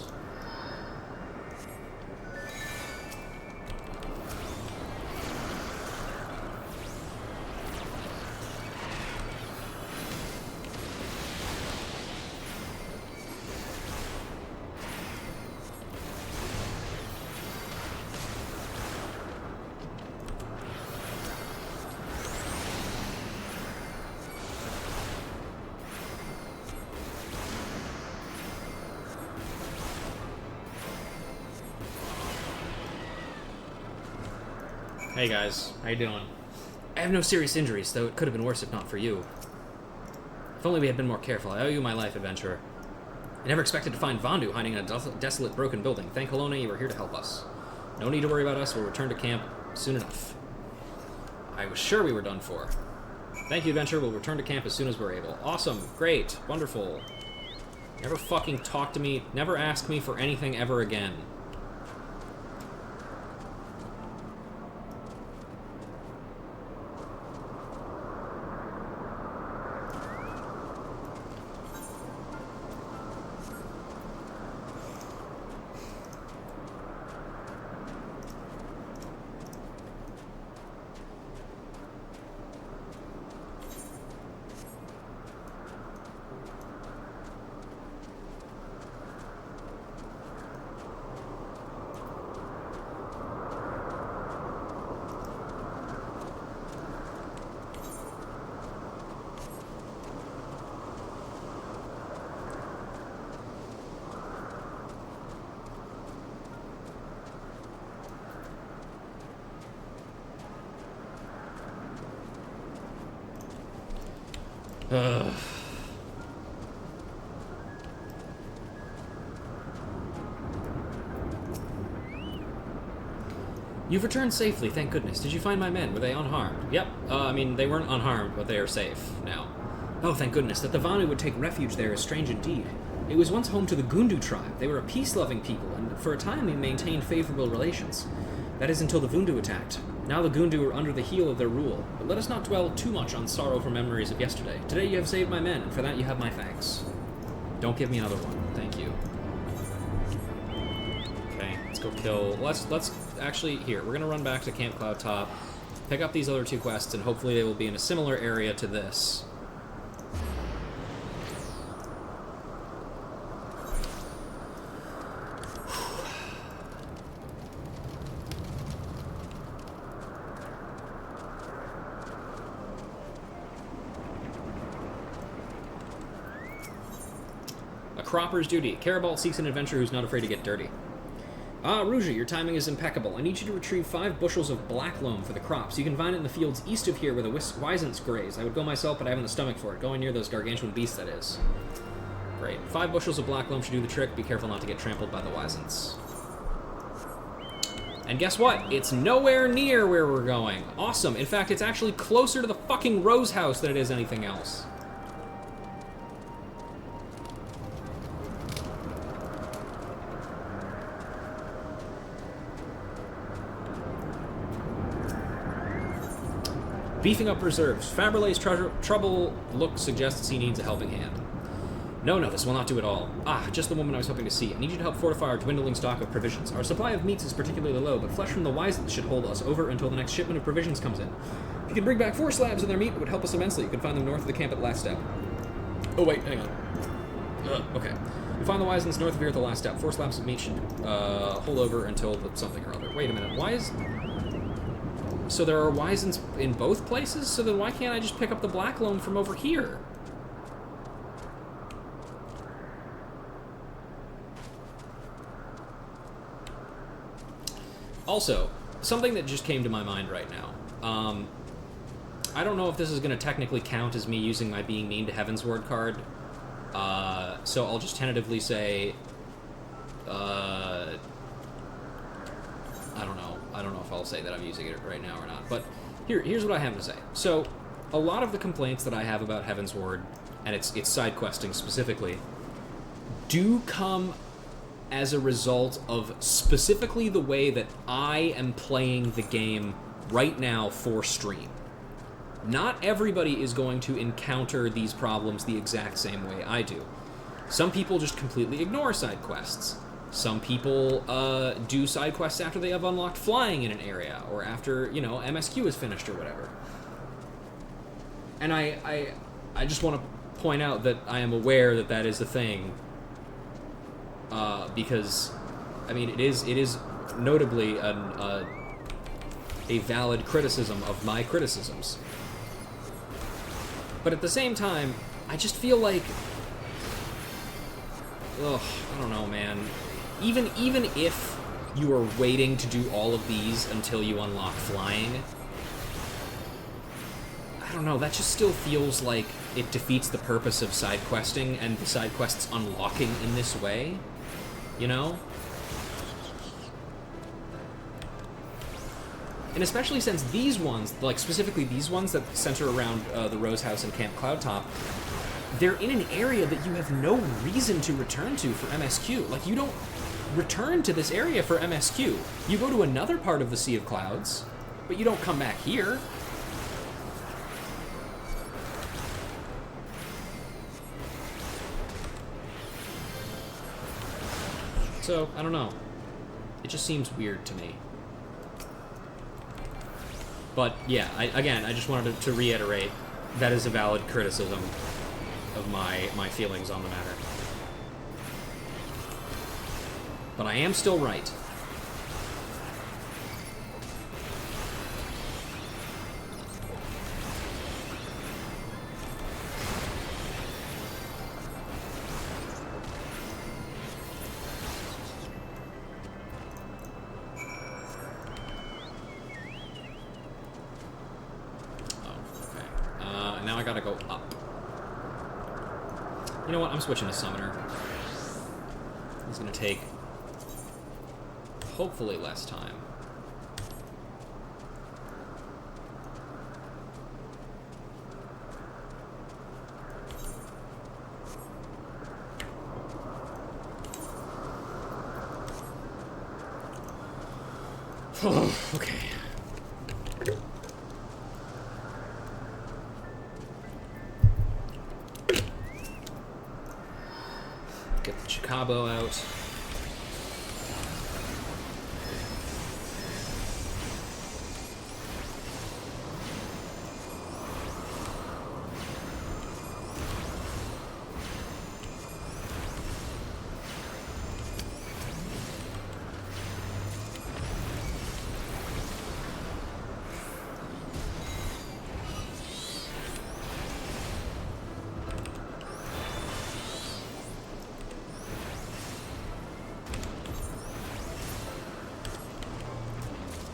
Hey guys, how you doing? I have no serious injuries, though it could have been worse if not for you. If only we had been more careful. I owe you my life, adventurer. I never expected to find Vandu hiding in a desolate, broken building. Thank Helona, you were here to help us. No need to worry about us. We'll return to camp soon enough. I was sure we were done for. Thank you, adventurer. We'll return to camp as soon as we're able. Awesome. Great. Wonderful. Never fucking talk to me. Never ask me for anything ever again. Ugh. You've returned safely, thank goodness. Did you find my men? Were they unharmed? Yep. I mean, they weren't unharmed, but they are safe now. Oh, thank goodness. That the Vanu would take refuge there is strange indeed. It was once home to the Gundu tribe. They were a peace-loving people, and for a time we maintained favorable relations. That is until the Vundu attacked. Now the Gundu are under the heel of their rule. But let us not dwell too much on sorrow for memories of yesterday. Today you have saved my men, and for that you have my thanks. Don't give me another one. Thank you. Okay, let's go kill... Let's actually... Here, we're gonna run back to Camp Cloud Top, pick up these other 2 quests, and hopefully they will be in a similar area to this. A cropper's duty. Carabalt seeks an adventurer who's not afraid to get dirty. Ah, Rouge, your timing is impeccable. I need you to retrieve 5 bushels of black loam for the crops. You can find it in the fields east of here where the wisents graze. I would go myself, but I haven't the stomach for it. Going near those gargantuan beasts, that is. Great. 5 bushels of black loam should do the trick. Be careful not to get trampled by the wisents. And guess what? It's nowhere near where we're going. Awesome. In fact, it's actually closer to the fucking Rose House than it is anything else. Beefing up reserves. Faberlé's trouble look suggests he needs a helping hand. No, this will not do at all. Ah, just the woman I was hoping to see. I need you to help fortify our dwindling stock of provisions. Our supply of meats is particularly low, but flesh from the wisents should hold us over until the next shipment of provisions comes in. If you can bring back 4 slabs of their meat, it would help us immensely. You can find them north of the camp at the last step. Oh, wait, hang on. Okay. You find the wisents north of here at the last step. 4 slabs of meat should hold over until something or other. Wait a minute, why is... So there are wisents in both places? So then why can't I just pick up the black loam from over here? Also, something that just came to my mind right now. I don't know if this is going to technically count as me using my Being Mean to Heavensward card. So I'll just tentatively say... I don't know if I'll say that I'm using it right now or not, but here's what I have to say. So, a lot of the complaints that I have about Heavensward, and its side questing specifically, do come as a result of specifically the way that I am playing the game right now for stream. Not everybody is going to encounter these problems the exact same way I do. Some people just completely ignore side quests. Some people do side quests after they have unlocked flying in an area, or after, MSQ is finished or whatever. And I just want to point out that I am aware that that is a thing, because, I mean, it is notably a valid criticism of my criticisms. But at the same time, I just feel like, I don't know, man. Even if you are waiting to do all of these until you unlock flying, I don't know, that just still feels like it defeats the purpose of side questing and the side quests unlocking in this way, you know? And especially since these ones, like specifically these ones that center around the Rose House and Camp Cloudtop, they're in an area that you have no reason to return to for MSQ. Like, you don't return to this area for MSQ. You go to another part of the Sea of Clouds, but you don't come back here. So, I don't know. It just seems weird to me. But, yeah, I just wanted to reiterate, that is a valid criticism of my feelings on the matter. But I am still right. Now I gotta go up. You know what? I'm switching to Summoner. It's gonna take hopefully less time. Okay. Get the Chicabo out.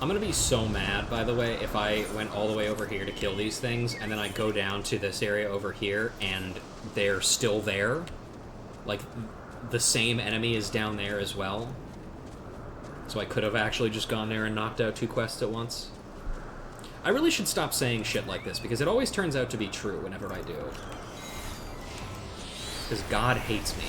I'm gonna be so mad, by the way, if I went all the way over here to kill these things, and then I go down to this area over here, and they're still there. Like, the same enemy is down there as well. So I could have actually just gone there and knocked out 2 quests at once. I really should stop saying shit like this, because it always turns out to be true whenever I do. Because God hates me.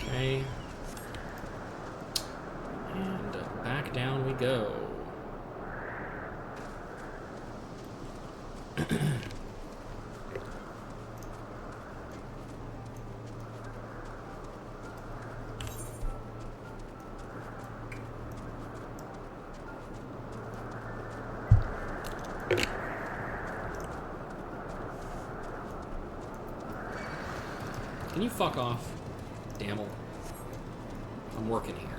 Okay. And back down we go. Can you fuck off? Damn. I'm working here.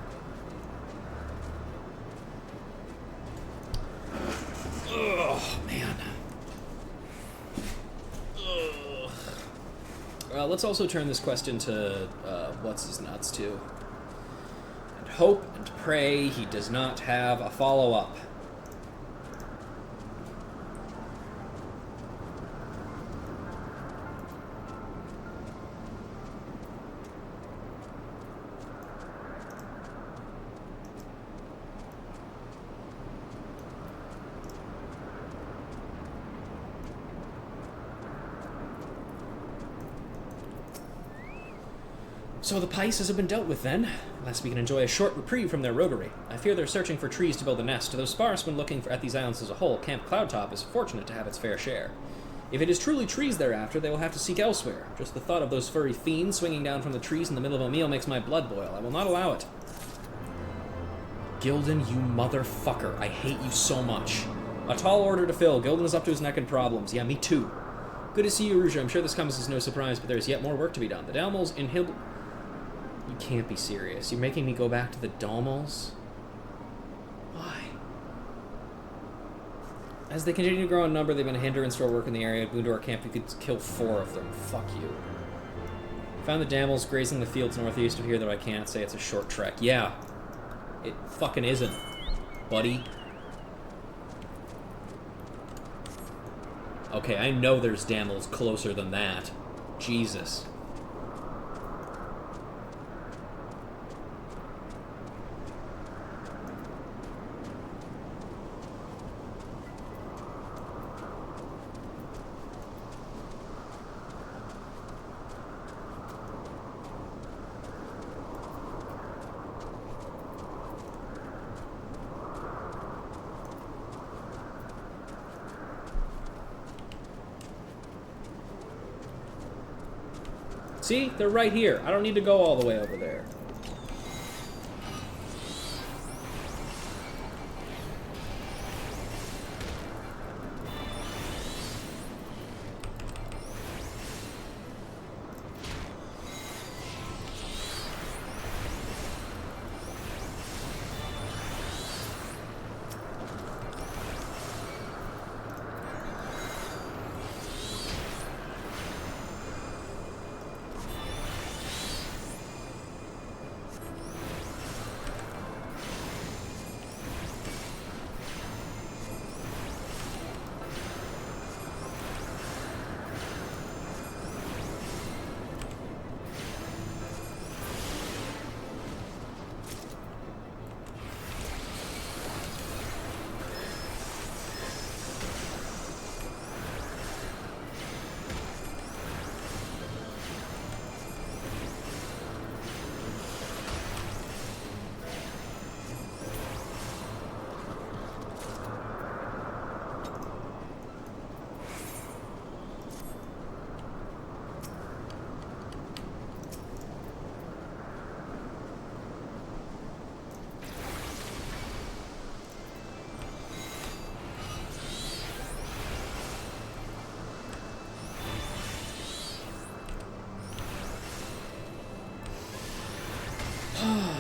Oh, man. Ugh. Let's also turn this quest into, what's his nuts, too. And hope and pray he does not have a follow-up. So the Pisces have been dealt with, then. Lest we can enjoy a short reprieve from their roguery. I fear they're searching for trees to build a nest. Though sparse when looking at these islands as a whole, Camp Cloudtop is fortunate to have its fair share. If it is truly trees they're after, they will have to seek elsewhere. Just the thought of those furry fiends swinging down from the trees in the middle of a meal makes my blood boil. I will not allow it. Gildan, you motherfucker. I hate you so much. A tall order to fill. Gildan is up to his neck in problems. Yeah, me too. Good to see you, Rouge. I'm sure this comes as no surprise, but there is yet more work to be done. The Dalmals in You can't be serious. You're making me go back to the Dalmals? Why? As they continue to grow in number, they've been a hindrance to our work in the area. At Boondor Camp, you could kill 4 of them. Fuck you. Found the Dalmals grazing the fields northeast of here, though I can't say it's a short trek. Yeah. It fucking isn't, buddy. Okay, I know there's Dalmals closer than that. Jesus. See? They're right here. I don't need to go all the way over there.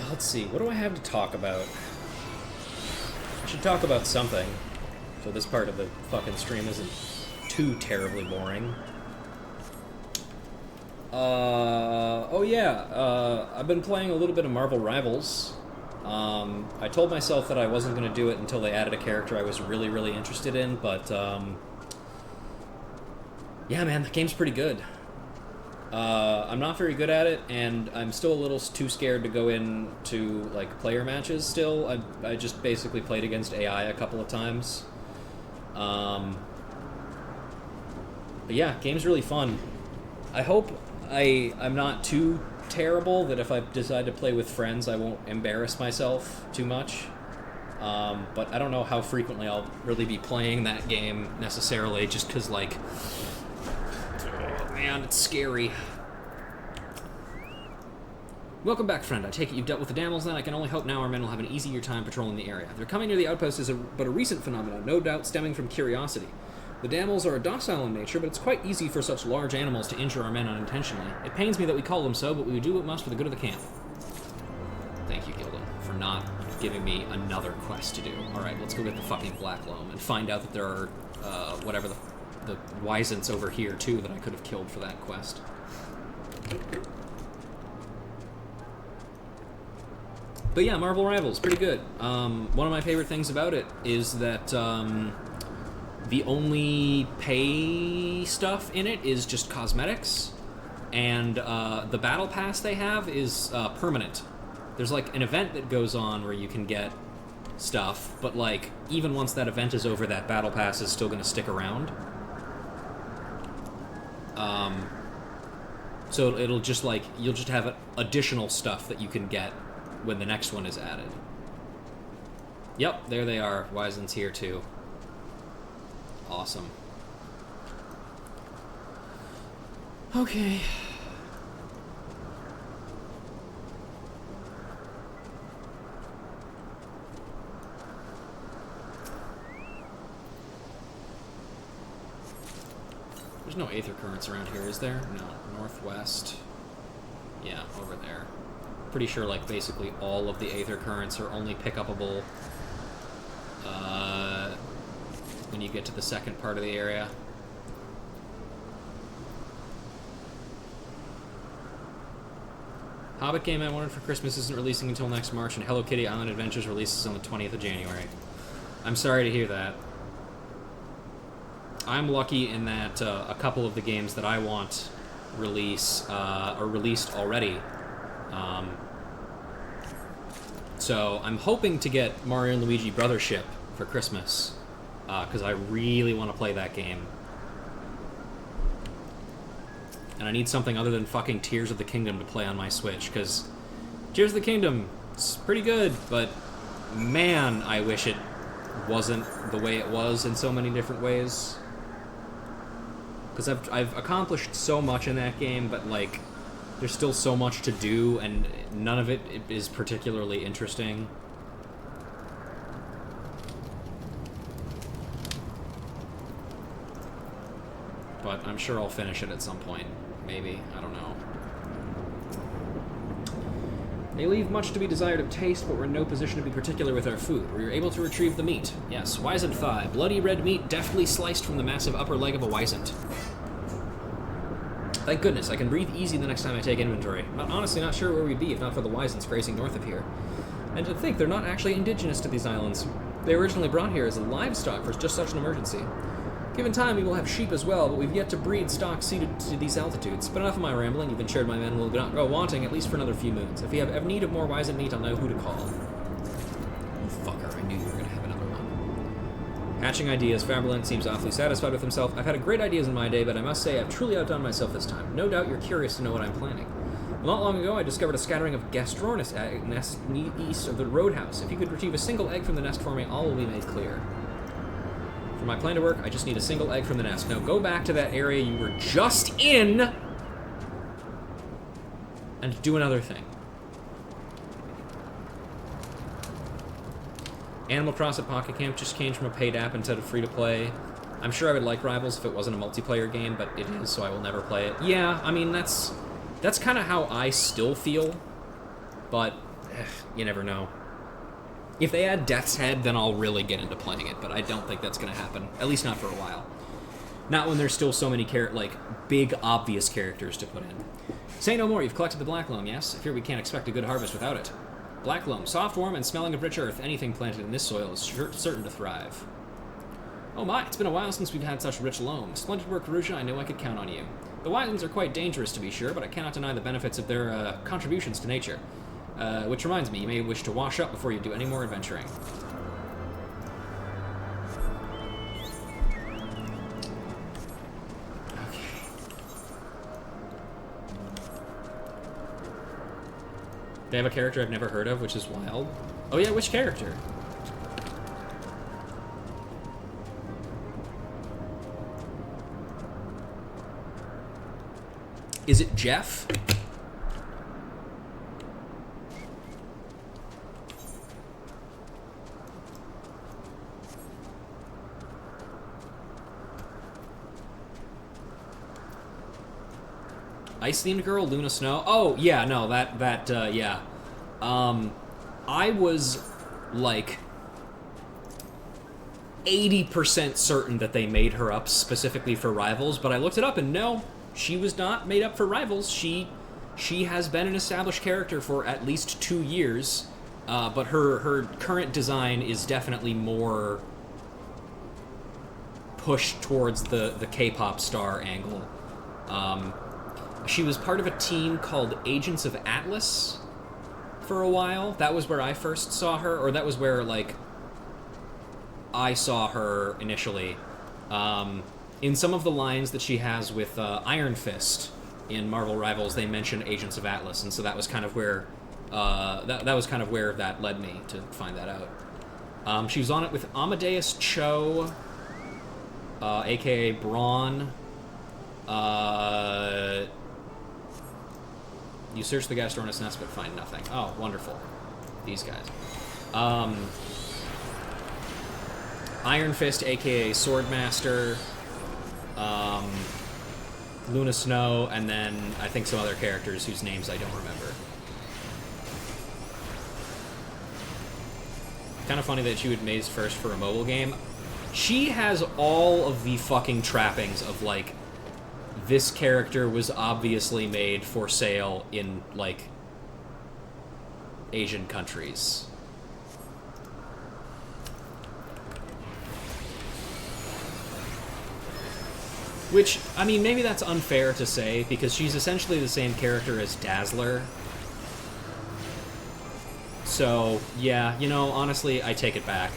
Let's see, what do I have to talk about? I should talk about something, so this part of the fucking stream isn't too terribly boring. Oh yeah, I've been playing a little bit of Marvel Rivals. I told myself that I wasn't going to do it until they added a character I was really, really interested in, but, yeah, man, the game's pretty good. I'm not very good at it, and I'm still a little too scared to go into, like, player matches still. I just basically played against AI a couple of times. But yeah, game's really fun. I hope I'm not too terrible that if I decide to play with friends, I won't embarrass myself too much. But I don't know how frequently I'll really be playing that game necessarily, just because, like, oh, man, it's scary. Welcome back, friend. I take it you've dealt with the damsels, then. I can only hope now our men will have an easier time patrolling the area. Their coming near the outpost is but a recent phenomenon, no doubt stemming from curiosity. The damsels are docile in nature, but it's quite easy for such large animals to injure our men unintentionally. It pains me that we call them so, but we do what we must for the good of the camp. Thank you, Gildan, for not giving me another quest to do. Alright, let's go get the fucking Black Loam and find out that there are, whatever the Wyzants over here, too, that I could have killed for that quest. But yeah, Marvel Rivals, pretty good. One of my favorite things about it is that, the only pay stuff in it is just cosmetics, and the battle pass they have is permanent. There's like an event that goes on where you can get stuff, but like even once that event is over, that battle pass is still going to stick around. So it'll just like, you'll just have additional stuff that you can get when the next one is added. Yep, there they are. Wyzant's here too. Awesome. Okay. There's no aether currents around here, is there? No. Northwest. Yeah, over there. Pretty sure, like, basically all of the aether currents are only pick-upable when you get to the second part of the area. Hobbit game I wanted for Christmas isn't releasing until next March, and Hello Kitty Island Adventures releases on the 20th of January. I'm sorry to hear that. I'm lucky in that a couple of the games that I want release are released already. So I'm hoping to get Mario and Luigi Brothership for Christmas, because I really want to play that game. And I need something other than fucking Tears of the Kingdom to play on my Switch, because Tears of the Kingdom is pretty good, but man, I wish it wasn't the way it was in so many different ways. Because I've accomplished so much in that game, but like, there's still so much to do, and none of it is particularly interesting. But I'm sure I'll finish it at some point. Maybe. I don't know. They leave much to be desired of taste, but we're in no position to be particular with our food. We are able to retrieve the meat. Yes, Wyzant thigh. Bloody red meat deftly sliced from the massive upper leg of a Wyzant. Thank goodness, I can breathe easy the next time I take inventory. I'm honestly not sure where we'd be if not for the Wyzants grazing north of here. And to think they're not actually indigenous to these islands. They were originally brought here as livestock for just such an emergency. Given time, we will have sheep as well, but we've yet to breed stock suited to these altitudes. But enough of my rambling. You've ensured my men will not go wanting, at least for another few moons. If we have need of more Wyzant meat, I'll know who to call. You fucker, I knew you were going to have another one. Hatching ideas. Faberland seems awfully satisfied with himself. I've had great ideas in my day, but I must say I've truly outdone myself this time. No doubt you're curious to know what I'm planning. Not long ago, I discovered a scattering of Gastronus nests east of the roadhouse. If you could retrieve a single egg from the nest for me, all will be made clear. For my plan to work, I just need a single egg from the nest. Now go back to that area you were just in and do another thing. Animal Crossing Pocket Camp just came from a paid app instead of free-to-play. I'm sure I would like Rivals if it wasn't a multiplayer game, but it is, so I will never play it. Yeah, I mean, that's kind of how I still feel, but you never know. If they add Death's Head, then I'll really get into playing it, but I don't think that's going to happen. At least not for a while. Not when there's still so many big, obvious characters to put in. Say no more, you've collected the black loam, yes? I fear we can't expect a good harvest without it. Black loam, soft, warm, and smelling of rich earth. Anything planted in this soil is certain to thrive. Oh my, it's been a while since we've had such rich loam. Splendid work, Ruja, I knew I could count on you. The wildlings are quite dangerous, to be sure, but I cannot deny the benefits of their contributions to nature. Which reminds me, you may wish to wash up before you do any more adventuring. They have a character I've never heard of, which is wild. Oh yeah, which character? Is it Jeff? Ice-themed girl, Luna Snow. Oh, yeah, no, yeah. I was, like, 80% certain that they made her up specifically for Rivals, but I looked it up and no, she was not made up for Rivals. She has been an established character for at least 2 years, but her current design is definitely more pushed towards the K-pop star angle. She was part of a team called Agents of Atlas for a while. That was where I first saw her, or that was where, like, I saw her initially. In some of the lines that she has with Iron Fist in Marvel Rivals, they mention Agents of Atlas, and so that was kind of where that was kind of where that led me to find that out. She was on it with Amadeus Cho, aka Braun. You search the Gastornis Nest but find nothing. Oh, wonderful. These guys. Iron Fist, aka Swordmaster, Luna Snow, and then I think some other characters whose names I don't remember. Kind of funny that she would Maze first for a mobile game. She has all of the fucking trappings of, like, this character was obviously made for sale in, like, Asian countries. Which, I mean, maybe that's unfair to say, because she's essentially the same character as Dazzler. So, yeah, you know, honestly, I take it back.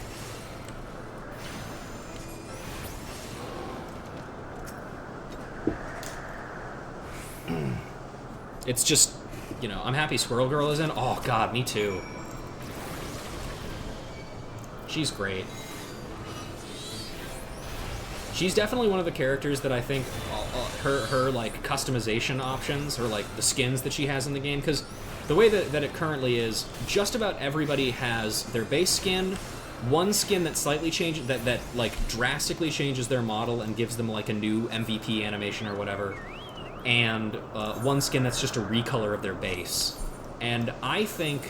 It's just, you know, I'm happy Squirrel Girl is in. Oh, God, me too. She's great. She's definitely one of the characters that I think her like, customization options, or, like, the skins that she has in the game, because the way that it currently is, just about everybody has their base skin, one skin that slightly changes, that like, drastically changes their model and gives them, like, a new MVP animation or whatever, and one skin that's just a recolor of their base. And I think,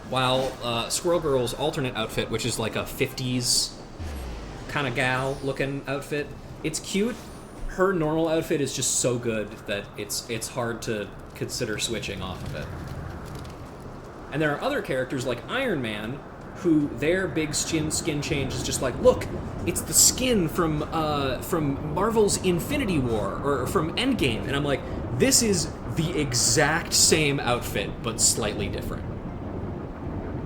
while Squirrel Girl's alternate outfit, which is like a 50s kind of gal-looking outfit, it's cute, her normal outfit is just so good that it's hard to consider switching off of it. And there are other characters like Iron Man, who their big skin change is just like, look, it's the skin from Marvel's Infinity War, or from Endgame, and I'm like, this is the exact same outfit, but slightly different.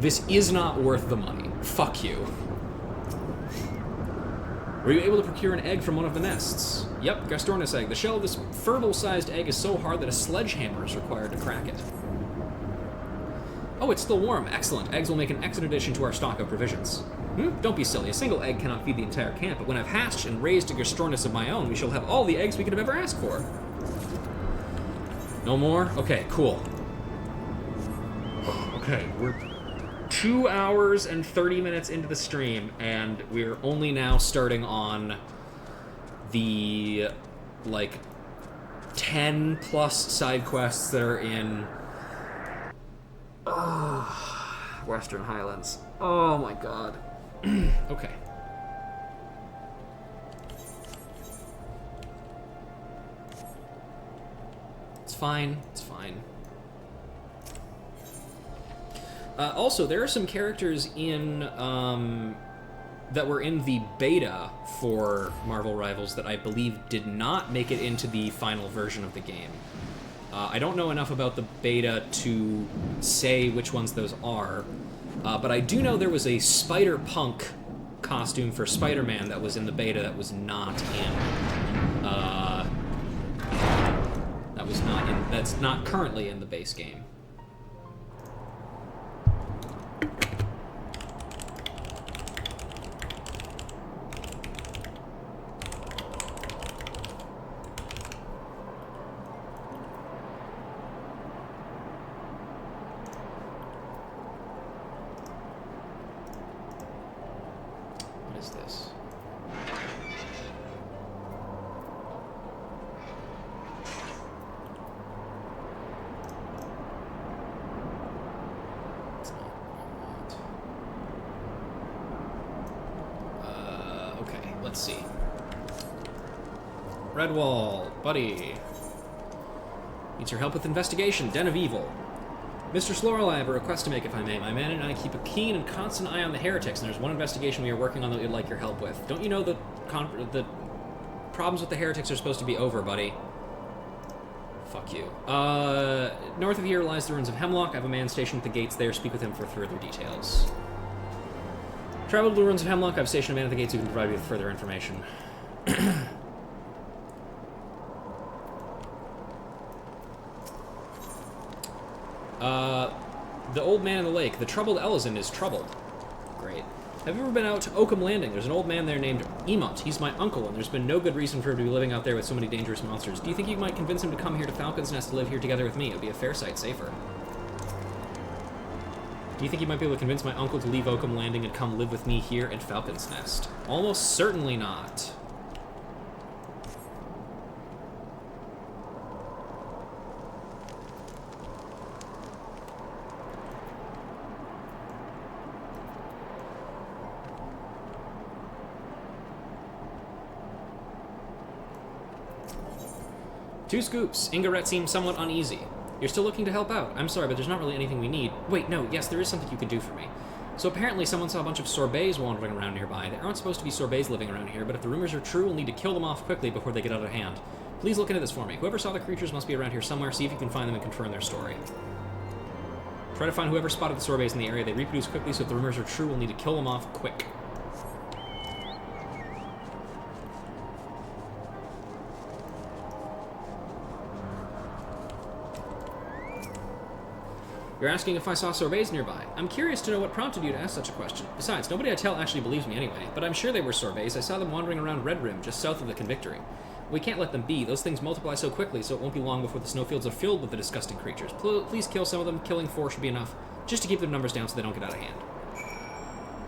This is not worth the money. Fuck you. Were you able to procure an egg from one of the nests? Yep, Gastornis egg. The shell of this furball-sized egg is so hard that a sledgehammer is required to crack it. Oh, it's still warm. Excellent. Eggs will make an excellent addition to our stock of provisions. Don't be silly. A single egg cannot feed the entire camp, but when I've hatched and raised a Gastornis of my own, we shall have all the eggs we could have ever asked for. No more? Okay, cool. Okay, we're 2 hours and 30 minutes into the stream, and we're only now starting on the, like, 10 plus side quests that are in Western Highlands. Oh my god.
Okay. It's fine. It's fine. Also, there are some characters in that were in the beta for Marvel Rivals that I believe did not make it into the final version of the game. I don't know enough about the beta to say which ones those are, but I do know there was a Spider-Punk costume for Spider-Man that was in the beta that was not in. That's not currently in the base game. What is this? Okay, let's see. Redwall, buddy. Needs your help with investigation. Den of Evil. Mr. Slorel, I have a request to make, if I may. My man and I keep a keen and constant eye on the heretics, and there's one investigation we are working on that we'd like your help with. Don't you know that the problems with the heretics are supposed to be over, buddy? Fuck you. North of here lies the ruins of Hemlock. I have a man stationed at the gates there. Speak with him for further details. Travel to the ruins of Hemlock. I've stationed a man at the gates who can provide you with further information. The old man in the lake. The troubled Ellison is troubled. Great. Have you ever been out to Oakham Landing? There's an old man there named Emont. He's my uncle, and there's been no good reason for him to be living out there with so many dangerous monsters. Do you think you might convince him to come here to Falcon's Nest to live here together with me? It would be a fair sight safer. Do you think you might be able to convince my uncle to leave Oakham Landing and come live with me here at Falcon's Nest? Almost certainly not. Two scoops. Ingaret seems somewhat uneasy. You're still looking to help out. I'm sorry, but there's not really anything we need. Wait, no, yes, there is something you can do for me. So apparently someone saw a bunch of sorbets wandering around nearby. There aren't supposed to be sorbets living around here, but if the rumors are true, we'll need to kill them off quickly before they get out of hand. Please look into this for me. Whoever saw the creatures must be around here somewhere. See if you can find them and confirm their story. Try to find whoever spotted the sorbets in the area. They reproduce quickly, so if the rumors are true, we'll need to kill them off quick. You're asking if I saw sorbets nearby. I'm curious to know what prompted you to ask such a question. Besides, nobody I tell actually believes me anyway, but I'm sure they were sorbets. I saw them wandering around Red Rim, just south of the Convictory. We can't let them be. Those things multiply so quickly, so it won't be long before the snowfields are filled with the disgusting creatures. Please kill some of them. Killing 4 should be enough, just to keep their numbers down so they don't get out of hand.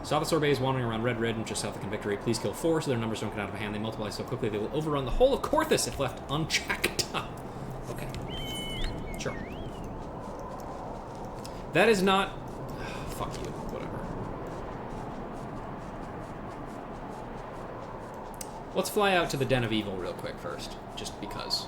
Saw the sorbets wandering around Red Rim, just south of Convictory. Please kill 4 so their numbers don't get out of hand. They multiply so quickly they will overrun the whole of Corthus if left unchecked. Okay. Sure. That is not... fuck you. Whatever. Let's fly out to the Den of Evil real quick first, just because.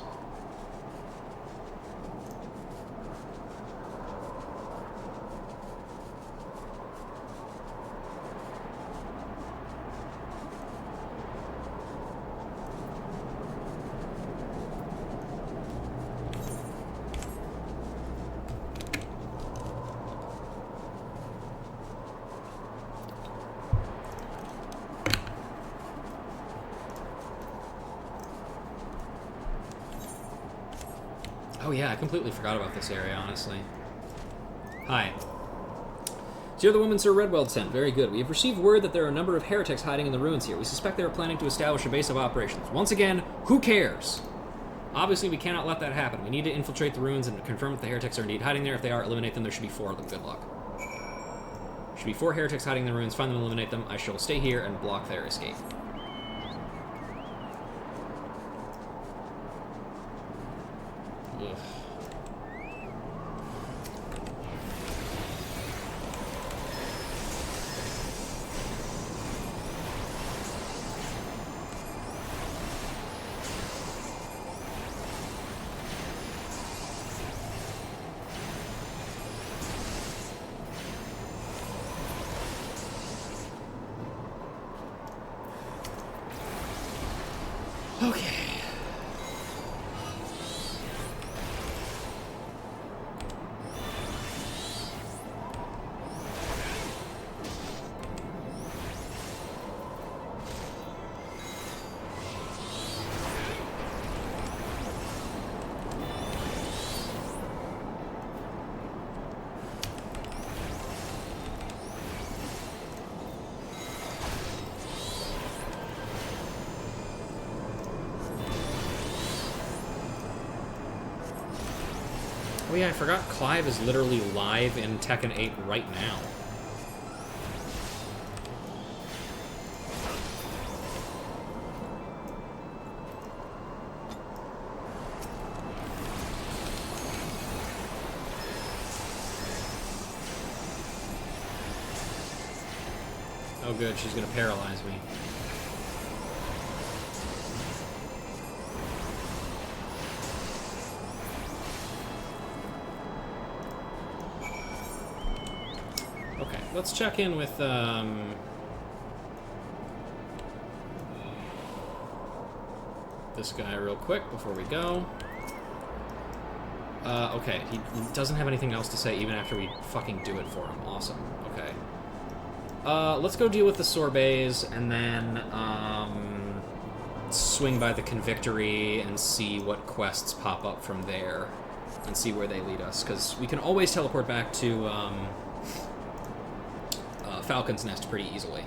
Oh yeah, I completely forgot about this area, honestly. Hi. So you're the woman Sir Redweld sent. Very good. We have received word that there are a number of heretics hiding in the ruins here. We suspect they are planning to establish a base of operations. Once again, who cares? Obviously, we cannot let that happen. We need to infiltrate the ruins and confirm if the heretics are indeed hiding there. If they are, eliminate them. There should be 4 of them. Good luck. There should be 4 heretics hiding in the ruins. Find them and eliminate them. I shall stay here and block their escape. Ugh.
Okay. Oh yeah, I forgot Clive is literally live in Tekken 8 right now. Oh good, she's gonna paralyze me. Okay, let's check in with, this guy real quick before we go. Okay, he doesn't have anything else to say even after we fucking do it for him. Awesome, okay. Let's go deal with the sorbets and then, swing by the Convictory and see what quests pop up from there and see where they lead us, because we can always teleport back to, Falcon's Nest pretty easily.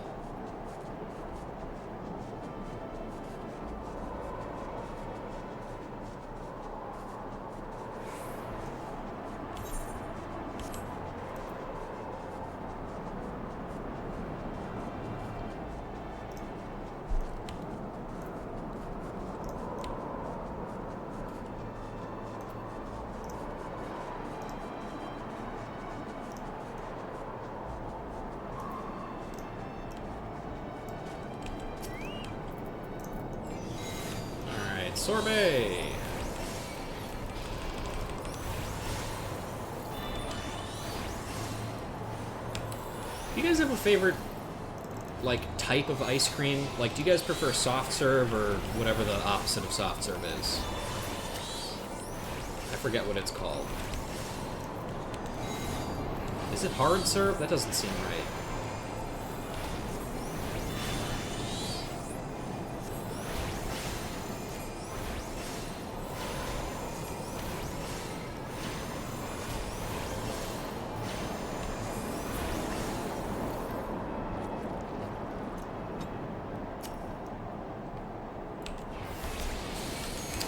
Sorbet! Do you guys have a favorite, like, type of ice cream? Like, do you guys prefer soft serve or whatever the opposite of soft serve is? I forget what it's called. Is it hard serve? That doesn't seem right.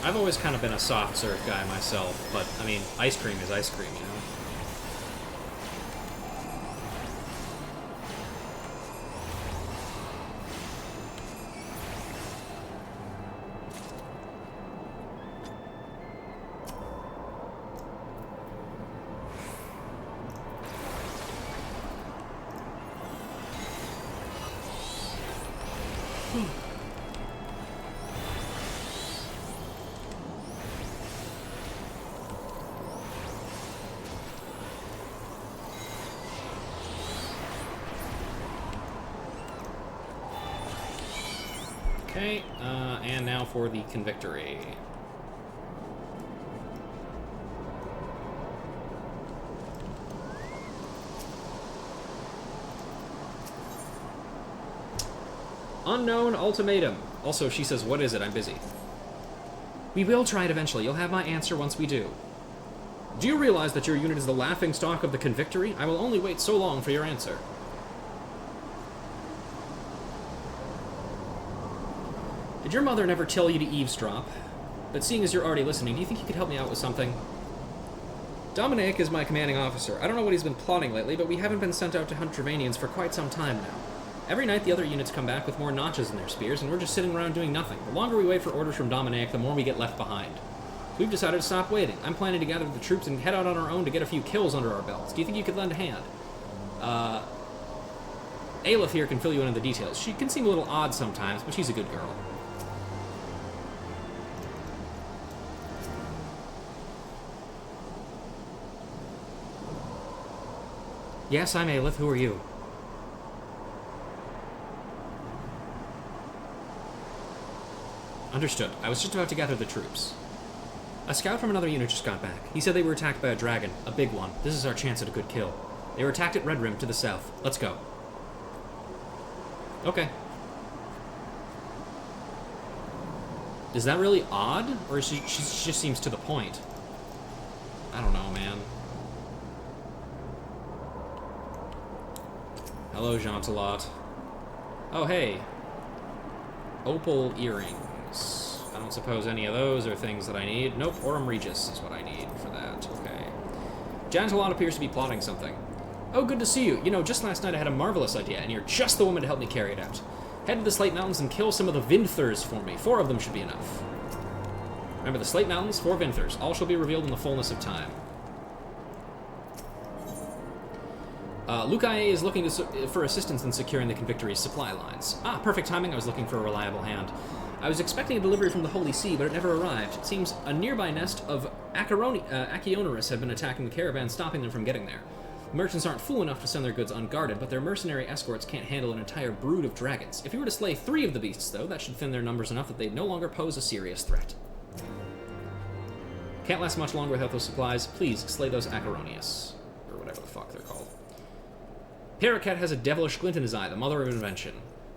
I've always kind of been a soft serve guy myself, but, I mean, ice cream is ice cream, you know? Okay, and now for the Convictory. Unknown ultimatum. Also, she says, what is it? I'm busy. We will try it eventually. You'll have my answer once we do. Do you realize that your unit is the laughingstock of the Convictory? I will only wait so long for your answer. Did your mother never tell you to eavesdrop? But seeing as you're already listening, do you think you could help me out with something? Dominic is my commanding officer. I don't know what he's been plotting lately, but we haven't been sent out to hunt Trevanians for quite some time now. Every night the other units come back with more notches in their spears, and we're just sitting around doing nothing. The longer we wait for orders from Dominic, the more we get left behind. We've decided to stop waiting. I'm planning to gather the troops and head out on our own to get a few kills under our belts. Do you think you could lend a hand? Aleph here can fill you in on the details. She can seem a little odd sometimes, but she's a good girl. Yes, I'm Aleph. Who are you? Understood. I was just about to gather the troops. A scout from another unit just got back. He said they were attacked by a dragon, a big one. This is our chance at a good kill. They were attacked at Red Rim to the south. Let's go. Okay. Is that really odd? Or she just seems to the point? I don't know, man. Hello, Jeantalot. Oh, hey. Opal earrings. I don't suppose any of those are things that I need. Nope, Aurum Regis is what I need for that. Okay. Jeantalot appears to be plotting something. Oh, good to see you. You know, just last night I had a marvelous idea, and you're just the woman to help me carry it out. Head to the Slate Mountains and kill some of the Vinthers for me. 4 of them should be enough. Remember, the Slate Mountains, 4 Vinthers. All shall be revealed in the fullness of time. Lucae is looking for assistance in securing the Convictory's supply lines. Ah, perfect timing. I was looking for a reliable hand. I was expecting a delivery from the Holy See, but it never arrived. It seems a nearby nest of Acchioneris had been attacking the caravan, stopping them from getting there. The merchants aren't fool enough to send their goods unguarded, but their mercenary escorts can't handle an entire brood of dragons. If you were to slay 3 of the beasts, though, that should thin their numbers enough that they'd no longer pose a serious threat. Can't last much longer without those supplies. Please, slay those Acchioneris. Or whatever the fuck they're called. Paracat has a devilish glint in his eye, the mother of invention.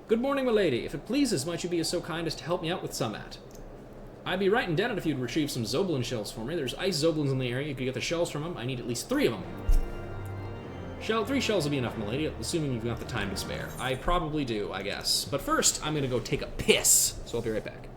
Good morning, milady. If it pleases, might you be so kind as to help me out with Sumat? I'd be right indebted if you'd retrieve some Zoblin shells for me. There's ice Zoblins in the area. You could get the shells from them. I need at least 3 of them. 3 shells will be enough, milady, assuming you've got the time to spare. I probably do, I guess. But first, I'm gonna go take a piss. So I'll be right back.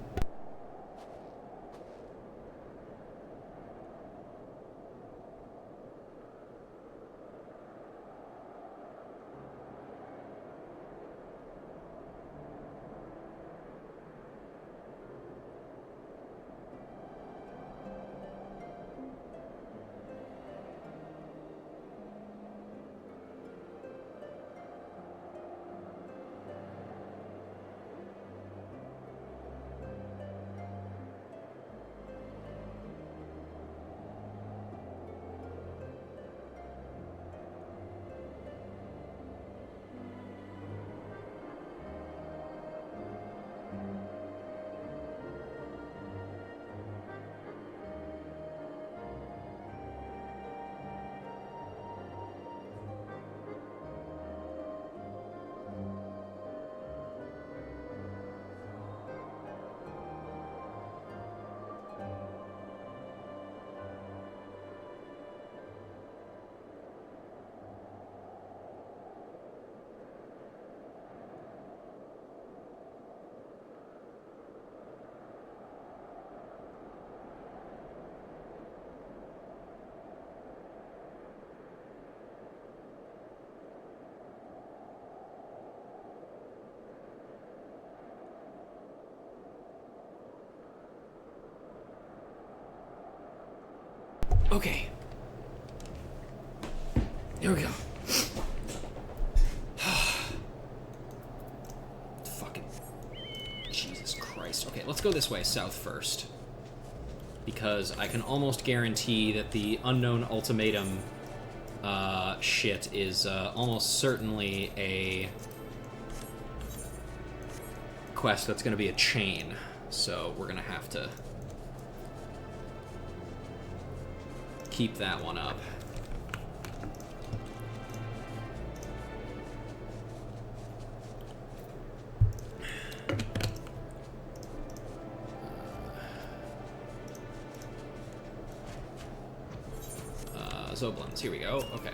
Okay. Here we go. Fucking Jesus Christ. Okay, let's go this way, south first. Because I can almost guarantee that the unknown ultimatum shit is almost certainly a quest that's going to be a chain. So we're going to have to keep that one up. Zoblins, here we go. Okay.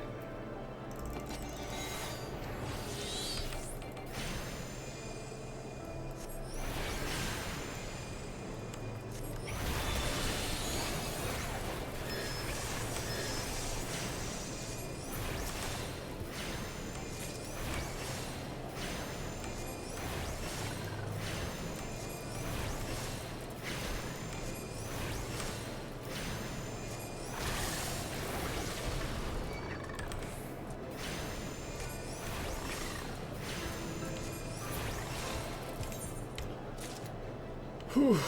Whew.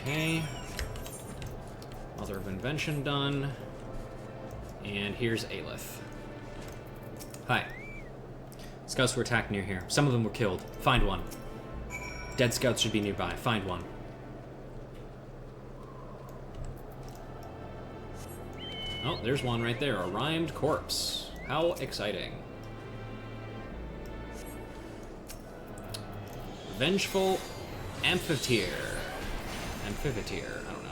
Okay. Mother of Invention done. And here's Aelith. Hi. Scouts were attacked near here. Some of them were killed. Find one. Dead scouts should be nearby. Find one. Oh, there's one right there. A rhymed corpse. How exciting. Vengeful Amphitheater. Amphitheater. I don't know.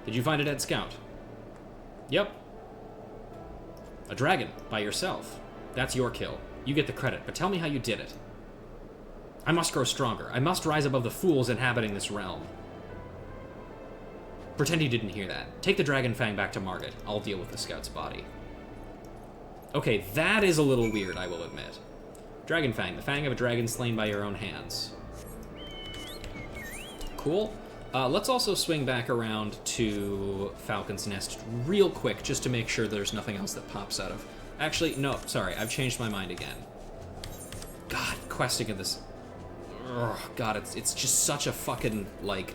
Did you find a dead scout? Yep. A dragon, by yourself. That's your kill. You get the credit, but tell me how you did it. I must grow stronger. I must rise above the fools inhabiting this realm. Pretend you didn't hear that. Take the dragon fang back to Margit. I'll deal with the scout's body. Okay, that is a little weird, I will admit. Dragon fang, the fang of a dragon slain by your own hands. Cool. Let's also swing back around to Falcon's Nest real quick, just to make sure there's nothing else that pops out of... Actually, no, sorry, I've changed my mind again. God, questing in this... Ugh, God, it's just such a fucking, like...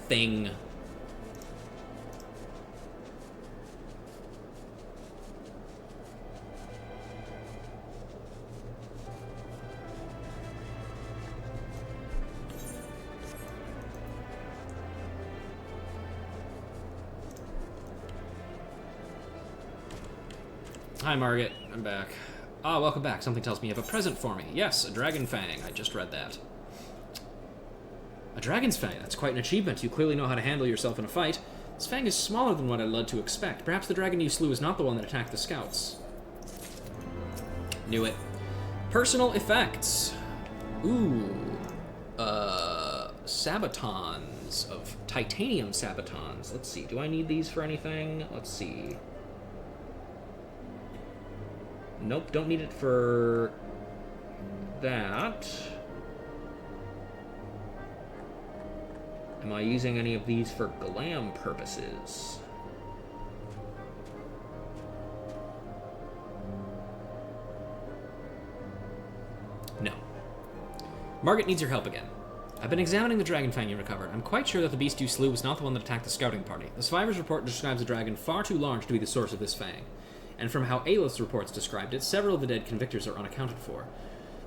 thing. Hi, Margit. I'm back. Ah, welcome back. Something tells me you have a present for me. Yes, a dragon fang. I just read that. A dragon's fang? That's quite an achievement. You clearly know how to handle yourself in a fight. This fang is smaller than what I led to expect. Perhaps the dragon you slew is not the one that attacked the scouts. Knew it. Personal effects. Ooh. Sabatons of titanium sabatons. Let's see. Do I need these for anything? Let's see. Nope, don't need it for that. Am I using any of these for glam purposes? No. Margit needs your help again. I've been examining the dragon fang you recovered. I'm quite sure that the beast you slew was not the one that attacked the scouting party. The survivor's report describes a dragon far too large to be the source of this fang. And from how Aelith's reports described it, several of the dead convictors are unaccounted for.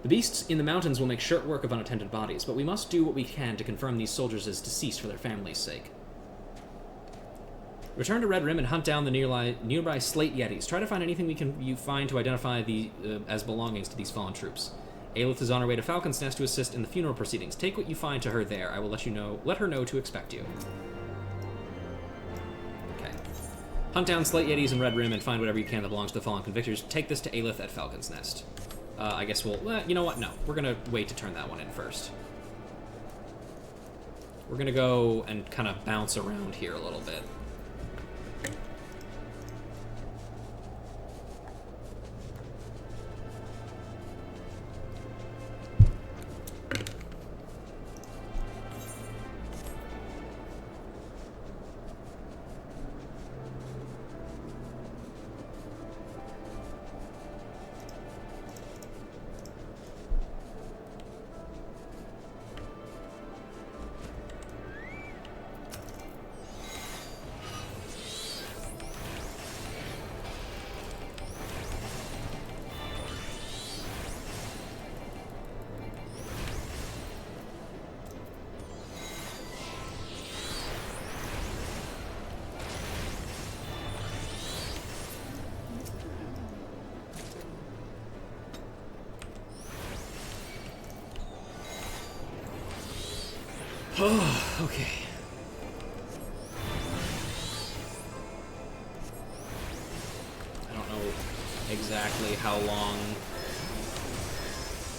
The beasts in the mountains will make short work of unattended bodies, but we must do what we can to confirm these soldiers as deceased for their families' sake. Return to Red Rim and hunt down the nearby slate yetis. Try to find anything you find to identify as belongings to these fallen troops. Aelith is on her way to Falcon's Nest to assist in the funeral proceedings. Take what you find to her there. I will let her know to expect you. Hunt down slate yetis in Red Rim and find whatever you can that belongs to the fallen convictors. Take this to Aelith at Falcon's Nest. I guess we'll... you know what? No. We're going to wait to turn that one in first. We're going to go and kind of bounce around here a little bit. Oh, okay. I don't know exactly how long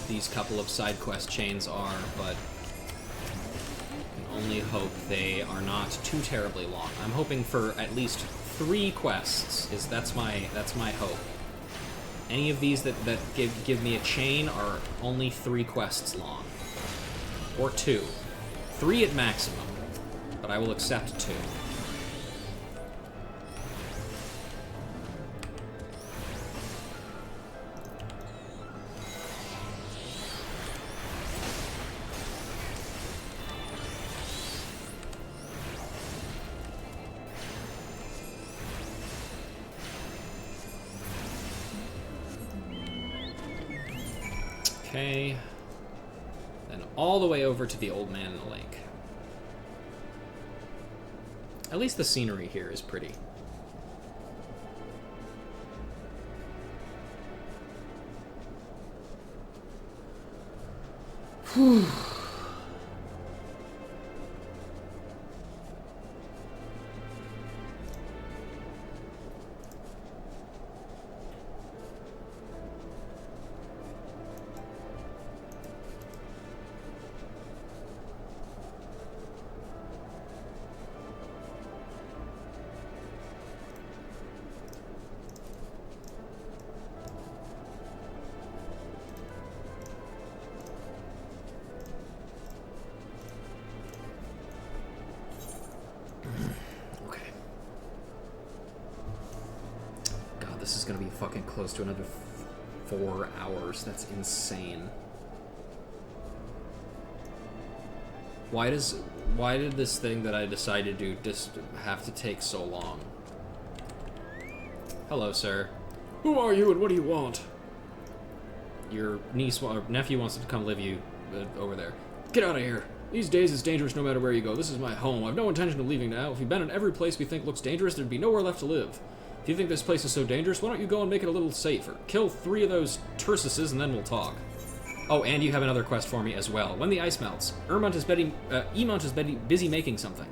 these couple of side quest chains are, but I can only hope they are not too terribly long. I'm hoping for at least 3 quests. That's my hope. Any of these that give me a chain are only 3 quests long. Or 2. 3 at maximum. But I will accept 2. Okay. Then all the way over to the old man in the lake. At least the scenery here is pretty. Whew. This is gonna be fucking close to another 4 hours. That's insane. Why did this thing that I decided to do just have to take so long? Hello, sir.
Who are you and what do you want?
Your niece or nephew wants to come live you over there.
Get out of here. These days it's dangerous no matter where you go. This is my home. I've no intention of leaving now. If you've been in every place we think looks dangerous, there'd be nowhere left to live. If you think this place is so dangerous, why don't you go and make it a little safer? Kill 3 of those Tursuses and then we'll talk.
Oh, and you have another quest for me as well. When the ice melts, Emont is busy making something.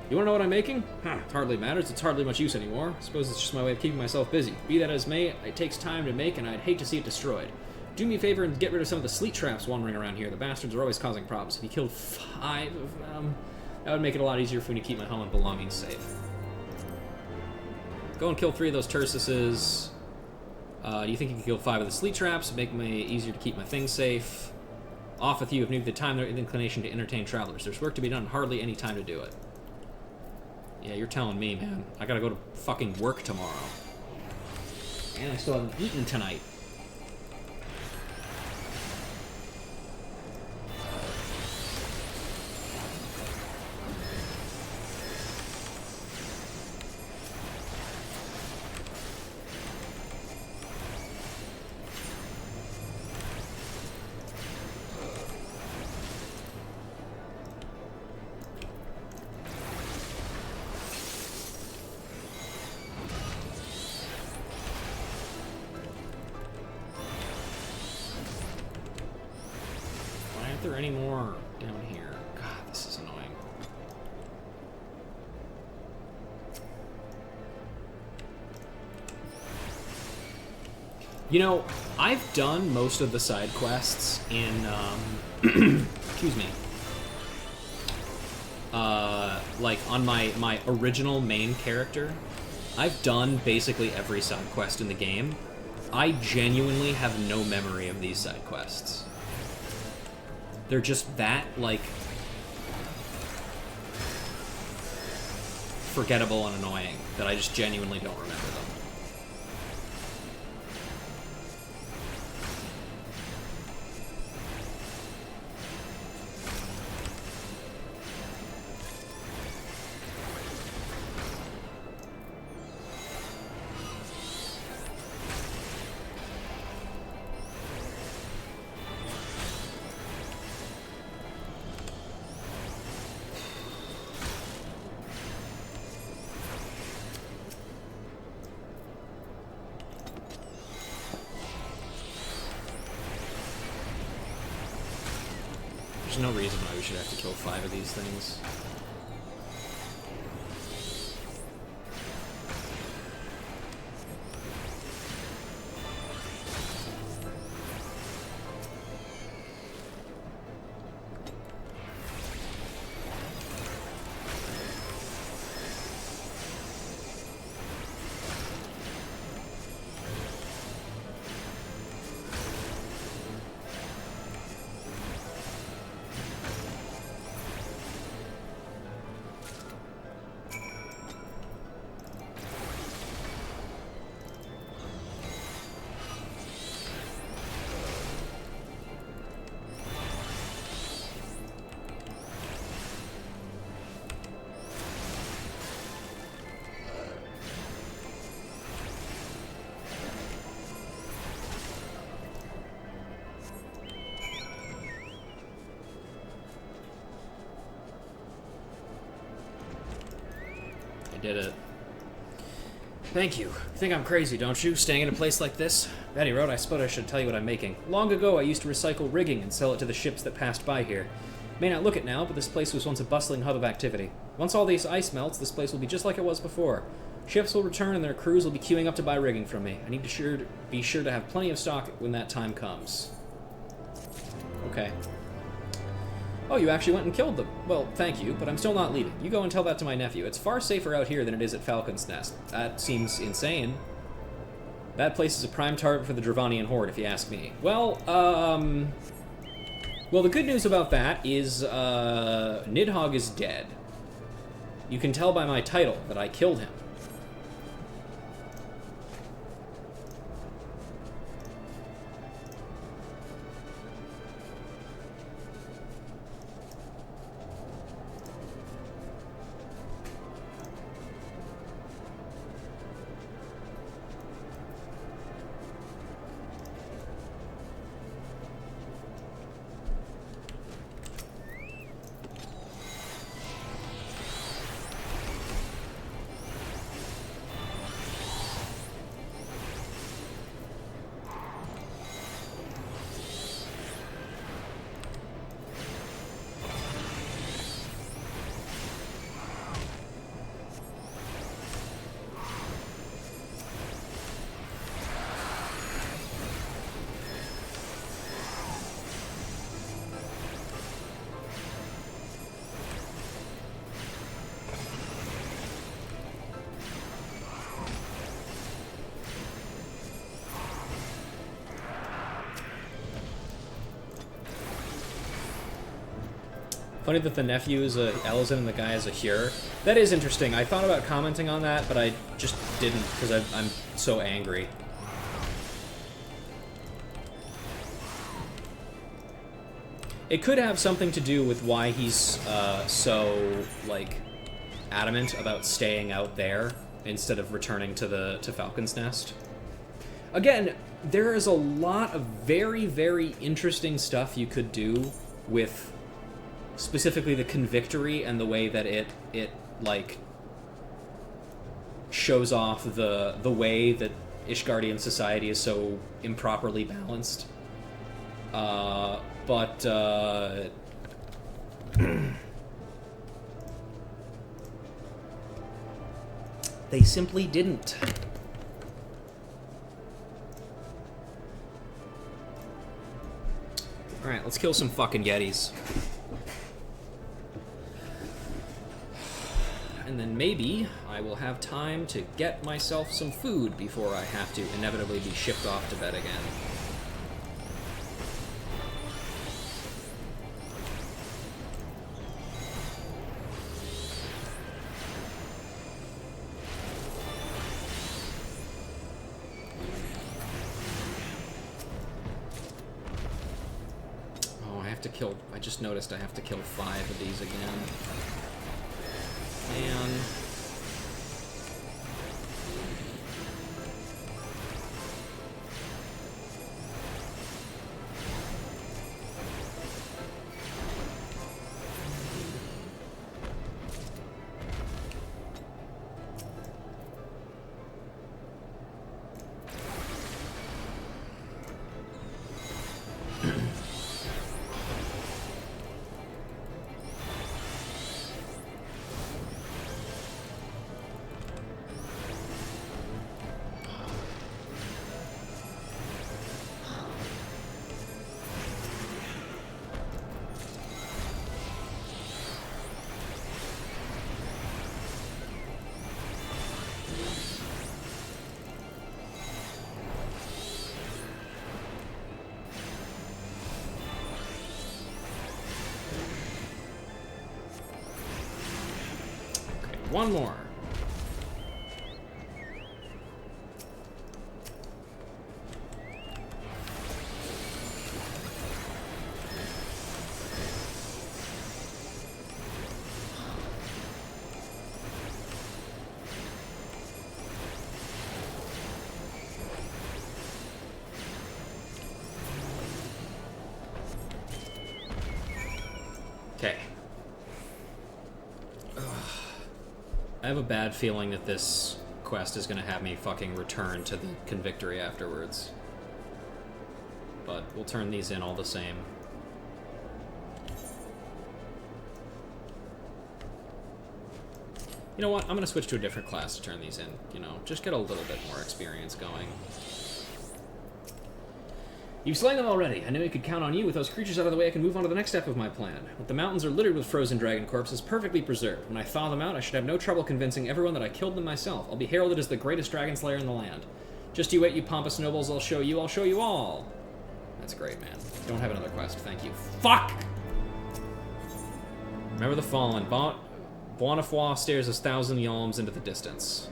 You wanna know what I'm making?
It hardly matters. It's hardly much use anymore. I suppose it's just my way of keeping myself busy. Be that as may, it takes time to make, and I'd hate to see it destroyed. Do me a favor and get rid of some of the sleet traps wandering around here. The bastards are always causing problems. If you killed 5 of them, that would make it a lot easier for me to keep my home and belongings safe. Go and kill 3 of those Tursuses. Do you think you can kill 5 of the sleet traps? Make me easier to keep my things safe. Off with you if neither the time nor inclination to entertain travelers. There's work to be done, hardly any time to do it. Yeah, you're telling me, man. I gotta go to fucking work tomorrow. And I still haven't eaten tonight. Are there any more down here? God, this is annoying. You know, I've done most of the side quests in, excuse me, like on my original main character. I've done basically every side quest in the game. I genuinely have no memory of these side quests. They're just that, like, forgettable and annoying that I just genuinely don't remember them. There's no reason why we should have to kill 5 of these things. did it. Thank you. You think I'm crazy, don't you, staying in a place like this? Betty wrote, I suppose I should tell you what I'm making. Long ago, I used to recycle rigging and sell it to the ships that passed by here. May not look it now, but this place was once a bustling hub of activity. Once all this ice melts, this place will be just like it was before. Ships will return and their crews will be queuing up to buy rigging from me. I need to be sure to have plenty of stock when that time comes. Okay. Oh, you actually went and killed them. Well, thank you, but I'm still not leaving. You go and tell that to my nephew. It's far safer out here than it is at Falcon's Nest. That seems insane. That place is a prime target for the Dravanian Horde, if you ask me. Well, the good news about that is, Nidhogg is dead. You can tell by my title that I killed him. Funny that the nephew is a Elzen and the guy is a Hyur. That is interesting. I thought about commenting on that, but I just didn't because I'm so angry. It could have something to do with why he's so, like, adamant about staying out there instead of returning to Falcon's Nest. Again, there is a lot of very, very interesting stuff you could do with specifically the Convictory and the way that it like shows off the way that Ishgardian society is so improperly balanced. But they simply didn't. Alright, let's kill some fucking Yetis. And then maybe I will have time to get myself some food before I have to inevitably be shipped off to bed again. Oh, I just noticed I have to kill 5 of these again. Man. One more. Okay. have a bad feeling that this quest is gonna have me fucking return to the Convictory afterwards. But we'll turn these in all the same. You know what? I'm gonna switch to a different class to turn these in. You know, just get a little bit more experience going. You've slain them already. I knew I could count on you. With those creatures out of the way, I can move on to the next step of my plan. But the mountains are littered with frozen dragon corpses, perfectly preserved. When I thaw them out, I should have no trouble convincing everyone that I killed them myself. I'll be heralded as the greatest dragon slayer in the land. Just you wait, you pompous nobles. I'll show you all. That's great, man. Don't have another quest. Thank you. Fuck! Remember the Fallen. Bonnefoy stares 1,000 yalms into the distance.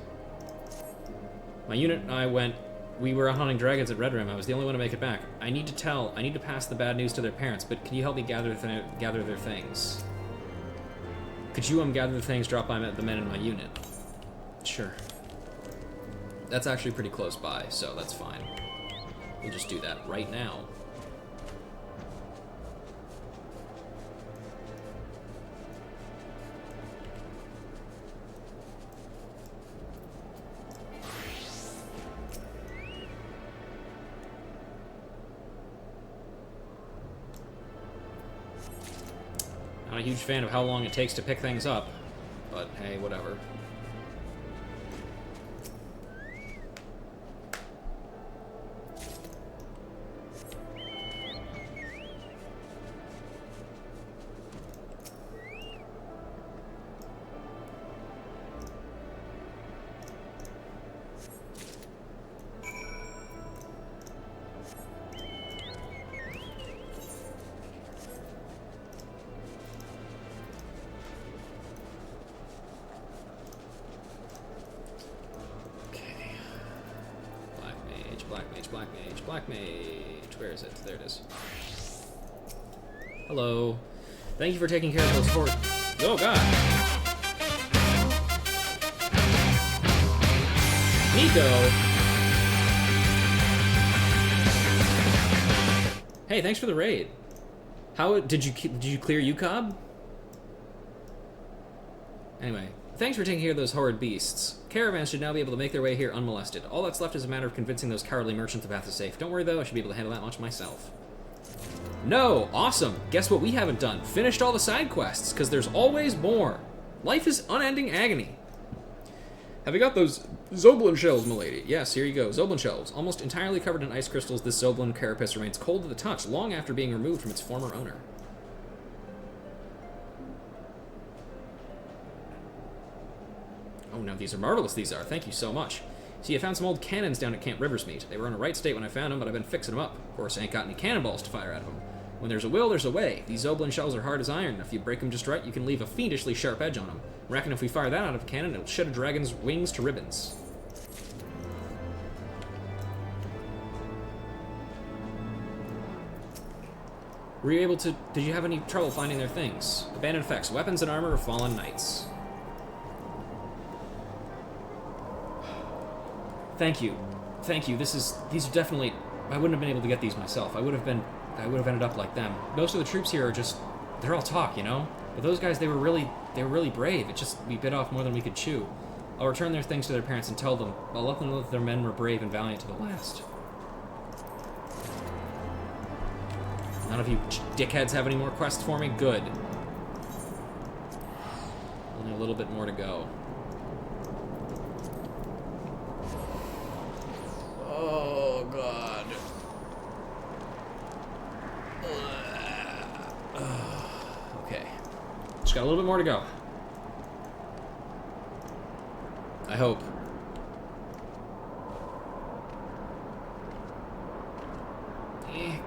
My unit and I we were out hunting dragons at Red Rim. I was the only one to make it back. I need to pass the bad news to their parents, but can you help me gather their things? Could you gather the things dropped by the men in my unit? Sure. That's actually pretty close by, so that's fine. We'll just do that right now. Not a huge fan of how long it takes to pick things up, but hey, whatever. Black Mage. Where is it? There it is. Hello. Thank you for taking care of those hordes. Oh, God. Nico. Hey, thanks for the raid. How did you clear UCOB? Anyway. Thanks for taking care of those horrid beasts. Caravans should now be able to make their way here unmolested. All that's left is a matter of convincing those cowardly merchants the path is safe. Don't worry, though. I should be able to handle that much myself. No! Awesome! Guess what we haven't done? Finished all the side quests, because there's always more. Life is unending agony. Have you got those Zoblin shells, milady? Yes, here you go. Zoblin shells. Almost entirely covered in ice crystals, this Zoblin carapace remains cold to the touch, long after being removed from its former owner. Oh, no, these are marvelous, these are. Thank you so much. See, I found some old cannons down at Camp Riversmeet. They were in a right state when I found them, but I've been fixing them up. Of course, I ain't got any cannonballs to fire out of them. When there's a will, there's a way. These Zoblin shells are hard as iron, and if you break them just right, you can leave a fiendishly sharp edge on them. I reckon if we fire that out of a cannon, it'll shed a dragon's wings to ribbons. Were you able to... Did you have any trouble finding their things? Abandoned effects, weapons and armor of fallen knights. Thank you. Thank you. These are definitely... I wouldn't have been able to get these myself. I would have ended up like them. Most of the troops here are just... They're all talk, you know? But those guys, they were really brave. It just... We bit off more than we could chew. I'll return their things to their parents and tell them. I'll let them know that their men were brave and valiant to the last. None of you dickheads have any more quests for me? Good. Only a little bit more to go. Oh, God. Okay. Just got a little bit more to go. I hope.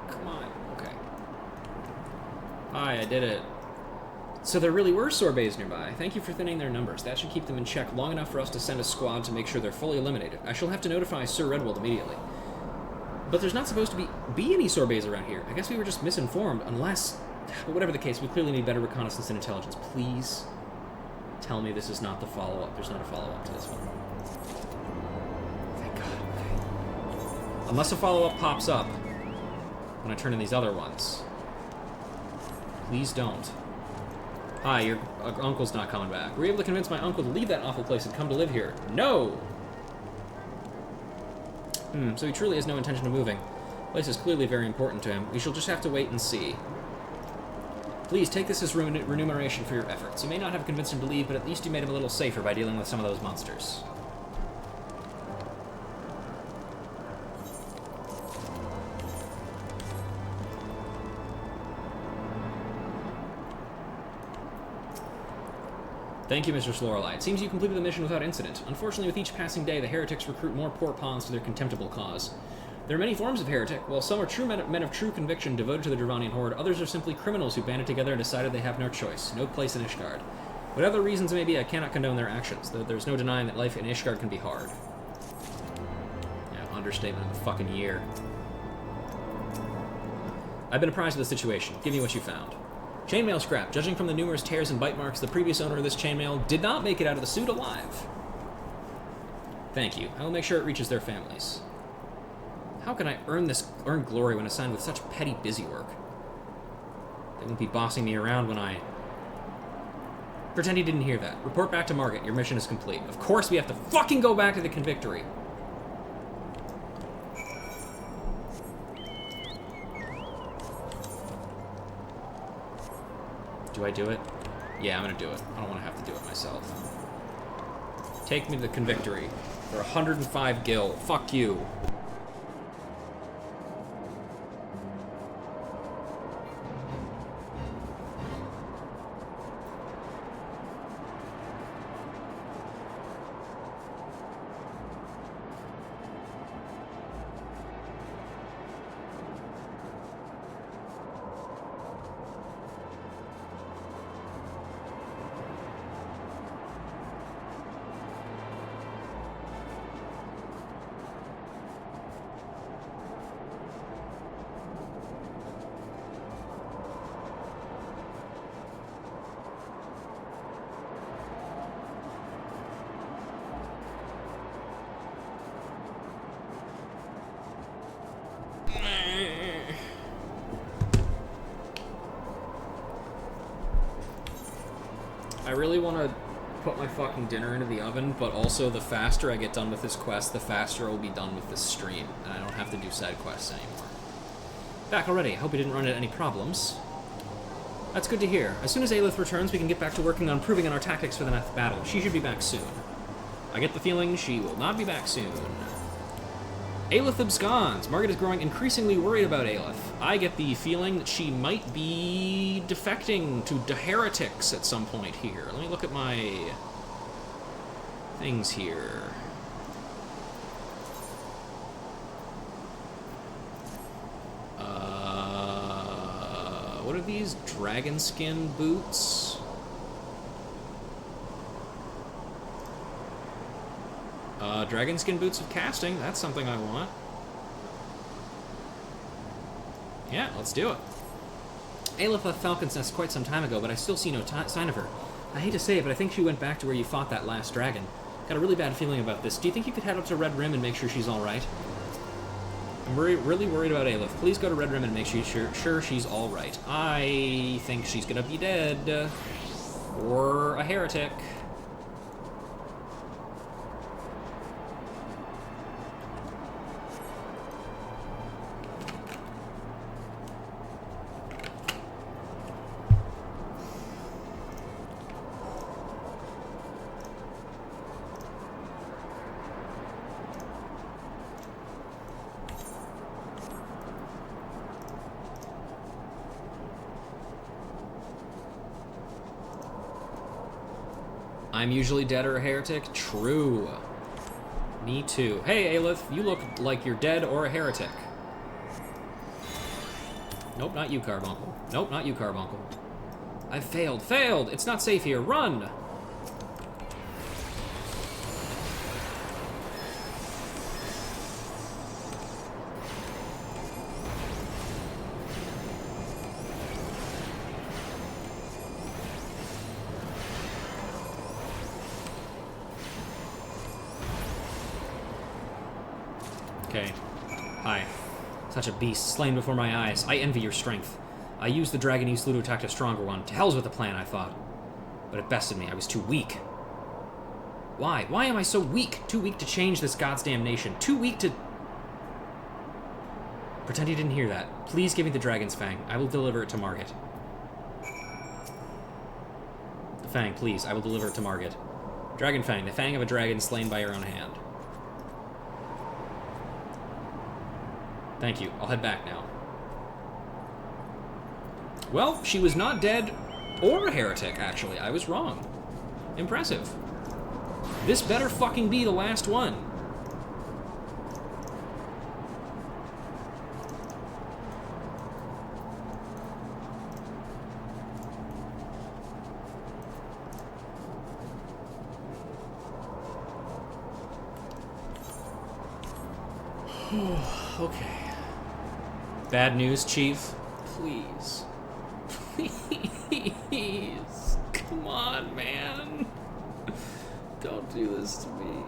Come on. Okay. Hi, I did it. So there really were sorbets nearby. Thank you for thinning their numbers. That should keep them in check long enough for us to send a squad to make sure they're fully eliminated. I shall have to notify Sir Redwold immediately. But there's not supposed to be any sorbets around here. I guess we were just misinformed, unless... But whatever the case, we clearly need better reconnaissance and intelligence. Please tell me this is not the follow-up. There's not a follow-up to this one. Thank God. Okay. Unless a follow-up pops up when I turn in these other ones. Please don't. Hi, your uncle's not coming back. Were you able to convince my uncle to leave that awful place and come to live here? No! So he truly has no intention of moving. The place is clearly very important to him. We shall just have to wait and see. Please, take this as remuneration for your efforts. You may not have convinced him to leave, but at least you made him a little safer by dealing with some of those monsters. Thank you, Mr. Lorelei. It seems you completed the mission without incident. Unfortunately, with each passing day, the heretics recruit more poor pawns to their contemptible cause. There are many forms of heretic. While some are true men of true conviction devoted to the Dravanian horde, others are simply criminals who banded together and decided they have no choice, no place in Ishgard. Whatever the reasons may be, I cannot condone their actions, though there's no denying that life in Ishgard can be hard. Yeah, understatement of the fucking year. I've been apprised of the situation. Give me what you found. Chainmail scrap. Judging from the numerous tears and bite marks, the previous owner of this chainmail did not make it out of the suit alive. Thank you. I will make sure it reaches their families. How can I earn glory when assigned with such petty busy work? They won't be bossing me around when I... Pretend he didn't hear that. Report back to Margit. Your mission is complete. Of course we have to fucking go back to the Convictory. Do I do it? Yeah, I'm gonna do it. I don't want to have to do it myself. Take me to the Convictory. For 105 gil. Fuck you. I really want to put my fucking dinner into the oven, but also the faster I get done with this quest, the faster I'll be done with this stream, and I don't have to do side quests anymore. Back already. Hope you didn't run into any problems. That's good to hear. As soon as Aelith returns, we can get back to working on improving on our tactics for the next battle. She should be back soon. I get the feeling she will not be back soon. Aelith absconds. Margit is growing increasingly worried about Aelith. I get the feeling that she might be defecting to the heretics at some point here. Let me look at my things here. What are these? Dragon skin boots? Dragon skin boots of casting. That's something I want. Yeah, let's do it. Aelith left Falcon's Nest quite some time ago, but I still see no sign of her. I hate to say it, but I think she went back to where you fought that last dragon. Got a really bad feeling about this. Do you think you could head up to Red Rim and make sure she's alright? I'm really worried about Aelith. Please go to Red Rim and make sure she's alright. I think she's gonna be dead. Or a heretic. I'm usually dead or a heretic? True. Me too. Hey, Aelith, you look like you're dead or a heretic. Nope, not you, Carbuncle. Nope, not you, Carbuncle. I failed. Failed! It's not safe here. Run! Okay. Hi. Such a beast, slain before my eyes. I envy your strength. I used the dragon you slew to attack a stronger one. To hell's with the plan, I thought. But it bested me. I was too weak. Why? Why am I so weak? Too weak to change this goddamn nation. Too weak to... Pretend you didn't hear that. Please give me the Dragon's Fang. I will deliver it to Margit. The Fang, please. I will deliver it to Margit. Dragon Fang. The Fang of a dragon slain by your own hand. Thank you. I'll head back now. Well, she was not dead or a heretic, actually. I was wrong. Impressive. This better fucking be the last one. Okay. Bad news, Chief. Please. Please. Come on, man. Don't do this to me.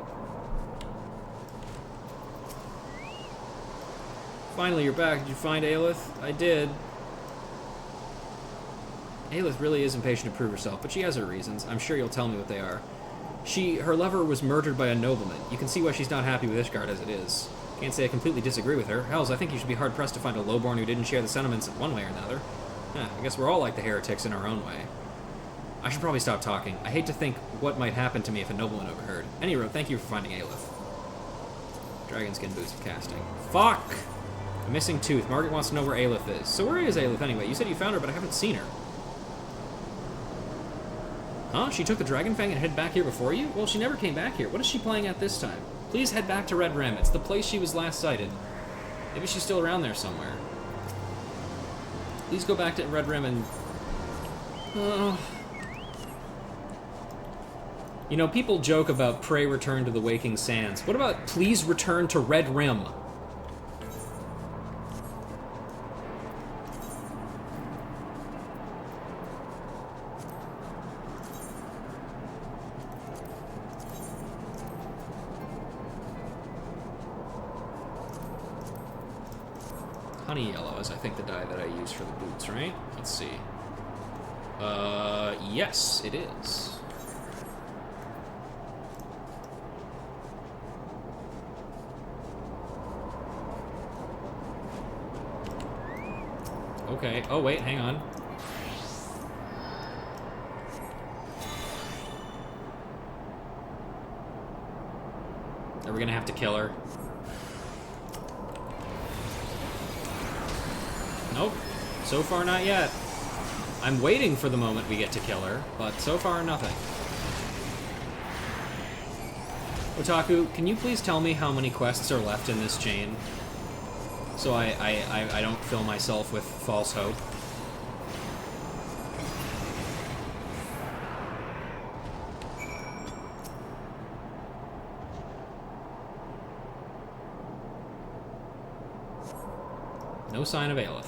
Finally, you're back. Did you find Aelith? I did. Aelith really is impatient to prove herself, but she has her reasons. I'm sure you'll tell me what they are. Her lover was murdered by a nobleman. You can see why she's not happy with Ishgard as it is. Can't say I completely disagree with her. Hells, I think you should be hard-pressed to find a lowborn who didn't share the sentiments in one way or another. I guess we're all like the heretics in our own way. I should probably stop talking. I hate to think what might happen to me if a nobleman overheard. Anyway, thank you for finding Aelith. Dragonskin boots of casting. Fuck! A missing tooth. Margaret wants to know where Aelith is. So where is Aelith anyway? You said you found her, but I haven't seen her. Huh? She took the Dragon Fang and headed back here before you? Well, she never came back here. What is she playing at this time? Please head back to Red Rim. It's the place she was last sighted. Maybe she's still around there somewhere. Please go back to Red Rim and... You know, people joke about pray return to the waking sands. What about please return to Red Rim? Honey yellow is, I think, the dye that I use for the boots, right? Let's see. Yes, it is. Okay. Oh, wait, hang on. Are we gonna have to kill her? Nope. So far, not yet. I'm waiting for the moment we get to kill her, but so far, nothing. Otaku, can you please tell me how many quests are left in this chain? So I don't fill myself with false hope. No sign of Aelith.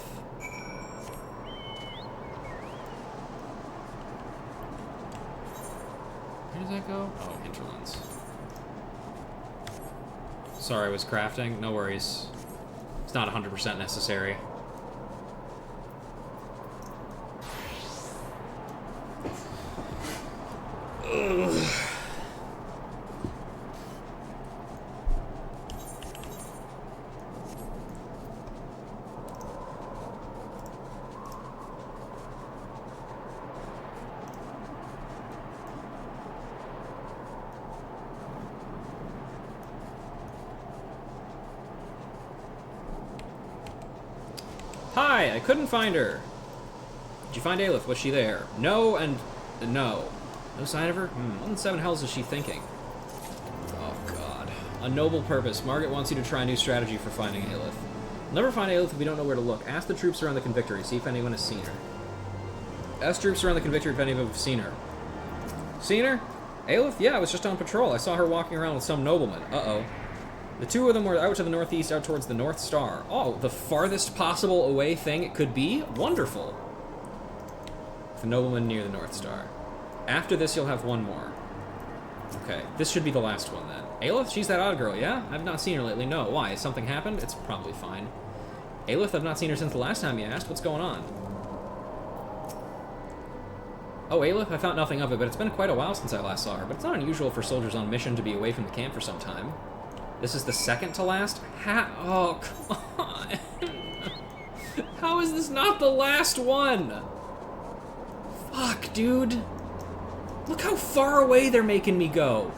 Where does that go? Oh, hinterlands. Sorry, I was crafting. No worries. It's not 100% necessary. Ugh. Hi, I couldn't find her. Did you find Aelith? Was she there? No and no. No sign of her? What in 7 hells is she thinking? Oh, God. A noble purpose. Margaret wants you to try a new strategy for finding Aelith. We'll never find Aelith if we don't know where to look. Ask the troops around the Convictory, see if anyone has seen her. Ask troops around the Convictory if any of them have seen her. Seen her? Aelith? Yeah, I was just on patrol. I saw her walking around with some nobleman. Uh-oh. The two of them were out to the northeast, out towards the North Star. Oh, the farthest possible away thing it could be? Wonderful. The nobleman near the North Star. After this, you'll have one more. Okay, this should be the last one, then. Aelith? She's that odd girl, yeah? I've not seen her lately. No. Why? Has something happened? It's probably fine. Aelith? I've not seen her since the last time you asked. What's going on? Oh, Aelith? I thought nothing of it, but it's been quite a while since I last saw her. But it's not unusual for soldiers on mission to be away from the camp for some time. This is the second to last? Oh, come on. How is this not the last one? Fuck, dude. Look how far away they're making me go.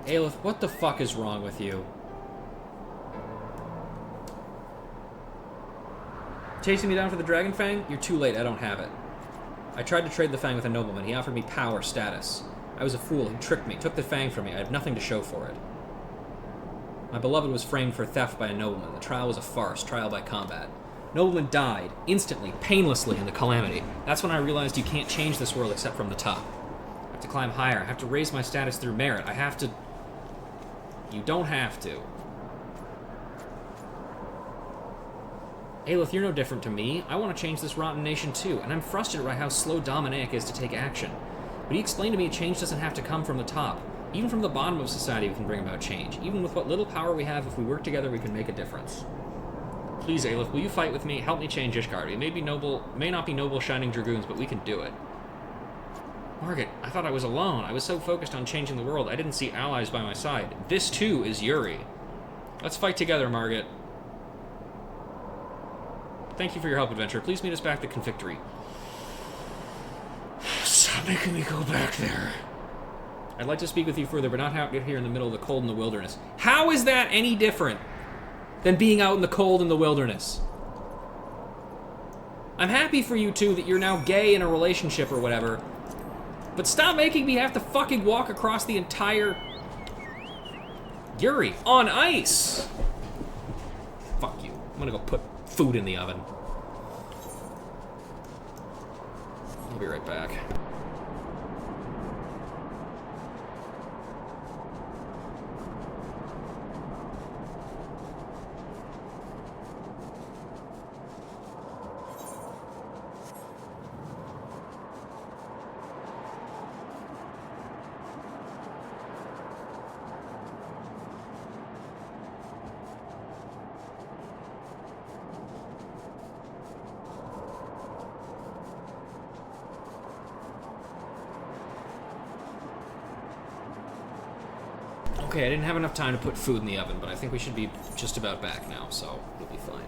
Aelith, what the fuck is wrong with you? Chasing me down for the Dragon Fang? You're too late, I don't have it. I tried to trade the Fang with a nobleman. He offered me power, status. I was a fool. He tricked me, took the Fang from me. I have nothing to show for it. My beloved was framed for theft by a nobleman. The trial was a farce, trial by combat. Nobleman died, instantly, painlessly, in the calamity. That's when I realized you can't change this world except from the top. I have to climb higher. I have to raise my status through merit. I have to... You don't have to. Aelith, you're no different to me. I want to change this rotten nation too, and I'm frustrated by how slow Dominic is to take action. But he explained to me change doesn't have to come from the top. Even from the bottom of society we can bring about change. Even with what little power we have, if we work together, we can make a difference. Please, Aelith, will you fight with me? Help me change Ishgard. We may not be noble shining dragoons, but we can do it. Margit, I thought I was alone. I was so focused on changing the world, I didn't see allies by my side. This, too, is Yuri. Let's fight together, Margit. Thank you for your help, adventurer. Please meet us back at the Confictory. Stop making me go back there. I'd like to speak with you further, but not out here in the middle of the cold in the wilderness. How is that any different than being out in the cold in the wilderness? I'm happy for you two that you're now gay in a relationship or whatever, but stop making me have to fucking walk across the entire... Yuri, on ice! Fuck you. I'm gonna go put food in the oven. I'll be right back. Okay, I didn't have enough time to put food in the oven, but I think we should be just about back now, so we'll be fine.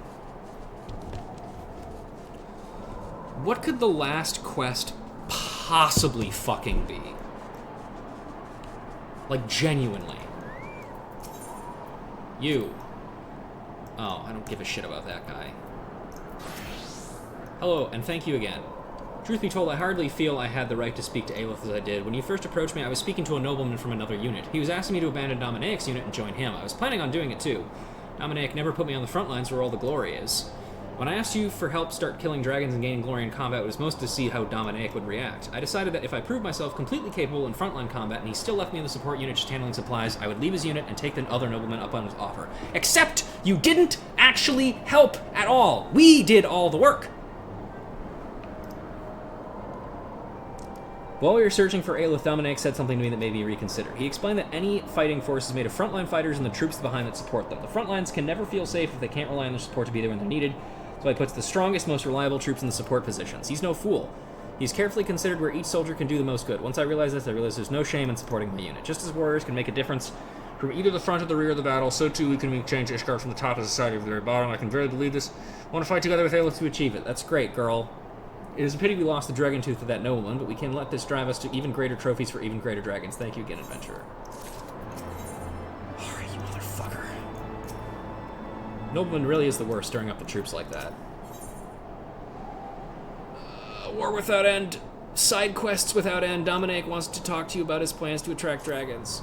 What could the last quest possibly fucking be? Like, genuinely. You. Oh, I don't give a shit about that guy. Hello, and thank you again. Truth be told, I hardly feel I had the right to speak to Aelith as I did. When you first approached me, I was speaking to a nobleman from another unit. He was asking me to abandon Dominaic's unit and join him. I was planning on doing it too. Dominic never put me on the front lines where all the glory is. When I asked you for help start killing dragons and gaining glory in combat, it was most to see how Dominic would react. I decided that if I proved myself completely capable in frontline combat and he still left me in the support unit just handling supplies, I would leave his unit and take the other nobleman up on his offer. Except you didn't actually help at all. We did all the work. While we were searching for Aelith, Dominic said something to me that made me reconsider. He explained that any fighting force is made of frontline fighters and the troops behind that support them. The front lines can never feel safe if they can't rely on their support to be there when they're needed, so he puts the strongest, most reliable troops in the support positions. He's no fool. He's carefully considered where each soldier can do the most good. Once I realized this, I realized there's no shame in supporting my unit. Just as warriors can make a difference from either the front or the rear of the battle, so too we can change Ishgard from the top of society to the very bottom. I can very believe this. I want to fight together with Aelith to achieve it. That's great, girl. It is a pity we lost the dragon tooth of that nobleman, but we can let this drive us to even greater trophies for even greater dragons. Thank you again, adventurer. Alright, you motherfucker. Nobleman really is the worst, stirring up the troops like that. War without end. Side quests without end. Dominic wants to talk to you about his plans to attract dragons.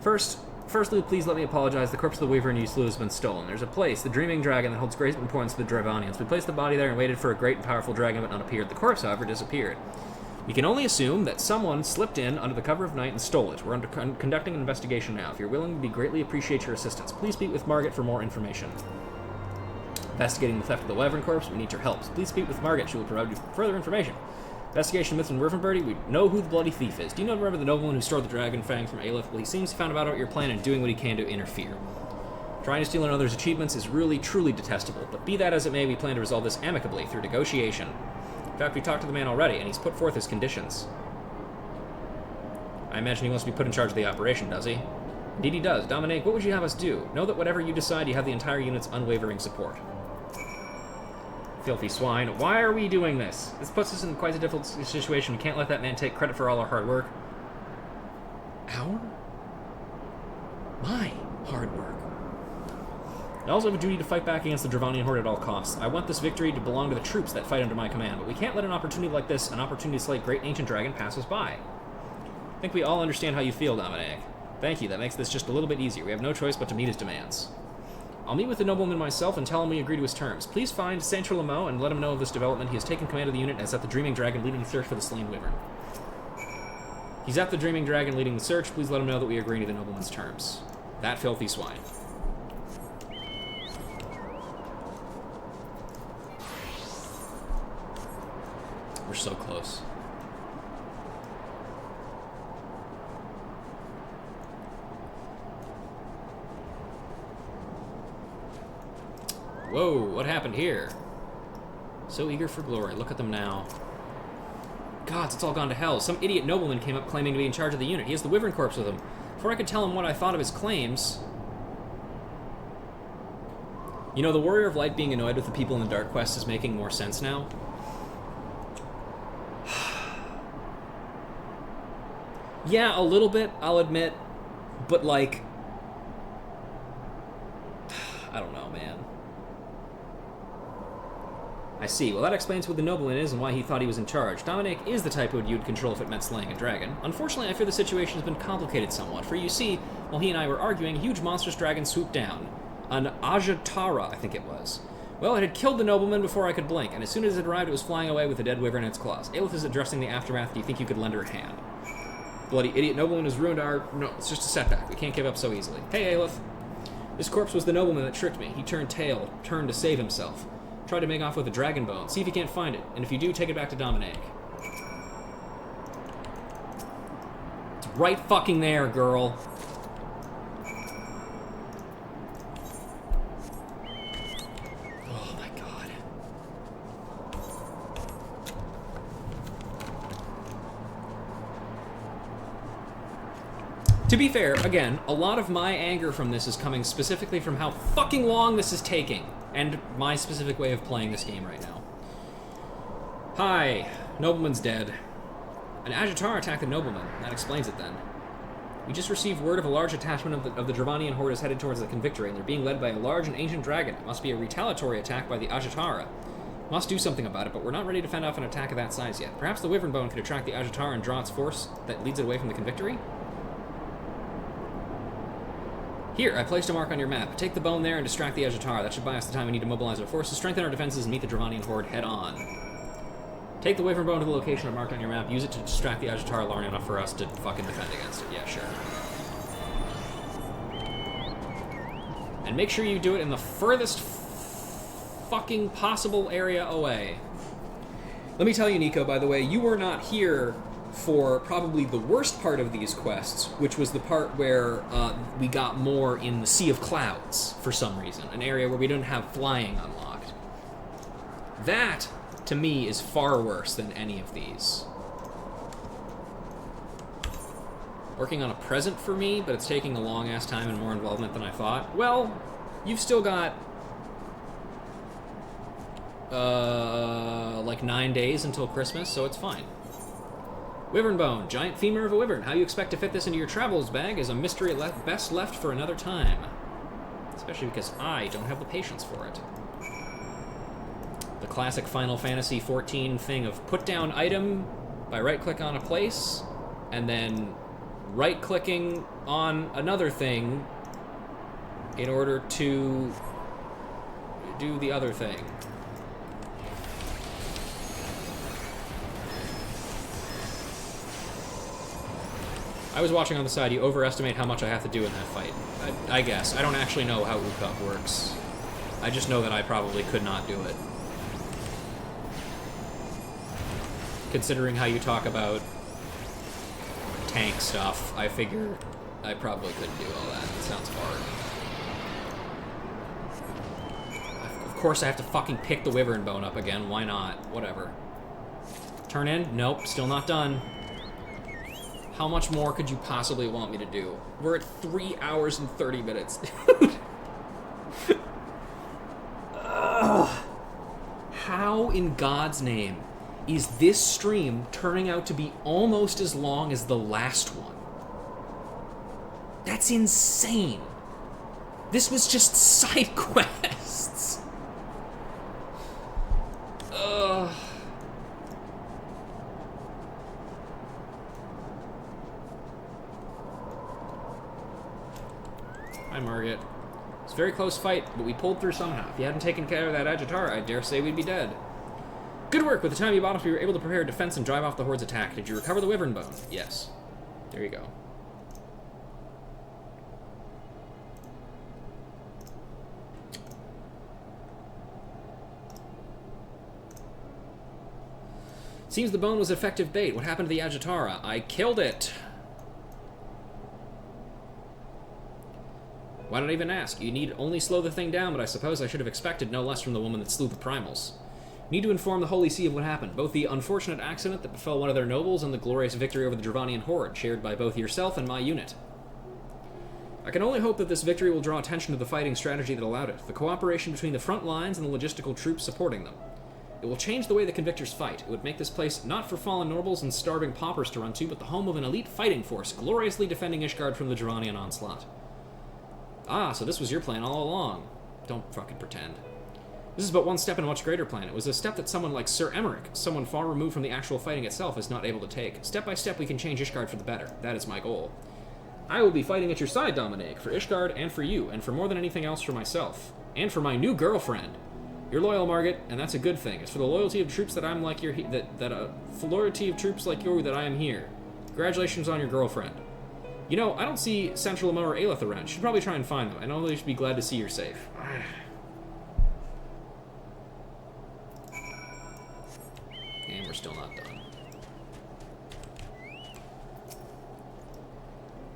Firstly, please let me apologize. The corpse of the Weaver in Eastlew has been stolen. There's a place, the Dreaming Dragon, that holds great importance to the Dravanians. We placed the body there and waited for a great and powerful dragon, but none appeared. The corpse, however, disappeared. We can only assume that someone slipped in under the cover of night and stole it. We're conducting an investigation now. If you're willing, we'd greatly appreciate your assistance. Please speak with Margaret for more information. Investigating the theft of the Wyvern corpse, we need your help. Please speak with Margaret. She will provide you further information. Investigation myths in Rivenbirdie, we know who the bloody thief is. Do you remember the nobleman who stole the dragon fang from Aleph? Well, he seems to found out about your plan and doing what he can to interfere. Trying to steal another's achievements is really, truly detestable, but be that as it may, we plan to resolve this amicably through negotiation. In fact, we talked to the man already, and he's put forth his conditions. I imagine he wants to be put in charge of the operation, does he? Indeed he does. Dominique, what would you have us do? Know that whatever you decide, you have the entire unit's unwavering support. Filthy swine. Why are we doing this? This puts us in quite a difficult situation. We can't let that man take credit for all our hard work. Our? My hard work. I also have a duty to fight back against the Dravanian Horde at all costs. I want this victory to belong to the troops that fight under my command, but we can't let an opportunity like this, an opportunity to slay great ancient dragon, pass us by. I think we all understand how you feel, Dominic. Thank you, that makes this just a little bit easier. We have no choice but to meet his demands. I'll meet with the nobleman myself and tell him we agree to his terms. Please find Saint-Trelamo and let him know of this development. He has taken command of the unit and is at the Dreaming Dragon leading the search for the slain wyvern. He's at the Dreaming Dragon leading the search. Please let him know that we agree to the nobleman's terms. That filthy swine. We're so close. Whoa, what happened here? So eager for glory. Look at them now. Gods, it's all gone to hell. Some idiot nobleman came up claiming to be in charge of the unit. He has the wyvern corpse with him. Before I could tell him what I thought of his claims... You know, the Warrior of Light being annoyed with the people in the Dark Quest is making more sense now. Yeah, a little bit, I'll admit. But, like... I don't know, man. I see. Well, that explains who the nobleman is and why he thought he was in charge. Dominic is the type who you'd control if it meant slaying a dragon. Unfortunately, I fear the situation has been complicated somewhat, for you see, while he and I were arguing, a huge monstrous dragon swooped down. An Ajatara, I think it was. Well, it had killed the nobleman before I could blink, and as soon as it arrived, it was flying away with a dead wyvern in its claws. Aelith is addressing the aftermath. Do you think you could lend her a hand? Bloody idiot nobleman has ruined our... No, it's just a setback. We can't give up so easily. Hey, Aelith. This corpse was the nobleman that tricked me. He turned tail, turned to save himself. Try to make off with a dragon bone. See if you can't find it. And if you do, take it back to Dominic. It's right fucking there, girl. Oh my god. To be fair, again, a lot of my anger from this is coming specifically from how fucking long this is taking. And my specific way of playing this game right now. Hi. Nobleman's dead. An Ajatar attacked the nobleman. That explains it then. We just received word of a large attachment of the Dravanian Horde is headed towards the Convictory, and they're being led by a large and ancient dragon. It must be a retaliatory attack by the Ajatara. Must do something about it, but we're not ready to fend off an attack of that size yet. Perhaps the Wyvern Bone could attract the Ajatara and draw its force that leads it away from the Convictory? Here, I placed a mark on your map. Take the bone there and distract the Ajatara. That should buy us the time we need to mobilize our forces, strengthen our defenses, and meet the Dravanian Horde head-on. Take the Wyvern Bone to the location I've marked on your map. Use it to distract the Ajatara long enough for us to fucking defend against it. Yeah, sure. And make sure you do it in the furthest fucking possible area away. Let me tell you, Nico, by the way, you were not here for probably the worst part of these quests, which was the part where we got more in the Sea of Clouds, for some reason. An area where we didn't have flying unlocked. That, to me, is far worse than any of these. Working on a present for me, but it's taking a long-ass time and more involvement than I thought. Well, you've still got... like like 9 days until Christmas, so it's fine. Wyvern bone, giant femur of a wyvern. How you expect to fit this into your travels bag is a mystery best left for another time. Especially because I don't have the patience for it. The classic Final Fantasy XIV thing of put down item by right-click on a place, and then right-clicking on another thing in order to do the other thing. I was watching on the side. You overestimate how much I have to do in that fight. I guess. I don't actually know how Ukop works. I just know that I probably could not do it. Considering how you talk about tank stuff, I figure I probably couldn't do all that. It sounds hard. Of course I have to fucking pick the Wyvern bone up again. Why not? Whatever. Turn in? Nope. Still not done. How much more could you possibly want me to do? We're at 3 hours and 30 minutes. How in God's name is this stream turning out to be almost as long as the last one? That's insane. This was just side quests. Ugh. Hi, Margaret. It's a very close fight, but we pulled through somehow. If you hadn't taken care of that Agitar, I dare say we'd be dead. Good work. With the time you bought us, we were able to prepare a defense and drive off the Horde's attack. Did you recover the Wyvern bone? Yes. There you go. Seems the bone was effective bait. What happened to the Agitara? I killed it. Why not even ask? You need only slow the thing down, but I suppose I should have expected no less from the woman that slew the primals. Need to inform the Holy See of what happened, both the unfortunate accident that befell one of their nobles and the glorious victory over the Dravanian Horde, shared by both yourself and my unit. I can only hope that this victory will draw attention to the fighting strategy that allowed it, the cooperation between the front lines and the logistical troops supporting them. It will change the way the Convictors fight. It would make this place not for fallen nobles and starving paupers to run to, but the home of an elite fighting force, gloriously defending Ishgard from the Dravanian onslaught. Ah, so this was your plan all along. Don't fucking pretend. This is but one step in a much greater plan. It was a step that someone like Sir Emmerich, someone far removed from the actual fighting itself, is not able to take. Step by step, we can change Ishgard for the better. That is my goal. I will be fighting at your side, Dominique, for Ishgard and for you, and for more than anything else for myself. And for my new girlfriend. You're loyal, Margaret, and that's a good thing. It's for the loyalty of troops that I'm like you're for loyalty of troops like you that I am here. Congratulations on your girlfriend. You know, I don't see Central Amo or Aelith around. Should probably try and find them. I know they should be glad to see you're safe. And we're still not done.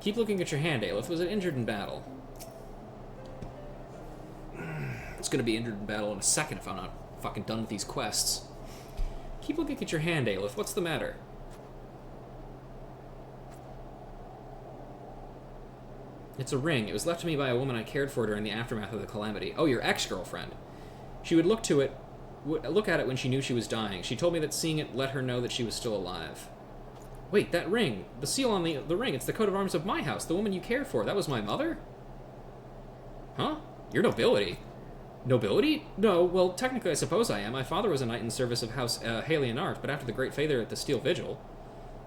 Keep looking at your hand, Aelith. Was it injured in battle? It's gonna be injured in battle in a second if I'm not fucking done with these quests. Keep looking at your hand, Aelith. What's the matter? It's a ring. It was left to me by a woman I cared for during the aftermath of the calamity. Oh, your ex-girlfriend. She would look at it when she knew she was dying. She told me that seeing it let her know that she was still alive. Wait, that ring. The seal on the ring. It's the coat of arms of my house. The woman you cared for. That was my mother? Huh? You're nobility. Nobility? No, well, technically I suppose I am. My father was a knight in service of House Halienart, but after the Great Failure at the Steel Vigil,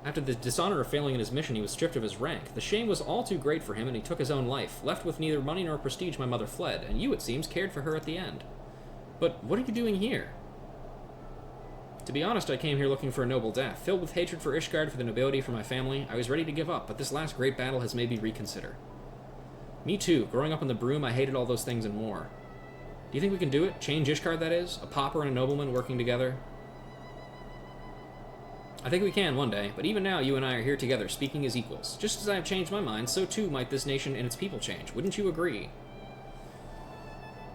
after the dishonor of failing in his mission, he was stripped of his rank. The shame was all too great for him, and he took his own life. Left with neither money nor prestige, my mother fled, and you, it seems, cared for her at the end. But what are you doing here? To be honest, I came here looking for a noble death. Filled with hatred for Ishgard, for the nobility, for my family, I was ready to give up, but this last great battle has made me reconsider. Me too. Growing up in the Broom, I hated all those things and more. Do you think we can do it? Change Ishgard, that is? A pauper and a nobleman working together? I think we can one day, but even now you and I are here together, speaking as equals. Just as I have changed my mind, so too might this nation and its people change. Wouldn't you agree?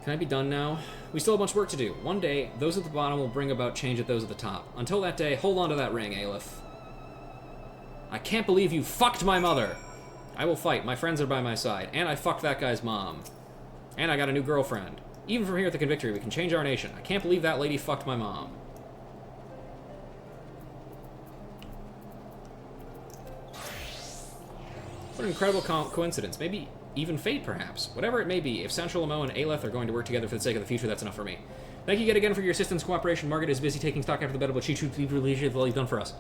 Can I be done now? We still have much work to do. One day, those at the bottom will bring about change at those at the top. Until that day, hold on to that ring, Aelith. I can't believe you fucked my mother! I will fight. My friends are by my side. And I fucked that guy's mom. And I got a new girlfriend. Even from here at the Convictory, we can change our nation. I can't believe that lady fucked my mom. What an incredible coincidence. Maybe even fate, perhaps. Whatever it may be, if Sancho Lamo and Aleph are going to work together for the sake of the future, that's enough for me. Thank you yet again for your assistance and cooperation. Margaret is busy taking stock after the battle, but she truly appreciates all you've done for us.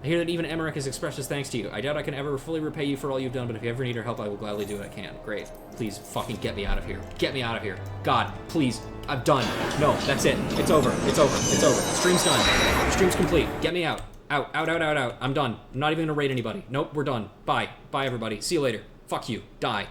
I hear that even Emmerich has expressed his thanks to you. I doubt I can ever fully repay you for all you've done, but if you ever need her help, I will gladly do what I can. Great. Please fucking get me out of here. Get me out of here. God, please. I'm done. No, that's it. It's over. It's over. It's over. Stream's done. Stream's complete. Get me out. Out, out, out, out, out. I'm done. I'm not even gonna raid anybody. Nope, we're done. Bye. Bye, everybody. See you later. Fuck you. Die.